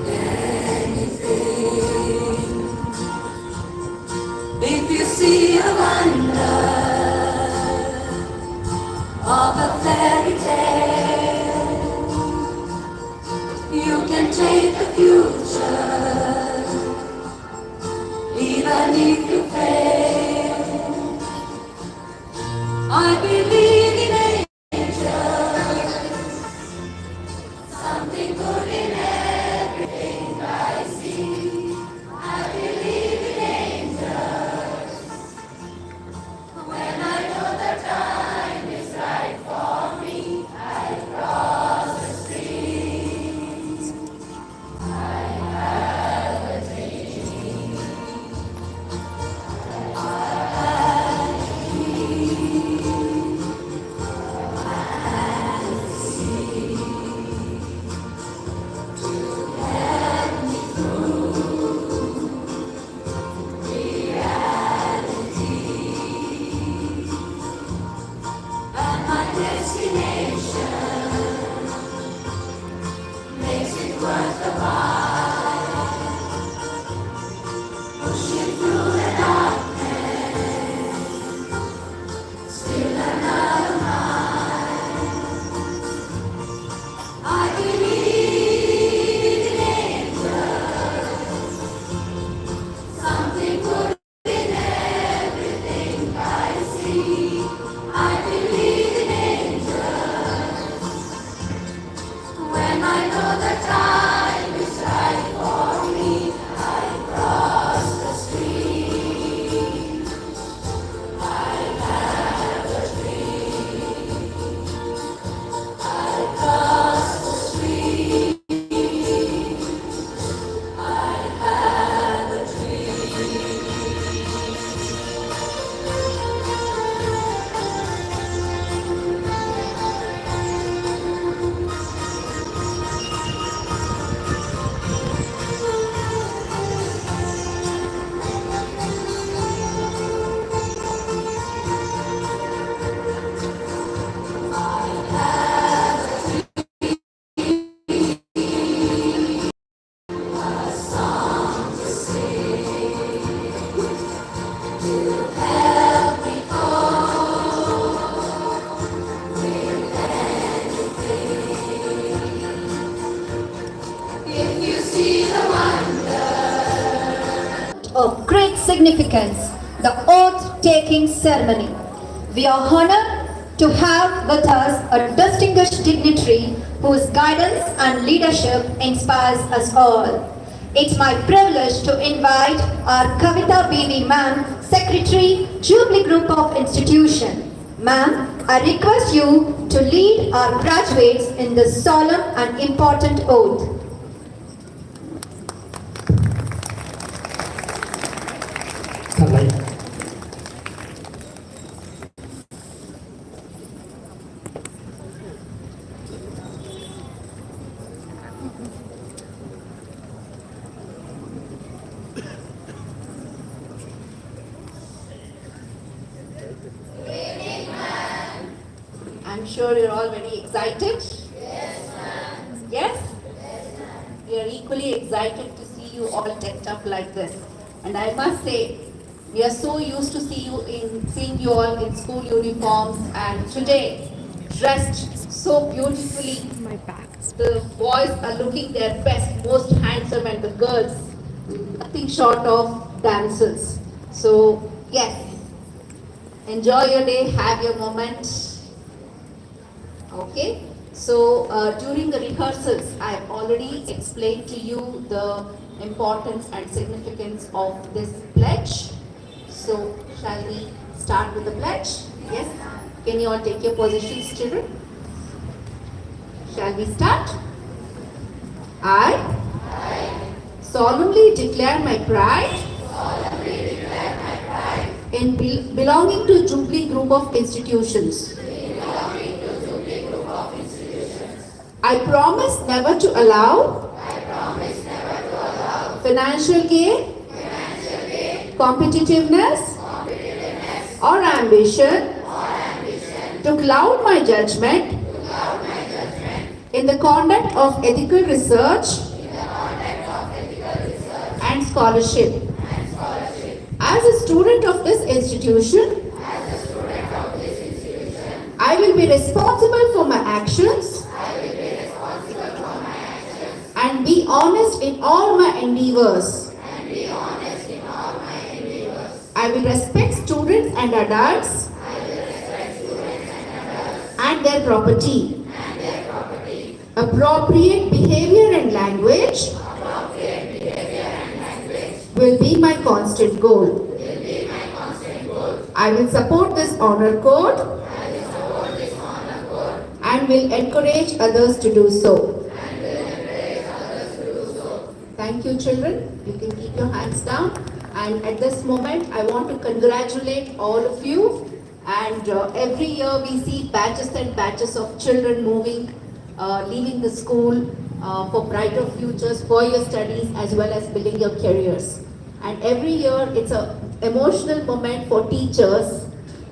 where Of great significance, the oath-taking ceremony. We are honored to have with us a distinguished dignitary whose guidance and leadership inspires us all. It's my privilege to invite our Kavita BV Ma'am, Secretary, Jubilee Group of Institution. Ma'am, I request you to lead our graduates in this solemn and important oath. I'm sure you're all very excited. Yes, ma'am. Yes? We are equally excited to see you all decked up like this. And I must say, we are so used to seeing you all in school uniforms, and today, dressed so beautifully. The boys are looking their best, most handsome, and the girls, nothing short of dancers. So, yes, enjoy your day, have your moment. Okay, so during the rehearsals, I have already explained to you the importance and significance of this pledge. So, shall we start with the pledge? Yes? Can you all take your positions, children? Shall we start? I solemnly declare my pride in belonging to Jubilee Group of Institutions. I promise never to allow financial gain, competitiveness, or ambition to cloud my judgment in the conduct of ethical research and scholarship. As a student of this institution, I will be responsible for my actions and be honest in all my endeavors. I will respect students and adults and their property. Appropriate behavior and language will be my constant goal. I will support this honor code and will encourage others to do so. Thank you, children. You can keep your hands down. And at this moment, I want to congratulate all of you. And every year we see batches and batches of children moving, leaving the school for brighter futures, for your studies, as well as building your careers. And every year it's an emotional moment for teachers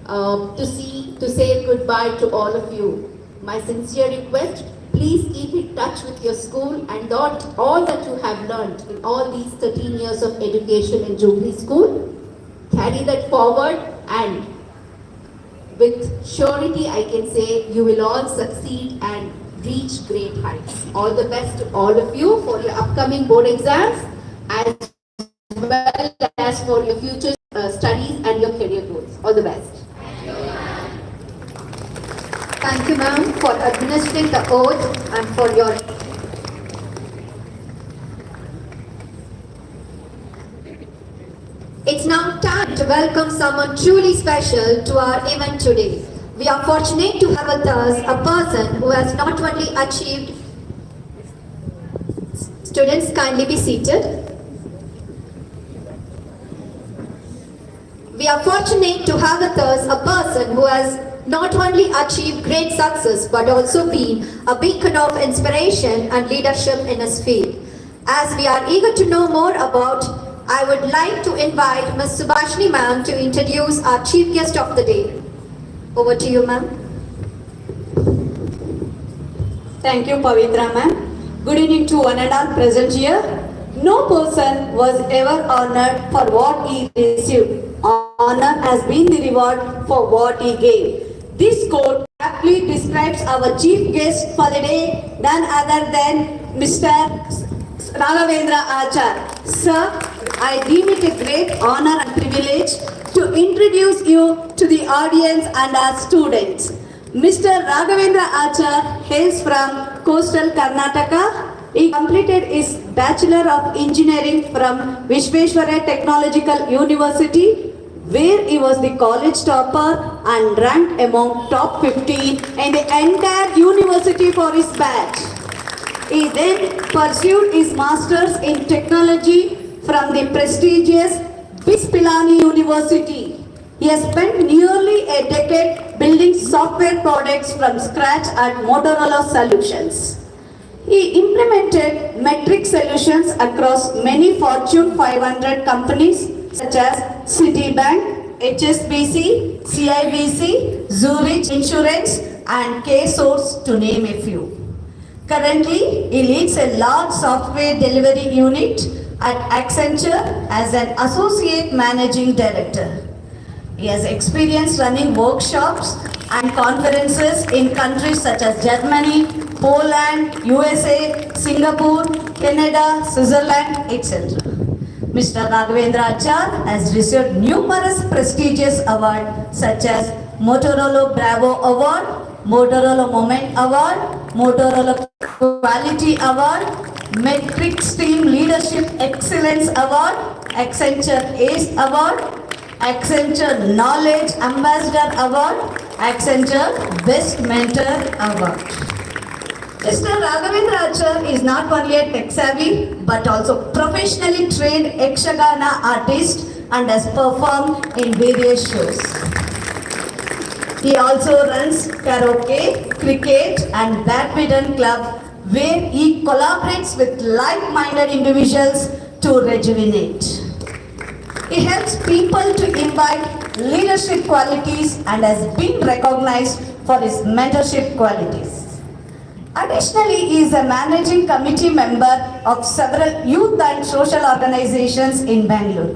to say goodbye to all of you. My sincere request, please keep in touch with your school and all that you have learned in all these 13 years of education in Jubilee School. Carry that forward, and with surety I can say you will all succeed and reach great heights. All the best to all of you for your upcoming board exams as well as for your future studies and your career goals. All the best. Thank you, ma'am, for administering the oath and for your... It's now time to welcome someone truly special to our event today. We are fortunate to have with us a person who has not only achieved... Students, kindly be seated. We are fortunate to have with us a person who has not only achieved great success but also been a beacon of inspiration and leadership in his field. As we are eager to know more about, I would like to invite Ms. Subhashini ma'am to introduce our chief guest of the day. Over to you, ma'am. Thank you, Pavitra ma'am. Good evening to one and all present here. No person was ever honored for what he received. Honor has been the reward for what he gave. This quote aptly describes our chief guest for the day, none other than Mr. Raghavendra Achar. Sir, I deem it a great honor and privilege to introduce you to the audience and our students. Mr. Raghavendra Achar hails from coastal Karnataka. He completed his Bachelor of Engineering from Vishveshwara Technological University, where he was the college topper and ranked among top 15 in the entire university for his batch. He then pursued his Masters in Technology from the prestigious Bispilani University. He has spent nearly a decade building software products from scratch at Motorola Solutions. He implemented metric solutions across many Fortune 500 companies such as Citibank, HSBC, CIBC, Zurich Insurance and K-Source to name a few. Currently, he leads a large software delivery unit at Accenture as an Associate Managing Director. He has experience running workshops and conferences in countries such as Germany, Poland, USA, Singapore, Canada, Switzerland, etc. Mr. Raghavendra Achar has received numerous prestigious awards such as Motorola Bravo Award, Motorola Moment Award, Motorola Quality Award, Metrics Team Leadership Excellence Award, Accenture Ace Award, Accenture Knowledge Ambassador Award, Accenture Best Mentor Award. Mr. Raghavendra Achar is not only a tech savvy but also professionally trained Yakshagana artist and has performed in various shows. He also runs karaoke, cricket and badminton club where he collaborates with like-minded individuals to rejuvenate. He helps people to imbibe leadership qualities and has been recognized for his mentorship qualities. Additionally, he is a managing committee member of several youth and social organizations in Bangalore.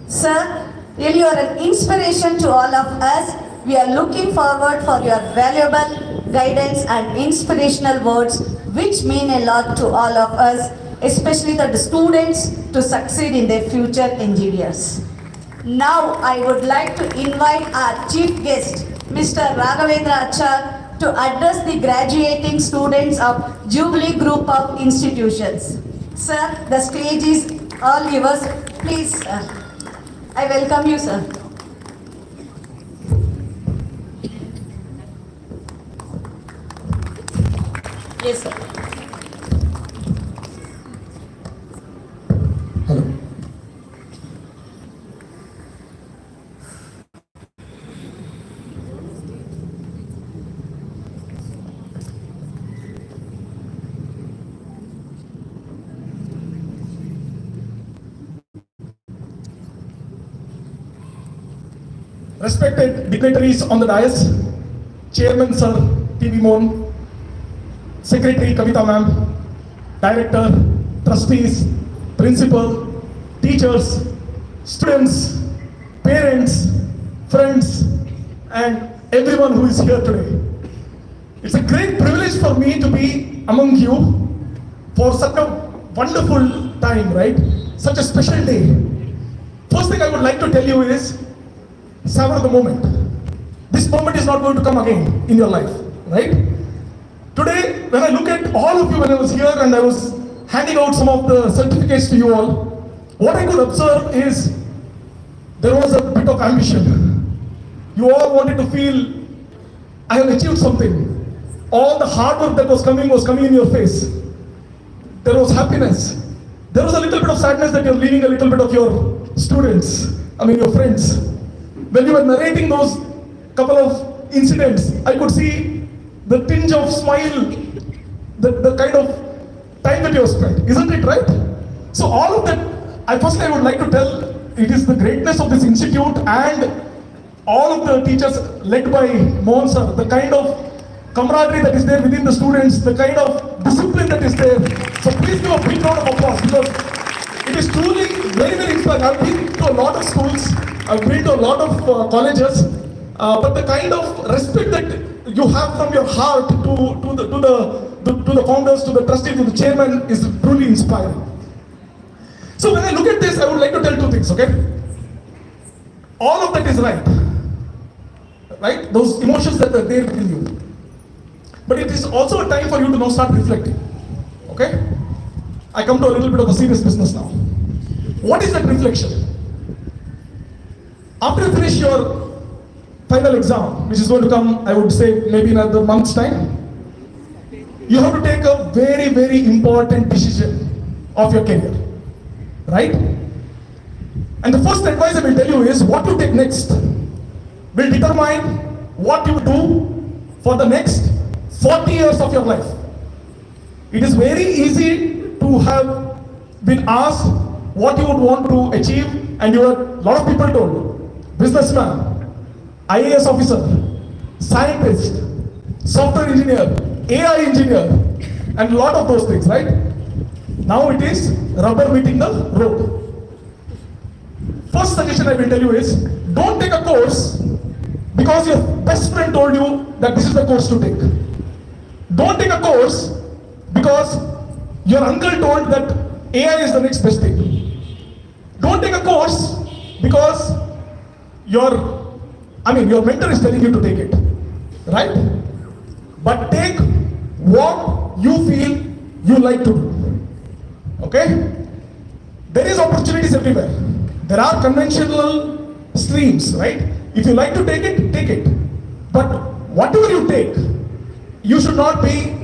Sir, really you are an inspiration to all of us. We are looking forward for your valuable guidance and inspirational words which mean a lot to all of us, especially the students to succeed in their future endeavors. Now I would like to invite our chief guest, Mr. Raghavendra Achar, to address the graduating students of Jubilee Group of Institutions. Sir, the stage is all yours. Please, sir. I welcome you, sir. Yes, sir. Hello. Respected dignitaries on the dais, Chairman Sir T.V. Mohan, Secretary Kavita Ma'am, Director, Trustees, Principal, Teachers, Students, Parents, Friends, and everyone who is here today. It's a great privilege for me to be among you for such a wonderful time, right? Such a special day. First thing I would like to tell you is, savor the moment. This moment is not going to come again in your life, right? Today, when I look at all of you when I was here and I was handing out some of the certificates to you all, what I could observe is there was a bit of ambition. You all wanted to feel, I have achieved something. All the hard work that was coming in your face. There was happiness. There was a little bit of sadness that you're leaving a little bit of your students, your friends. When you were narrating those couple of incidents, I could see the tinge of smile, the kind of time that you have spent. Isn't it right? So all of that, I would like to tell, it is the greatness of this institute and all of the teachers led by Mohan sir, the kind of camaraderie that is there within the students, the kind of discipline that is there. So please give a big round of applause because It is truly very, very inspiring. I've been to a lot of schools, I've been to a lot of colleges, but the kind of respect that you have from your heart to the founders, to the trustees, to the chairman is truly inspiring. So when I look at this, I would like to tell two things, okay? All of that is right. Right? Those emotions that are there within you. But it is also a time for you to now start reflecting. Okay? I come to a little bit of a serious business now. What is that reflection? After you finish your final exam, which is going to come, I would say, maybe in another month's time, you have to take a very, very important decision of your career. Right? And the first advice I will tell you is what you take next will determine what you do for the next 40 years of your life. It is very easy to have been asked what you would want to achieve, and you are, a lot of people told, businessman, IAS officer, scientist, software engineer, AI engineer, and a lot of those things, right? Now it is rubber meeting the road. First suggestion I will tell you is, don't take a course because your best friend told you that this is the course to take. Don't take a course because your uncle told that AI is the next best thing. Don't take a course because your mentor is telling you to take it. Right? But take what you feel you like to do. Okay? There is opportunities everywhere. There are conventional streams, right? If you like to take it, take it. But whatever you take, you should not be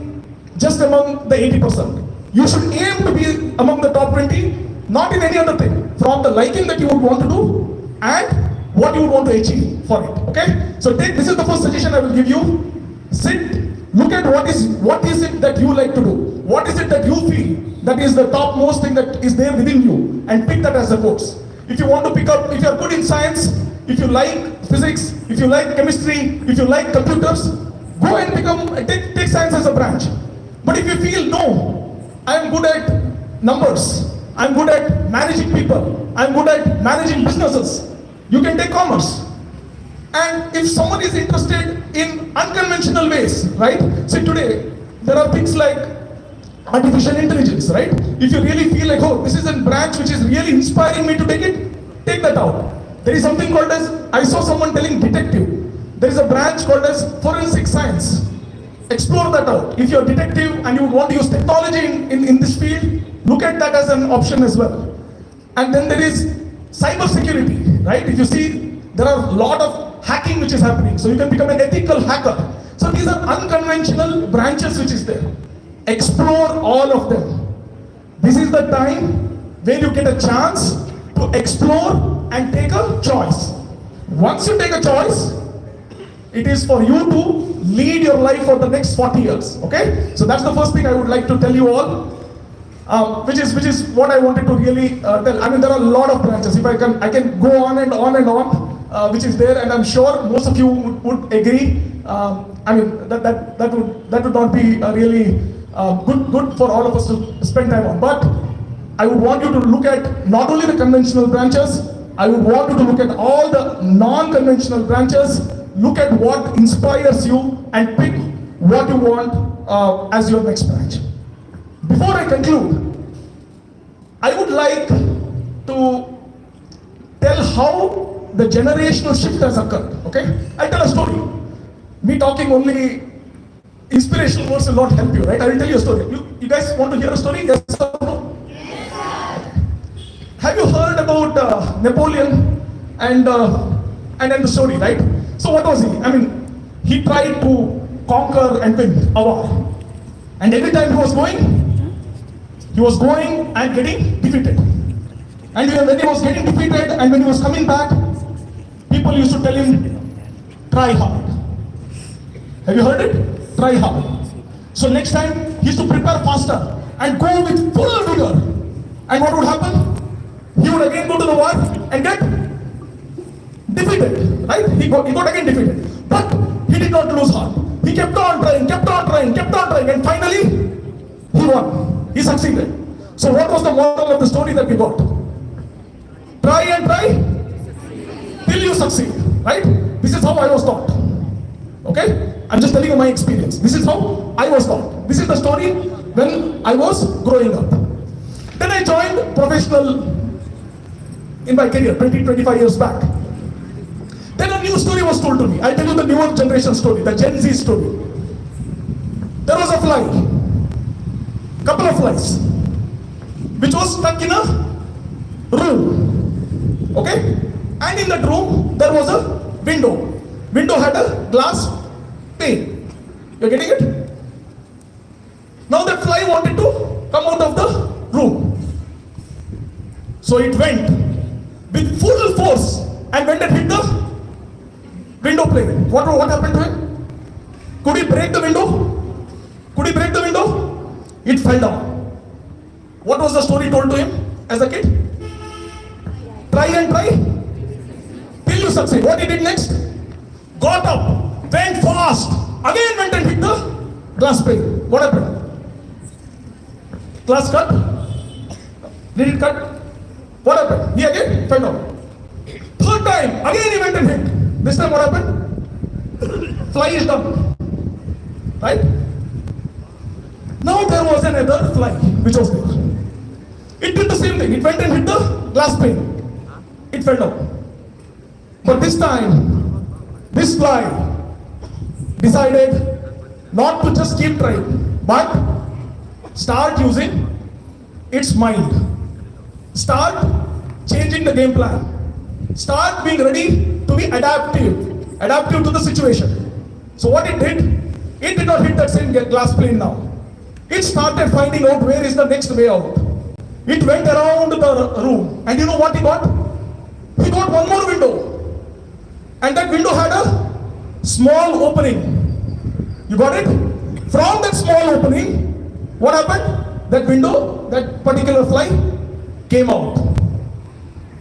just among the 80%. You should aim to be among the top 20, not in any other thing. From the liking that you would want to do and what you would want to achieve for it. Okay? So this is the first suggestion I will give you. Sit, look at what is it that you like to do. What is it that you feel that is the topmost thing that is there within you, and pick that as a course. If you want to pick up, if you are good in science, if you like physics, if you like chemistry, if you like computers, go and take science as a branch. But if you feel, no, I am good at numbers, I am good at managing people, I am good at managing businesses, you can take commerce. And if someone is interested in unconventional ways, right? See, today, there are things like artificial intelligence, right? If you really feel like, oh, this is a branch which is really inspiring me to take it, take that out. There is something called as, I saw someone telling detective. There is a branch called as forensic science. Explore that out. If you're a detective and you want to use technology in this field, look at that as an option as well. And then there is cyber security, right? If you see, there are a lot of hacking which is happening. So you can become an ethical hacker. So these are unconventional branches which is there. Explore all of them. This is the time when you get a chance to explore and take a choice. Once you take a choice, it is for you to lead your life for the next 40 years. Okay? So that's the first thing I would like to tell you all, which is what I wanted to really tell. I mean, there are a lot of branches. If I can go on and on and on, which is there, and I'm sure most of you would agree. I mean, that would not be really good for all of us to spend time on. But I would want you to look at not only the conventional branches, I would want you to look at all the non-conventional branches, look at what inspires you and pick what you want as your next branch. Before I conclude, I would like to tell how the generational shift has occurred. Okay? I'll tell a story. Me talking only inspirational words will not help you, right? I will tell you a story. You guys want to hear a story? Yes or no? Yes. Okay. Have you heard about Napoleon and then the story, right? So what was he? I mean, he tried to conquer and win a war. And every time he was going and getting defeated. And when he was getting defeated and when he was coming back, people used to tell him, try hard. Have you heard it? Try hard. So next time he used to prepare faster and go with full vigor. And what would happen? He would again go to the war and get defeated. Right? He got again defeated. But he did not lose heart. He kept on trying, and finally he won. He succeeded. So what was the moral of the story that we got? Try and try till you succeed, right? This is how I was taught. Okay? I'm just telling you my experience. This is how I was taught. This is the story when I was growing up. Then I joined professional in my career 25 years back. Then a new story was told to me. I tell you the newer generation story, the Gen Z story. There was a fly, couple of flies, which was stuck in a room. Okay? And in that room, there was a window. Window had a glass pane. You're getting it? Now that fly wanted to come out of the room. So it went with full force and went and hit the window pane. What happened to him? Could he break the window? Could he break the window? It fell down. What was the story told to him as a kid? Try and try till you succeed. What he did next? Got up, went fast, again went and hit the glass pane. What happened? Glass cut? Did it cut? What happened? He again fell down. Third time, again he went and hit. This time what happened? Fly is done. Right? Now there was another fly which was there. It did the same thing. It went and hit the glass pane. It fell down. But this time, this fly decided not to just keep trying, but start using its mind. Start changing the game plan. Start being ready to be adaptive to the situation. So what it did not hit that same glass pane now. It started finding out where is the next way out. It went around the room, and you know what he got? He got one more window. And that window had a small opening. You got it? From that small opening, what happened? That window, that particular fly came out.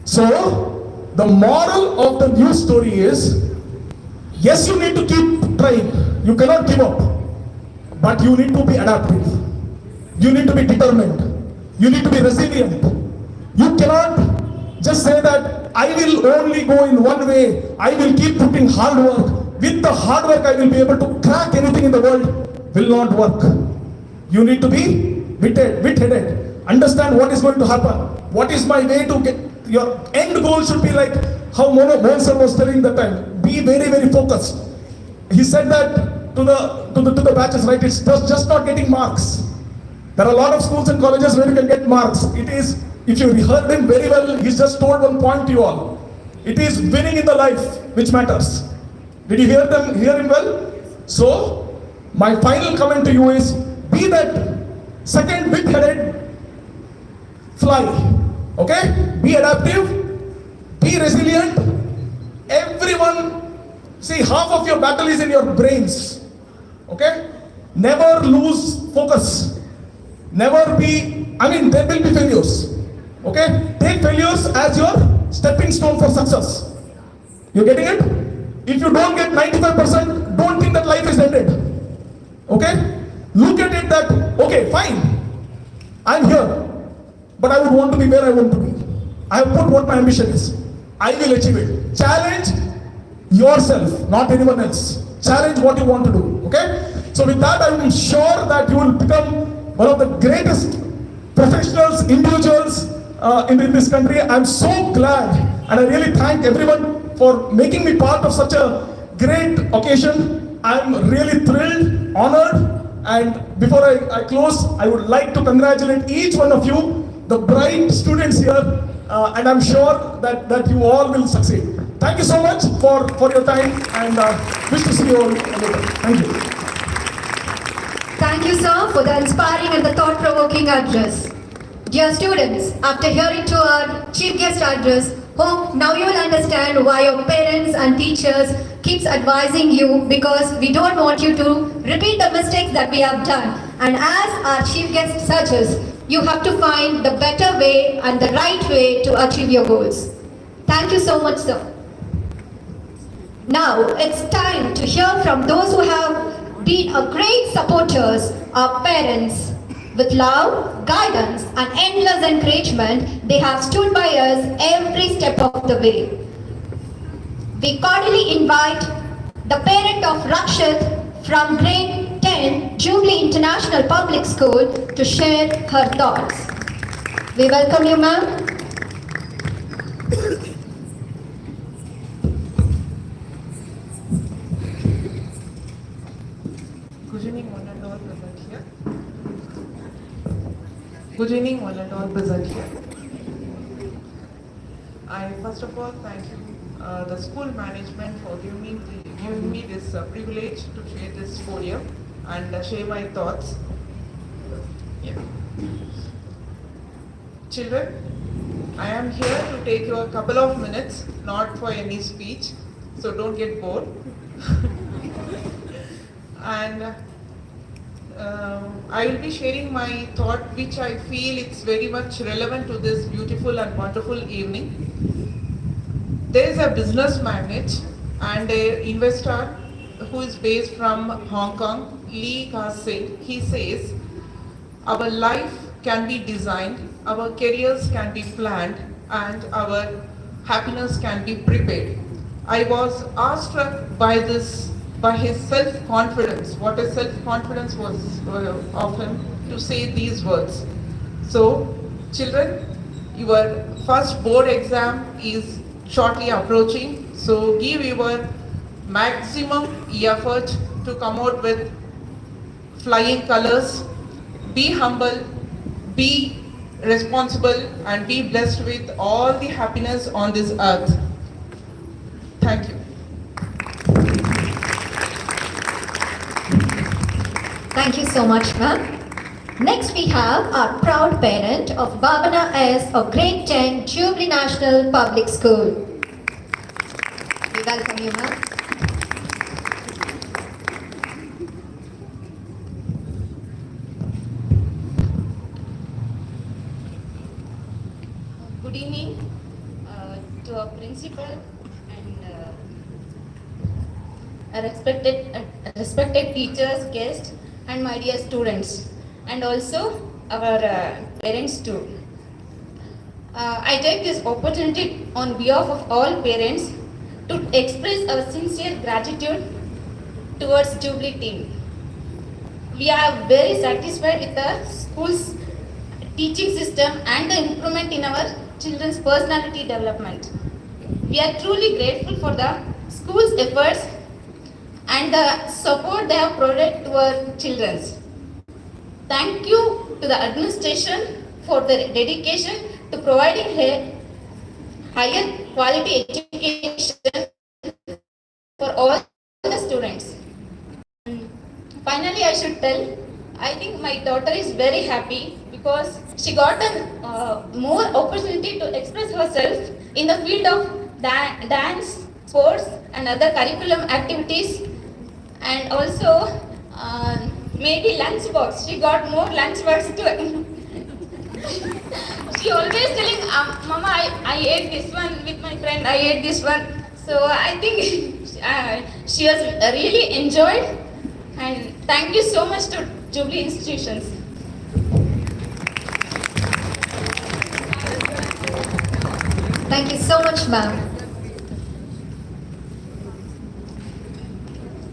So, the moral of the new story is, yes, you need to keep trying. You cannot give up. But you need to be adaptive. You need to be determined. You need to be resilient. You cannot just say that I will only go in one way. I will keep putting hard work. With the hard work, I will be able to crack anything in the world. Will not work. You need to be wit-headed. Understand what is going to happen. What is my way to get, your end goal should be like how Mantle was telling that time. Be very, very focused. He said that to the batches, right? It's just not getting marks. There are a lot of schools and colleges where you can get marks. It is, if you heard him very well, he's just told one point to you all. It is winning in the life which matters. Did you hear him well? So, my final comment to you is, be that second wit-headed fly. Okay? Be adaptive, be resilient. Everyone, see, half of your battle is in your brains. Okay? Never lose focus. Never be, there will be failures. Okay? Take failures as your stepping stone for success. You getting it? If you don't get 95%, don't think that life is ended. Okay? Look at it that, okay, fine. I'm here. But I would want to be where I want to be. I have put what my ambition is. I will achieve it. Challenge yourself, not anyone else. Challenge what you want to do. Okay? So with that, I am sure that you will become one of the greatest professionals, individuals in this country. I'm so glad, and I really thank everyone for making me part of such a great occasion. I'm really thrilled, honored, and before I close, I would like to congratulate each one of you, the bright students here, and I'm sure that you all will succeed. Thank you so much for your time, and wish to see you all later. Thank you. Thank you, sir, for the inspiring and the thought-provoking address. Dear students, after hearing to our chief guest address, hope now you will understand why your parents and teachers keeps advising you, because we don't want you to repeat the mistakes that we have done. And as our chief guest suggests, you have to find the better way and the right way to achieve your goals. Thank you so much, sir. Now it's time to hear from those who have been a great supporters, our parents. With love, guidance, and endless encouragement, they have stood by us every step of the way. We cordially invite the parent of Rakshit from grade 10 Jubilee International Public School to share her thoughts. We welcome you, ma'am. Good evening, one and all present here. Good evening, one and all present here. I first of all thank you, the school management, for giving me this privilege to share this podium and share my thoughts. Yeah. Children, I am here to take you a couple of minutes, not for any speech, so don't get bored. And I will be sharing my thought, which I feel it's very much relevant to this beautiful and wonderful evening. There is a business magnate and an investor who is based from Hong Kong, Lee Ka-sing. He says, our life can be designed, our careers can be planned, and our happiness can be prepared. I was awestruck by his self-confidence, what a self-confidence was of him to say these words. So, children, your first board exam is shortly approaching, so give your maximum effort to come out with flying colors. Be humble, be responsible, and be blessed with all the happiness on this earth. Thank you. Thank you so much, ma'am. Next, we have our proud parent of Bhavana S. of Grade 10 Jubilee National Public School. We welcome you, ma'am. Good evening to our principal and respected teachers, guests, and my dear students, and also our parents too. I take this opportunity on behalf of all parents to express our sincere gratitude towards Jubilee team. We are very satisfied with the school's teaching system and the improvement in our children's personality development. We are truly grateful for the school's efforts and the support they have provided to our children. Thank you to the administration for their dedication to providing a higher quality education for all the students. Finally, I should tell, I think my daughter is very happy because she got a more opportunity to express herself in the field of dance, sports, and other curriculum activities, and also maybe lunchbox. She got more lunchbox too. She always telling, Mama, I ate this one with my friend, I ate this one. So I think she has really enjoyed, and thank you so much to Jubilee institutions. Thank you so much, ma'am.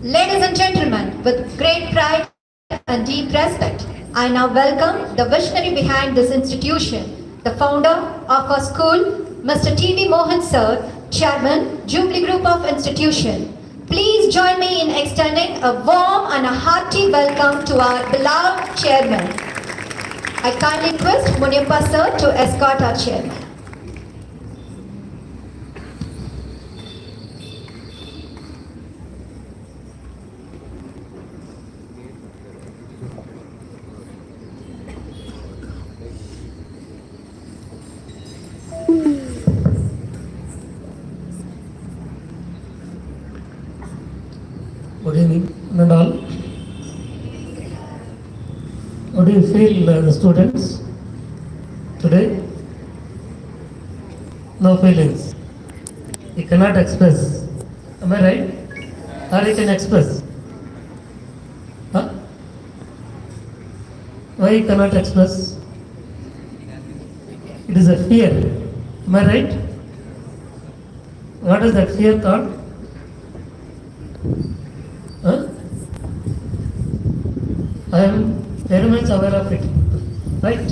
Ladies and gentlemen, with great pride and deep respect, I now welcome the visionary behind this institution, the founder of our school, Mr. T.V. Mohan Sir, Chairman, Jubilee Group of Institution. Please join me in extending a warm and a hearty welcome to our beloved Chairman. I kindly request Muniappa Sir to escort our Chairman. Good evening, one and all. How do you feel, the students, today? No feelings. You cannot express. Am I right? Or you can express? Huh? Why you cannot express? It is a fear. Am I right? What is that fear called? Huh? I am very much aware of it. Right?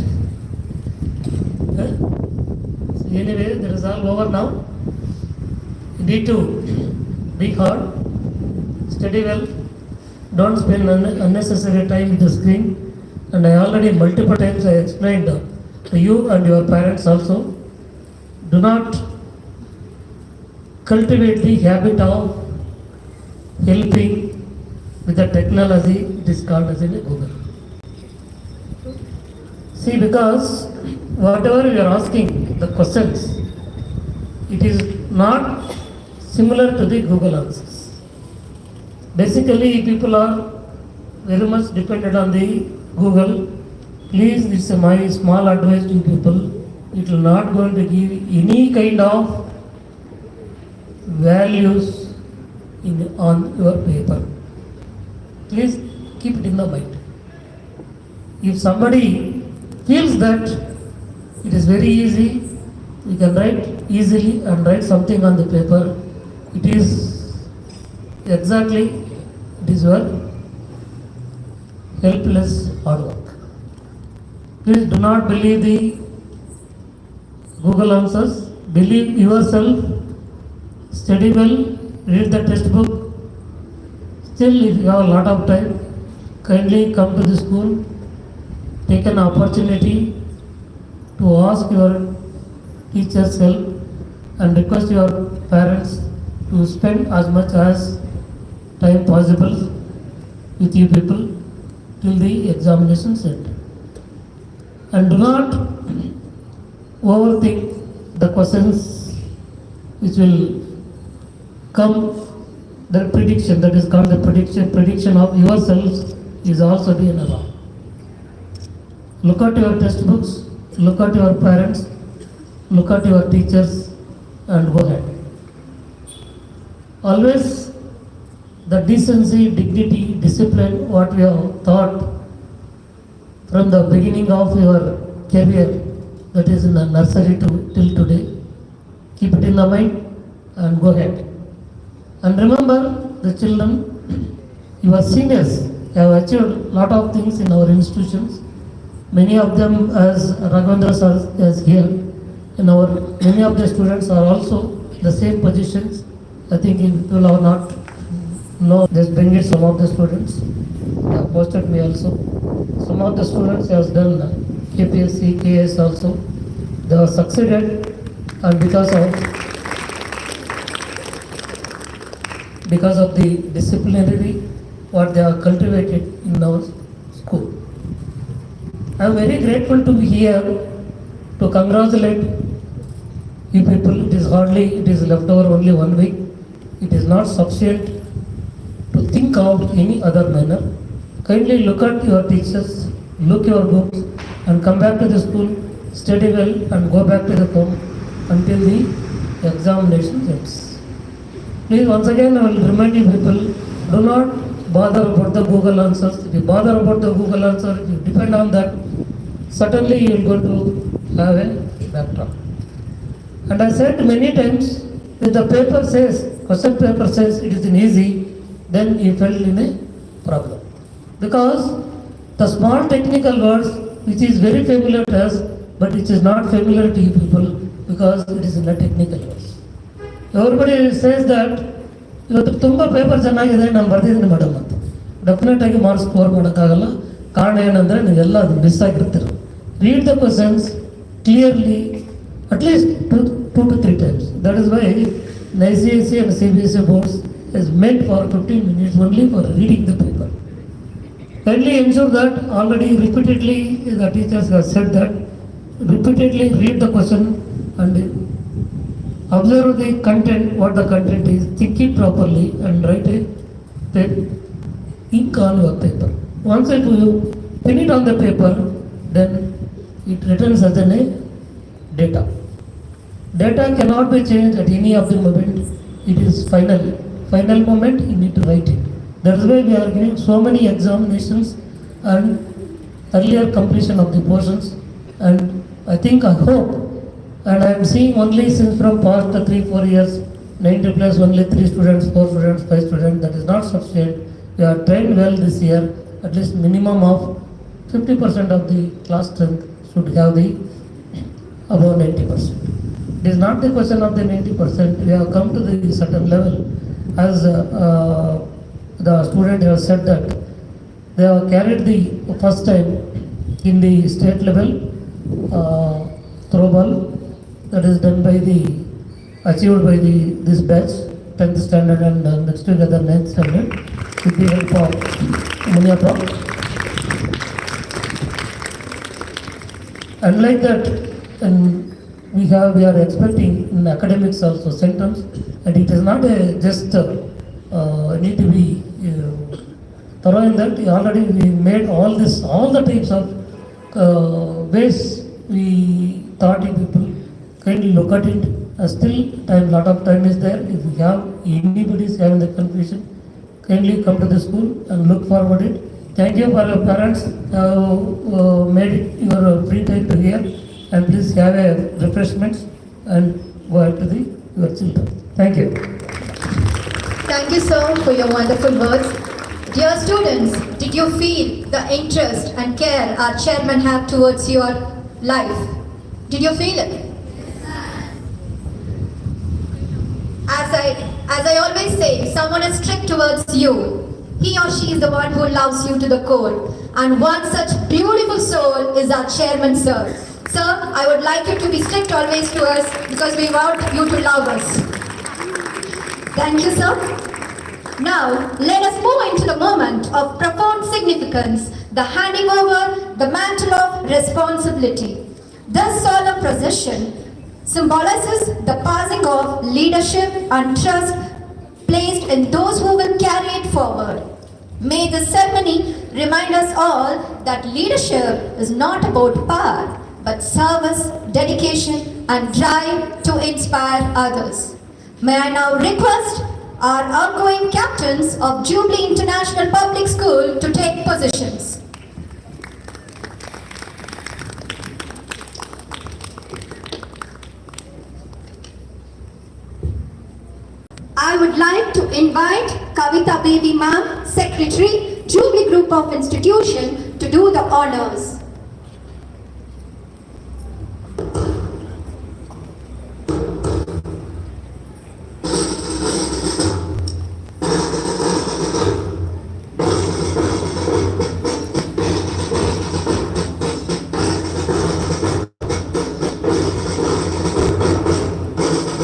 Huh? So anyway, that is all over now. You need to be hard, study well, don't spend unnecessary time with the screen. And I already multiple times I explained to you and your parents also, do not cultivate the habit of helping with the technology. It is called as in Google. See, because whatever you are asking, the questions, it is not similar to the Google answers. Basically, people are very much dependent on the Google. Please, this is my small advice to people. It will not going to give any kind of values on your paper. Please keep it in the mind. If somebody feels that it is very easy, you can write easily and write something on the paper, it is exactly, it is your helpless hard work. Please do not believe the Google answers. Believe yourself, study well, read the textbook. Still, if you have a lot of time, kindly come to the school, take an opportunity to ask your teachers' help and request your parents to spend as much as time possible with you people till the examination set. And do not overthink the questions which will come. The prediction, that is called the prediction of yourselves, is also being wrong. Look at your textbooks, look at your parents, look at your teachers, and go ahead. Always the decency, dignity, discipline, what we have taught from the beginning of your career, that is in the nursery till today, keep it in the mind and go ahead. And remember, the children, your seniors have achieved a lot of things in our institutions. Many of them, as Raghavendra sir is here, many of the students are also the same positions. I think people are not know, just bring it some of the students. They have posted me also. Some of the students have done KPSC, KS also. They have succeeded, and because of the disciplinary what they have cultivated in our school. I am very grateful to be here to congratulate you people. It is left over only 1 week. It is not sufficient to think of any other manner. Kindly look at your teachers, look your books, and come back to the school, study well, and go back to the home until the examination ends. Please, once again, I will remind you people, do not bother about the Google answers. If you bother about the Google answer, if you depend on that, certainly you will go to have a backdrop. And I said many times, if the paper says, question paper says it is easy, then you fell in a problem. Because the small technical words, which is very familiar to us, but it is not familiar to you people, because it is in the technical words. Everybody says that ಇವತ್ತು ತುಂಬ paper ಚೆನ್ನಾಗಿದೆ ನಾನು ಬರ್ದಿದ್ದೀನಿ madam ಅಂತ. ಡೆಫಿನೆಟಾಗಿ marks score ಮಾಡೋಕ್ಕಾಗಲ್ಲ. ಕಾರಣ ಏನಂದರೆ ನೀವೆಲ್ಲ ಅದು miss ಆಗಿರ್ತೀರ. Read the questions clearly at least two to three times. That is why ICSE and CBSE boards is meant for 15 minutes only for reading the paper. Kindly ensure that already repeatedly the teachers have said that repeatedly read the question and observe the content, what the content is, think it properly and write a ink on your paper. Once you pin it on the paper, then it returns as a data. Data cannot be changed at any of the moment. It is final moment, you need to write it. That is why we are giving so many examinations and earlier completion of the portions, and I think, I hope, and I am seeing only since from past 3-4 years, 90 plus only 3 students, 4 students, 5 students, that is not sufficient. We are trained well this year, at least minimum of 50% of the class strength should have the above 90%. It is not the question of the 90%, we have come to the certain level. As the student has said that they have carried the first time in the state level throw ball, that is done by achieved by this batch, 10th standard and next week other 9th standard, with the help of Muniappa. Unlike that, and we are expecting in academics also centums, and it is not just need to be thorough in that. Already we made all the types of ways we thought people kindly look at it. Still lot of time is there. If you have anybody is having the confusion, kindly come to the school and look forward it. Thank you for your parents made it your free time to hear, and please have a refreshments and go ahead to your children. Thank you. Thank you, sir, for your wonderful words. Dear students, did you feel the interest and care our chairman have towards your life? Did you feel it? As I always say, if someone is strict towards you, he or she is the one who loves you to the core. And one such beautiful soul is our chairman, sir. Sir, I would like you to be strict always to us because we want you to love us. Thank you, sir. Now, let us move into the moment of profound significance, the handing over the mantle of responsibility. This solemn procession symbolizes the passing of leadership and trust placed in those who will carry it forward. May this ceremony remind us all that leadership is not about power, but service, dedication, and drive to inspire others. May I now request our outgoing captains of Jubilee International Public School to take positions. I would like to invite Kavita Baby Ma'am, Secretary, Jubilee Group of Institution, to do the honors.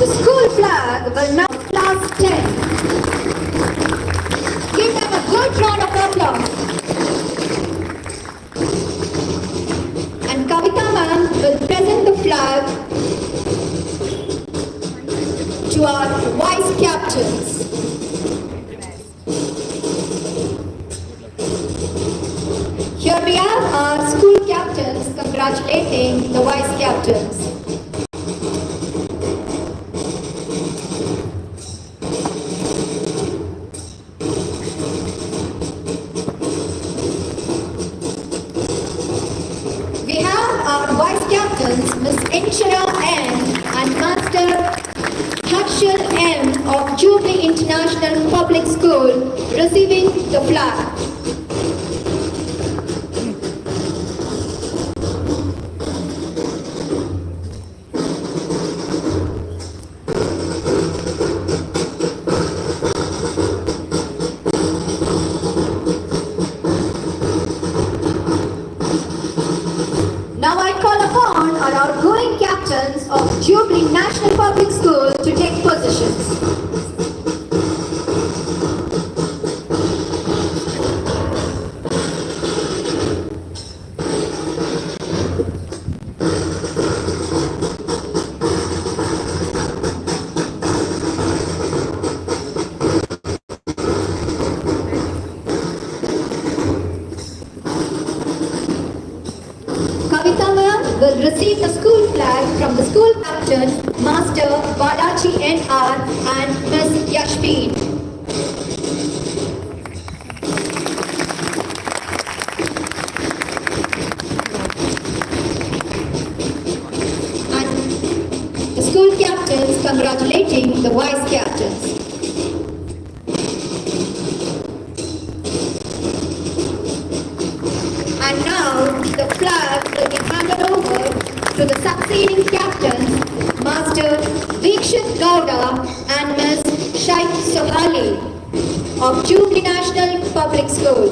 The school flag will now class 10. Give them a good round of applause. And Kavita ma'am will present the flag to our vice captains. Here we have our school captains congratulating the vice captains. We have our vice captains, Ms. Inshara N and Master Hakshal M of Jubilee International Public School receiving the flag. Now I call upon our outgoing captains of Jubilee National Public School to take positions. Kavita ma'am will receive the school flag from the school captain, Master Balaji N.R. and Ms. Yashpeen. captains congratulating the vice captains. And now the flag will be handed over to the succeeding captains, Master Vikshit Gowda and Ms. Shaikh Sohali of Jubilee National Public School.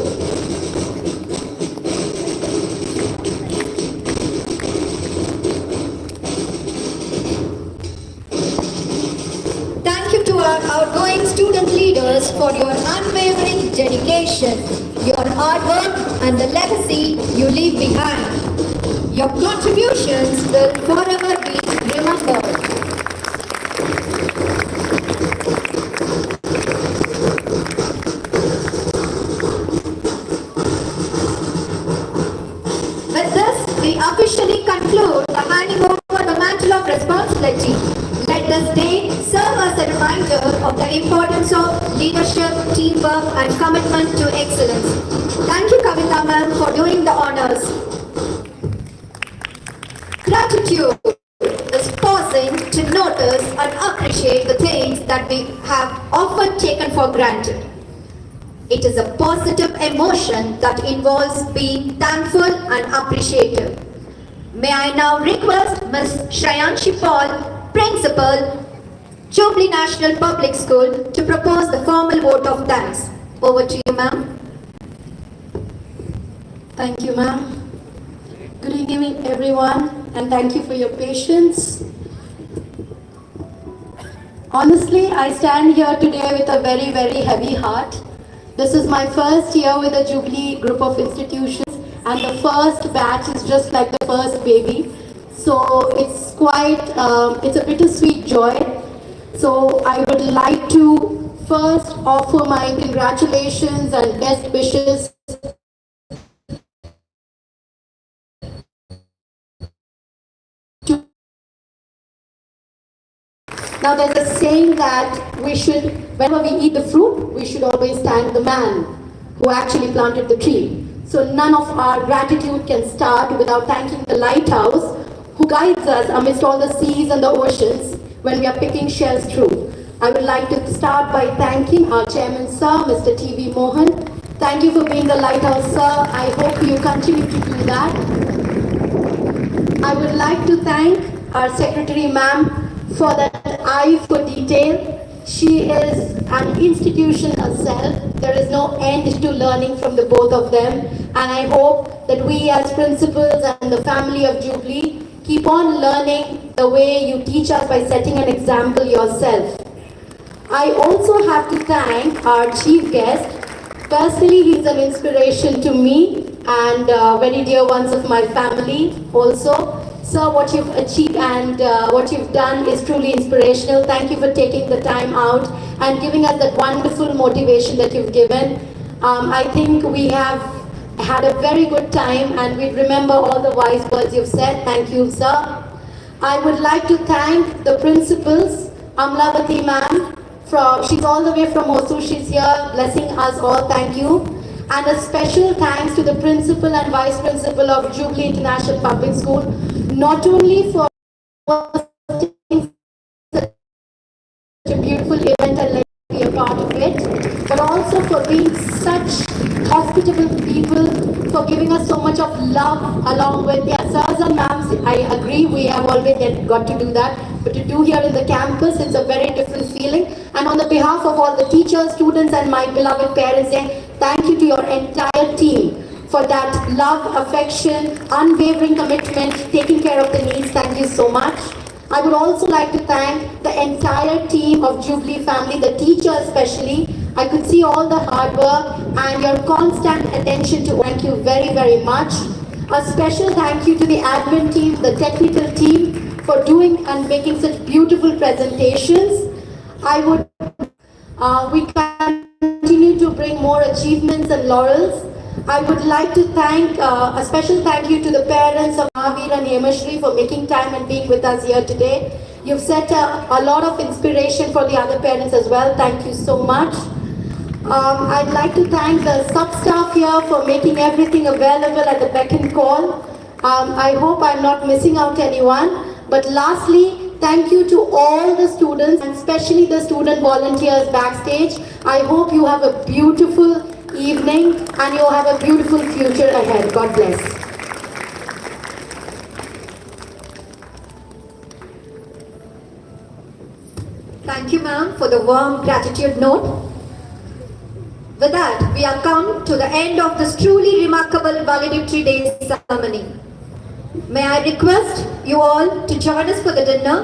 Thank you to our outgoing student leaders for your unwavering dedication, your hard work and the legacy you leave behind. Your contributions will forever be remembered. With this, we officially conclude the handing over the mantle of responsibility. Let this day serve as a reminder of the importance of leadership, teamwork and commitment to excellence. Thank you, Kavita ma'am, for doing the honors. Gratitude is pausing to notice and appreciate the things that we have often taken for granted. It is a positive emotion that involves being thankful and appreciative. May I now request Ms. Shreyanshi Paul, Principal, Jubilee National Public School, to propose the formal vote of thanks. Over to you, ma'am. Thank you, ma'am. Good evening, everyone, and thank you for your patience. Honestly, I stand here today with a very, very heavy heart. This is my first year with the Jubilee group of institutions, and the first batch is just like the first baby. So it's quite, it's a bittersweet joy. So I would like to first offer my congratulations and best wishes to. Now there's a saying that we should, whenever we eat the fruit, we should always thank the man who actually planted the tree. So none of our gratitude can start without thanking the lighthouse who guides us amidst all the seas and the oceans when we are picking shells through. I would like to start by thanking our chairman, sir, Mr. T.V. Mohan. Thank you for being the lighthouse, sir. I hope you continue to do that. I would like to thank our secretary, ma'am, for that eye for detail. She is an institution herself. There is no end to learning from the both of them. And I hope that we as principals and the family of Jubilee keep on learning the way you teach us by setting an example yourself. I also have to thank our chief guest. Personally, he's an inspiration to me and very dear ones of my family also. Sir, what you've achieved and what you've done is truly inspirational. Thank you for taking the time out and giving us that wonderful motivation that you've given. I think we have had a very good time and we remember all the wise words you've said. Thank you, sir. I would like to thank the principals, Amlavati ma'am, she's all the way from Hosur. She's here blessing us all. Thank you. And a special thanks to the principal and vice principal of Jubilee International Public School, not only for hosting such a beautiful event and letting me be a part of it, but also for being such hospitable people, for giving us so much of love along with, sirs and ma'ams, I agree, we have always got to do that, but to do here in the campus, it's a very different feeling. And on the behalf of all the teachers, students and my beloved parents, thank you to your entire team for that love, affection, unwavering commitment, taking care of the needs. Thank you so much. I would also like to thank the entire team of Jubilee family, the teachers especially. I could see all the hard work and your constant attention to. Thank you very, very much. A special thank you to the admin team, the technical team for doing and making such beautiful presentations. We continue to bring more achievements and laurels. I would like to thank, a special thank you to the parents of Mahavir and Yemashri for making time and being with us here today. You've set a lot of inspiration for the other parents as well. Thank you so much. I'd like to thank the sub-staff here for making everything available at the beck and call. I hope I'm not missing out anyone. But lastly, Thank you to all the students and especially the student volunteers backstage. I hope you have a beautiful evening and you have a beautiful future ahead. God bless. Thank you, ma'am, for the warm gratitude note. With that, we have come to the end of this truly remarkable valedictory day ceremony. May I request you all to join us for the dinner.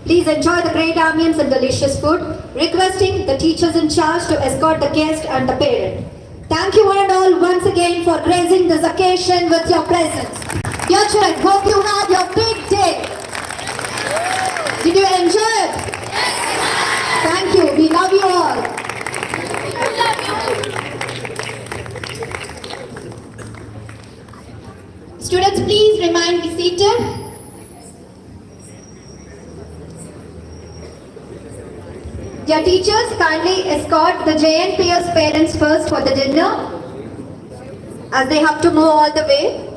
Please enjoy the great ambience and delicious food. Requesting the teachers in charge to escort the guest and the parent. Thank you one and all once again for gracing this occasion with your presence. Dear children, hope you had your big day. Did you enjoy it? Thank you. We love you all. Students, please remain seated. Dear teachers, kindly escort the JNPS parents first for the dinner as they have to move all the way.